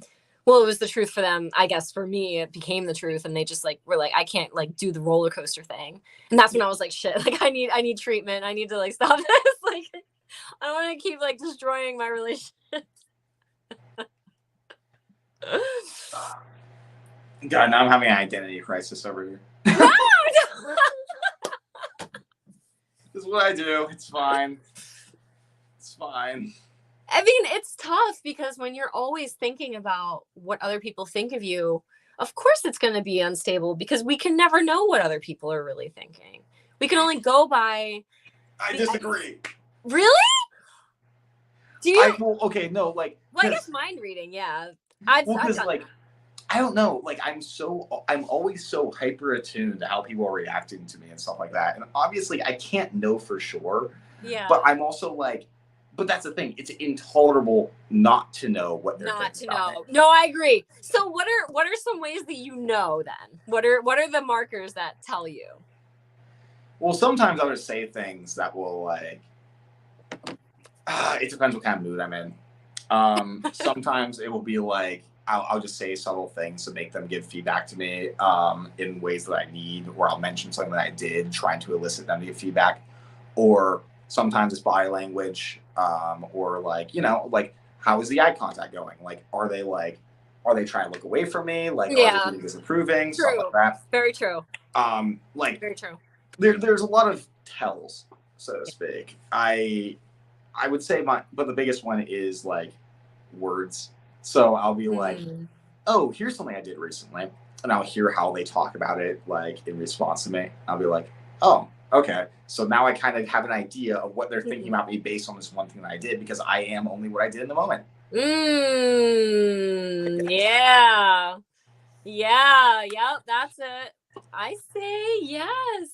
well, it was the truth for them. I guess for me, it became the truth, and they just like were like, I can't like do the roller coaster thing. And that's when I was like, shit, like I need treatment. I need to like stop this. Like I don't want to keep like destroying my relationship. God, now I'm having an identity crisis over here. This is what I do. It's fine. It's fine. I mean, it's tough because when you're always thinking about what other people think of you, of course it's going to be unstable because we can never know what other people are really thinking. We can only go by... I disagree. Really? Do you... okay, no, like... Well, I guess mind reading, yeah. Because, like, I don't know, like, I'm always so hyper attuned to how people are reacting to me and stuff like that. And obviously, I can't know for sure. Yeah. But I'm also like... But that's the thing. It's intolerable not to know what they're thinking about me. No, I agree. So what are some ways that you know then? What are the markers that tell you? Well, sometimes I'll just say things that will like it depends what kind of mood I'm in. Sometimes it will be like I'll just say subtle things to make them give feedback to me in ways that I need, or I'll mention something that I did, trying to elicit them to give feedback. Or sometimes it's body language. Or like, you know, like how is the eye contact going? Like, are they trying to look away from me? Like, are they being disapproving? True. Stuff like that. Very true. Like, very true. There's a lot of tells, so to speak. I would say but the biggest one is like words. So I'll be like, oh, here's something I did recently, and I'll hear how they talk about it, like in response to me. I'll be like, oh. Okay, so now I kind of have an idea of what they're thinking about me based on this one thing that I did, because I am only what I did in the moment. Yeah. Yep, that's it. I say yes.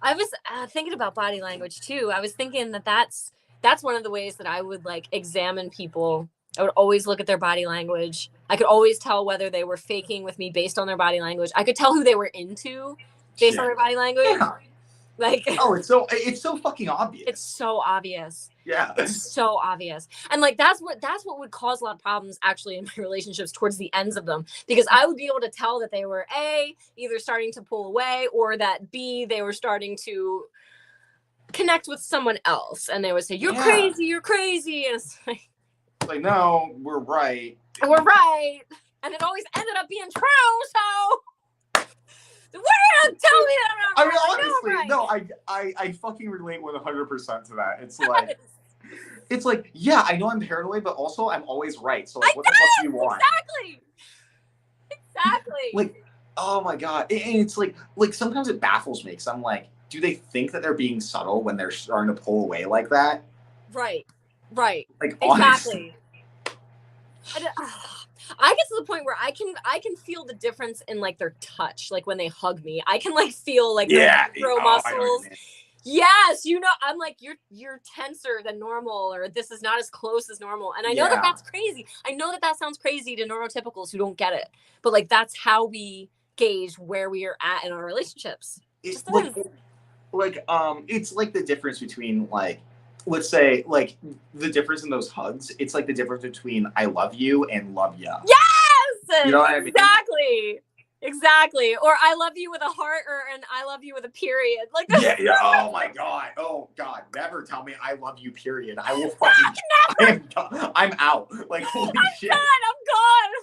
I was thinking about body language too. I was thinking that's one of the ways that I would like examine people. I would always look at their body language. I could always tell whether they were faking with me based on their body language. I could tell who they were into based on their body language. Yeah. Like, oh, it's so fucking obvious. It's so obvious. Yeah. It's so obvious. And like that's what would cause a lot of problems actually in my relationships towards the ends of them, because I would be able to tell that they were either starting to pull away, or that B, they were starting to connect with someone else, and they would say, you're crazy, and it's like, no, we're right. And and it always ended up being true. So what are you tell me that I'm not I right? mean, honestly, right. no, I fucking relate 100% to that. It's like, yeah, I know I'm paranoid, but also I'm always right. So like, what the fuck do you want? Exactly. Like, oh my god, and it's like sometimes it baffles me because I'm like, do they think that they're being subtle when they're starting to pull away like that? Right. Like, Exactly. I get to the point where I can feel the difference in like their touch, like when they hug me. I can like feel like their muscles. Yes, I'm like you're tenser than normal, or this is not as close as normal. And I know that that's crazy. I know that sounds crazy to neurotypicals who don't get it, but like that's how we gauge where we are at in our relationships. It's like it's like the difference between like, let's say like the difference in those hugs. It's like the difference between I love you and love ya. Yes, you know what I mean? Exactly. Or I love you with a heart, or and I love you with a period. Like yeah. Oh my god. Oh god. Never tell me I love you. Period. I will fucking. I'm out. Like holy shit. I'm gone.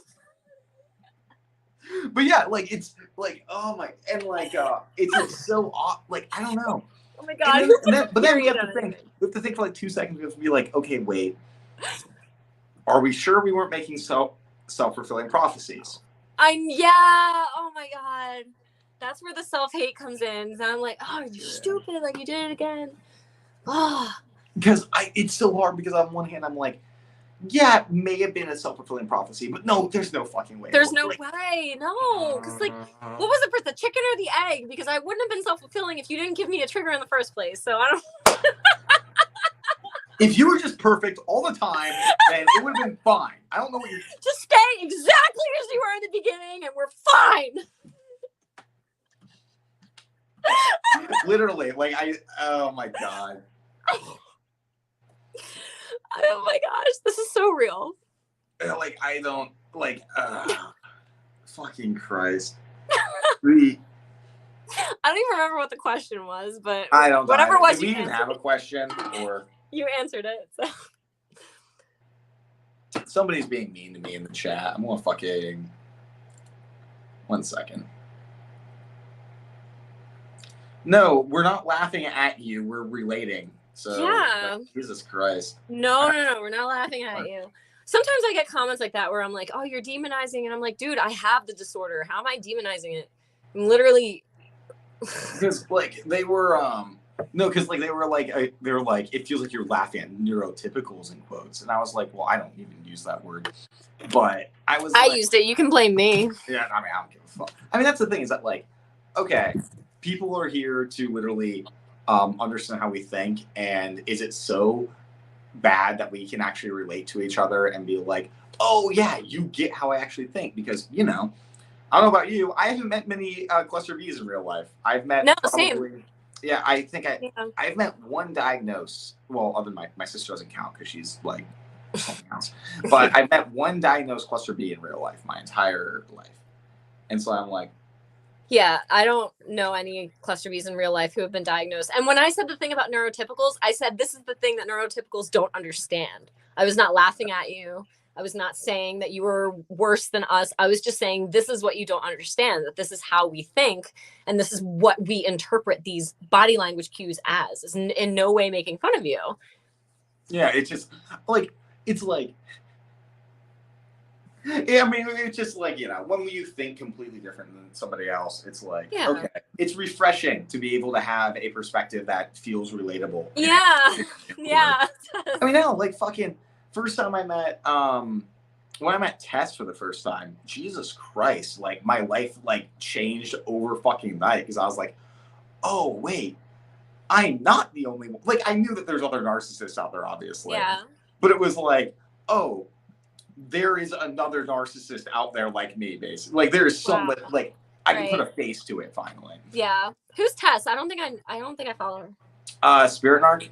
But yeah, like it's like oh my, and like it's like so like I don't know. Oh my god. But then we have to think. We have to think for like 2 seconds. We have to be like, okay, wait. Are we sure we weren't making self-fulfilling prophecies? Oh my god. That's where the self-hate comes in. And I'm like, oh, you're stupid. Like you did it again. Oh. Because it's so hard because on one hand I'm like, yeah, it may have been a self-fulfilling prophecy, but no, there's no fucking way. There's no way. No. Because like, what was it first, the chicken or the egg? Because I wouldn't have been self-fulfilling if you didn't give me a trigger in the first place. So I don't. If you were just perfect all the time, then it would have been fine. I don't know what you're. Just stay exactly as you were in the beginning, and we're fine. Literally, like oh my god. Oh my gosh, this is so real. Like I don't like. Fucking Christ. I don't even remember what the question was, but I don't. Whatever it was, Did we even have a question, or you answered it? So. Somebody's being mean to me in the chat. I'm gonna fucking 1 second. No, we're not laughing at you. We're relating. So yeah. Like, Jesus Christ. No, we're not laughing at you. Sometimes I get comments like that where I'm like, oh, you're demonizing. And I'm like, dude, I have the disorder. How am I demonizing it? I'm literally. Because like they were, no, because like they were like, it feels like you're laughing at neurotypicals in quotes. And I was like, well, I don't even use that word. But I used it. You can blame me. Yeah, I mean, I don't give a fuck. I mean, that's the thing is that like, okay, people are here to literally understand how we think. And is it so bad that we can actually relate to each other and be like, oh yeah, you get how I actually think? Because, I don't know about you, I haven't met many cluster Bs in real life. I've met same. Yeah, I think I've met one diagnosed, well, other than my sister doesn't count because she's like something else. But I've met one diagnosed cluster B in real life my entire life. And so I'm like, yeah, I don't know any cluster Bs in real life who have been diagnosed. And when I said the thing about neurotypicals, I said this is the thing that neurotypicals don't understand. I was not laughing at you. I was not saying that you were worse than us. I was just saying this is what you don't understand, that this is how we think, and this is what we interpret these body language cues as. It's in no way making fun of you. Yeah, it's just like, it's like, yeah, I mean, it's just like, when you think completely different than somebody else, it's like, okay, it's refreshing to be able to have a perspective that feels relatable. Yeah, yeah. I mean, no, like fucking first time I met, when I met Tess for the first time, Jesus Christ, like my life like changed over fucking night because I was like, oh wait, I'm not the only one. Like I knew that there's other narcissists out there, obviously. Yeah. But it was like, oh, there is another narcissist out there like me, basically. Like there is somebody like I can put a face to it finally. Yeah. Who's Tess? I don't think I follow her. Spirit Narc.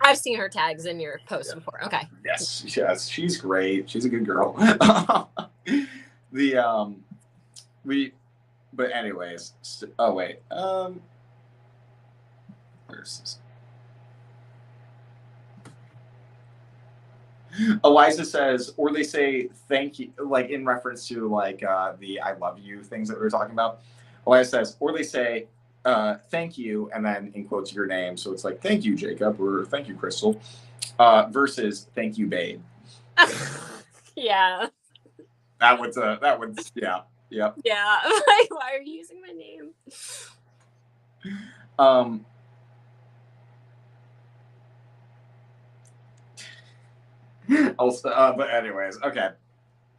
I've seen her tags in your posts before. Okay. Yes, she's great. She's a good girl. But anyways. Oh wait. Where's this? Eliza says, or they say thank you, like in reference to like the I love you things that we were talking about. Eliza says, or they say thank you, and then in quotes your name. So it's like thank you, Jacob, or thank you, Crystal, versus thank you, babe. Yeah. That was yeah. Yep. Yeah. Like, why are you using my name? Also, but anyways, okay.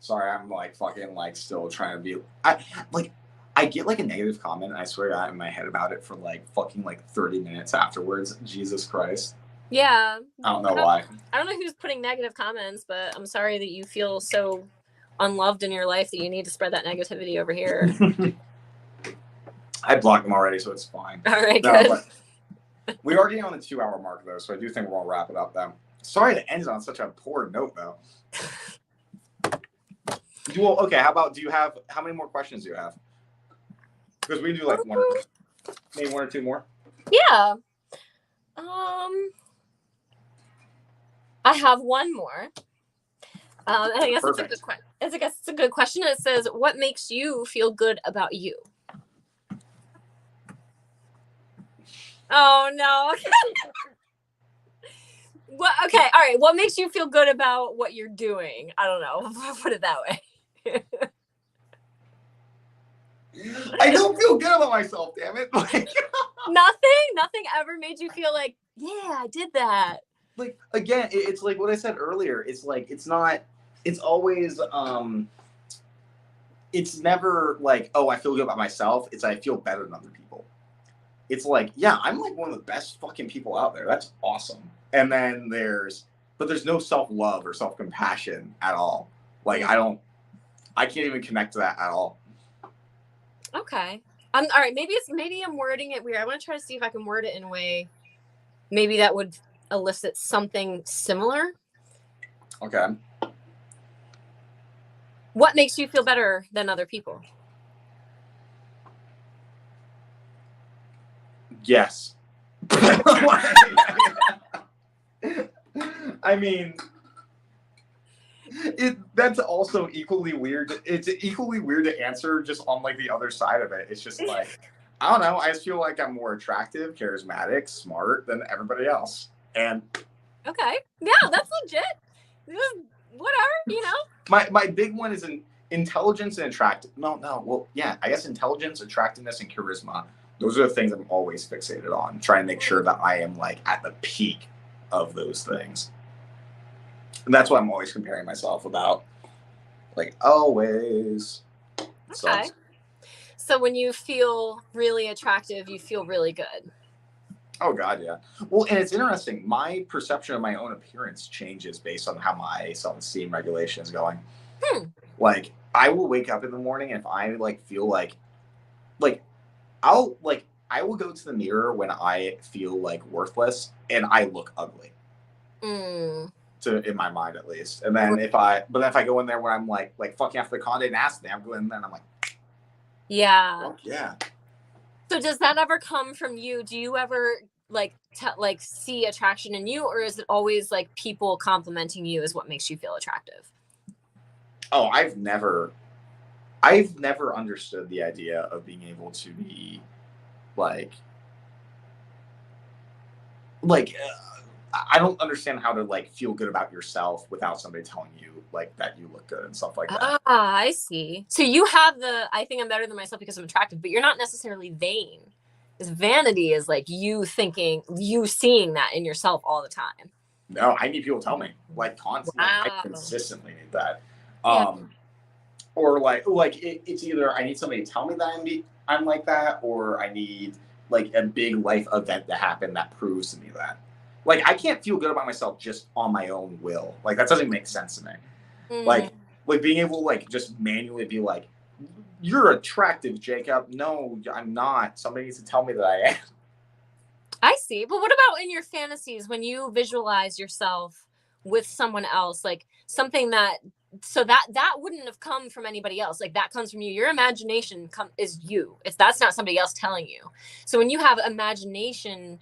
Sorry, I'm like fucking like still trying to be. I get like a negative comment, and I swear I'm in my head about it for like fucking like 30 minutes afterwards. Jesus Christ. Yeah. I don't know why. I don't know who's putting negative comments, but I'm sorry that you feel so unloved in your life that you need to spread that negativity over here. I blocked them already, so it's fine. All right, good. We are getting on the 2-hour mark though, so I do think we'll wrap it up then. Sorry to end on such a poor note though. Well, okay, how many more questions do you have? Because we do like maybe one or two more. Yeah. I have one more. And I guess Perfect. it's a good question. It says, what makes you feel good about you? Oh no. Well, okay, all right. What makes you feel good about what you're doing? I don't know. I'll put it that way. I don't feel good about myself, damn it. Like, nothing ever made you feel like, yeah, I did that. Like, again, it's like what I said earlier. It's like, it's always, it's never like, oh, I feel good about myself. It's I feel better than other people. It's like, yeah, I'm like one of the best fucking people out there. That's awesome. And then there's no self-love or self-compassion at all. Like, I can't even connect to that at all. Okay. All right. Maybe I'm wording it weird. I want to try to see if I can word it in a way maybe that would elicit something similar. Okay. What makes you feel better than other people? Yes. I mean, that's also equally weird. It's equally weird to answer just on like the other side of it. It's just like, I don't know. I just feel like I'm more attractive, charismatic, smart than everybody else. And okay, yeah, that's legit. Whatever, you know. My big one is intelligence and attractive. Well, yeah, I guess intelligence, attractiveness, and charisma. Those are the things I'm always fixated on. Trying to make sure that I am like at the peak of those things. And that's what I'm always comparing myself about. Like, always. Okay. So when you feel really attractive, you feel really good. Oh, God, yeah. Well, and it's interesting. My perception of my own appearance changes based on how my self-esteem regulation is going. Like, I will wake up in the morning and if I, like, feel like I will go to the mirror when I feel, like, worthless and I look ugly. In my mind, at least. And then if I go in there when I'm, like fucking after the Condé Nast thing, I'm going in there and I'm like, yeah. Fuck yeah. So does that ever come from you? Do you ever like see attraction in you, or is it always like people complimenting you is what makes you feel attractive? Oh, I've never understood the idea of being able to be like I don't understand how to like feel good about yourself without somebody telling you like that you look good and stuff like that. Ah, I see. So you have I think I'm better than myself because I'm attractive, but you're not necessarily vain. Because vanity is like you seeing that in yourself all the time. No, I need people to tell me like constantly. Wow. I consistently need that. Or it's either I need somebody to tell me that I'm like that, or I need like a big life event to happen that proves to me that. Like, I can't feel good about myself just on my own will. Like, that doesn't make sense to me. Like being able to, like, just manually be like, you're attractive, Jacob. No, I'm not. Somebody needs to tell me that I am. I see. But what about in your fantasies when you visualize yourself with someone else? Like, something that wouldn't have come from anybody else. Like, that comes from you. Your imagination is you. That's not somebody else telling you. So when you have imagination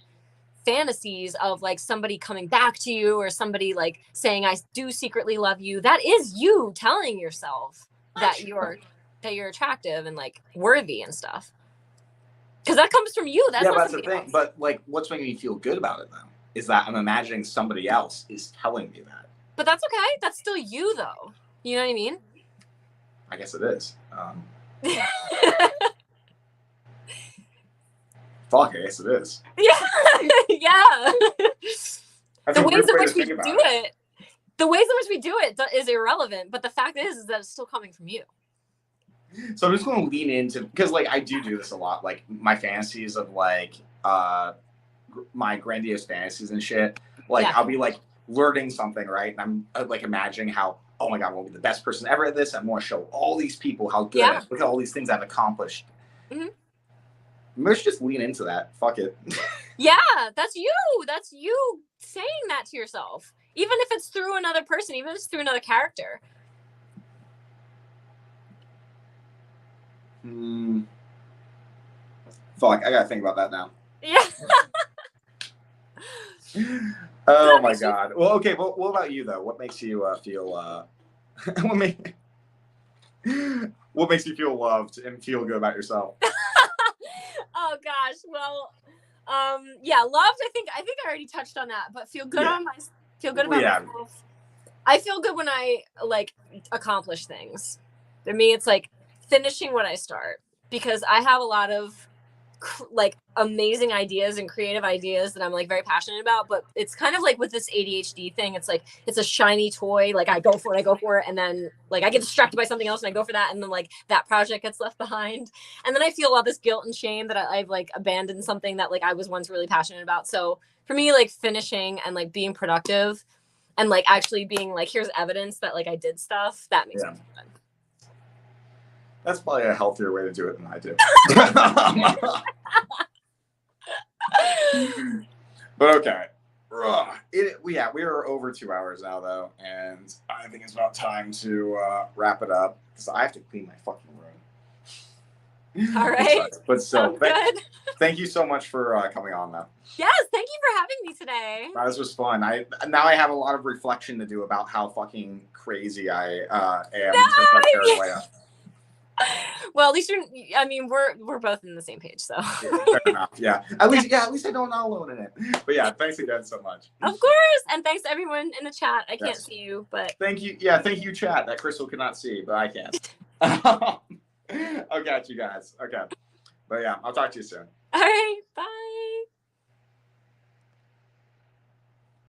fantasies of like somebody coming back to you or somebody like saying I do secretly love you, that is you telling yourself that you're attractive and like worthy and stuff. Because that comes from you. That's yeah, not but that's the thing. else. But like, what's making me feel good about it though is that I'm imagining somebody else is telling me that. But that's okay. That's still you though. You know what I mean? I guess it is. Fuck, I guess it is. Yeah. Yeah. That's the a ways weird in way which to we think about do it. The ways in which we do it is irrelevant, but the fact is that it's still coming from you. So I'm just going to lean into, because like I do this a lot, like my fantasies of like my grandiose fantasies and shit. Like I'll be like learning something, right? And I'm like imagining how, oh my God, we'll be the best person ever at this. I'm going to show all these people how good I am. Look at all these things I've accomplished. Let's just lean into that. Fuck it. Yeah, that's you. That's you saying that to yourself. Even if it's through another person, even if it's through another character. Fuck, I gotta think about that now. Yeah. Oh my God. Well, okay. Well, what about you though? What makes you feel? What makes you feel loved and feel good about yourself? Oh gosh. Well, yeah, loved. I think I already touched on that. But feel good about myself. I feel good when I like accomplish things. For me, it's like finishing what I start, because I have a lot of like amazing ideas and creative ideas that I'm like very passionate about, but it's kind of like with this ADHD thing, it's like it's a shiny toy, like I go for it and then like I get distracted by something else and I go for that and then like that project gets left behind and then I feel all this guilt and shame that I've like abandoned something that like I was once really passionate about. So for me, like finishing and like being productive and like actually being like here's evidence that like I did stuff, that makes me feel good. That's probably a healthier way to do it than I do. But okay. We are over 2 hours now though, and I think it's about time to wrap it up because I have to clean my fucking room. All right. But still, thank you so much for coming on though. Yes, thank you for having me today. This was fun. Now I have a lot of reflection to do about how fucking crazy I am in terms of paranoia. Well, at least we're both in the same page, so. Fair enough. Yeah. At least I know I'm not alone in it. But yeah, thanks again so much. Of course, and thanks to everyone in the chat. I can't see you, but thank you. Yeah, thank you, chat. That Crystal cannot see, but I can. I'll catch you guys. Okay. But yeah, I'll talk to you soon. All right. Bye.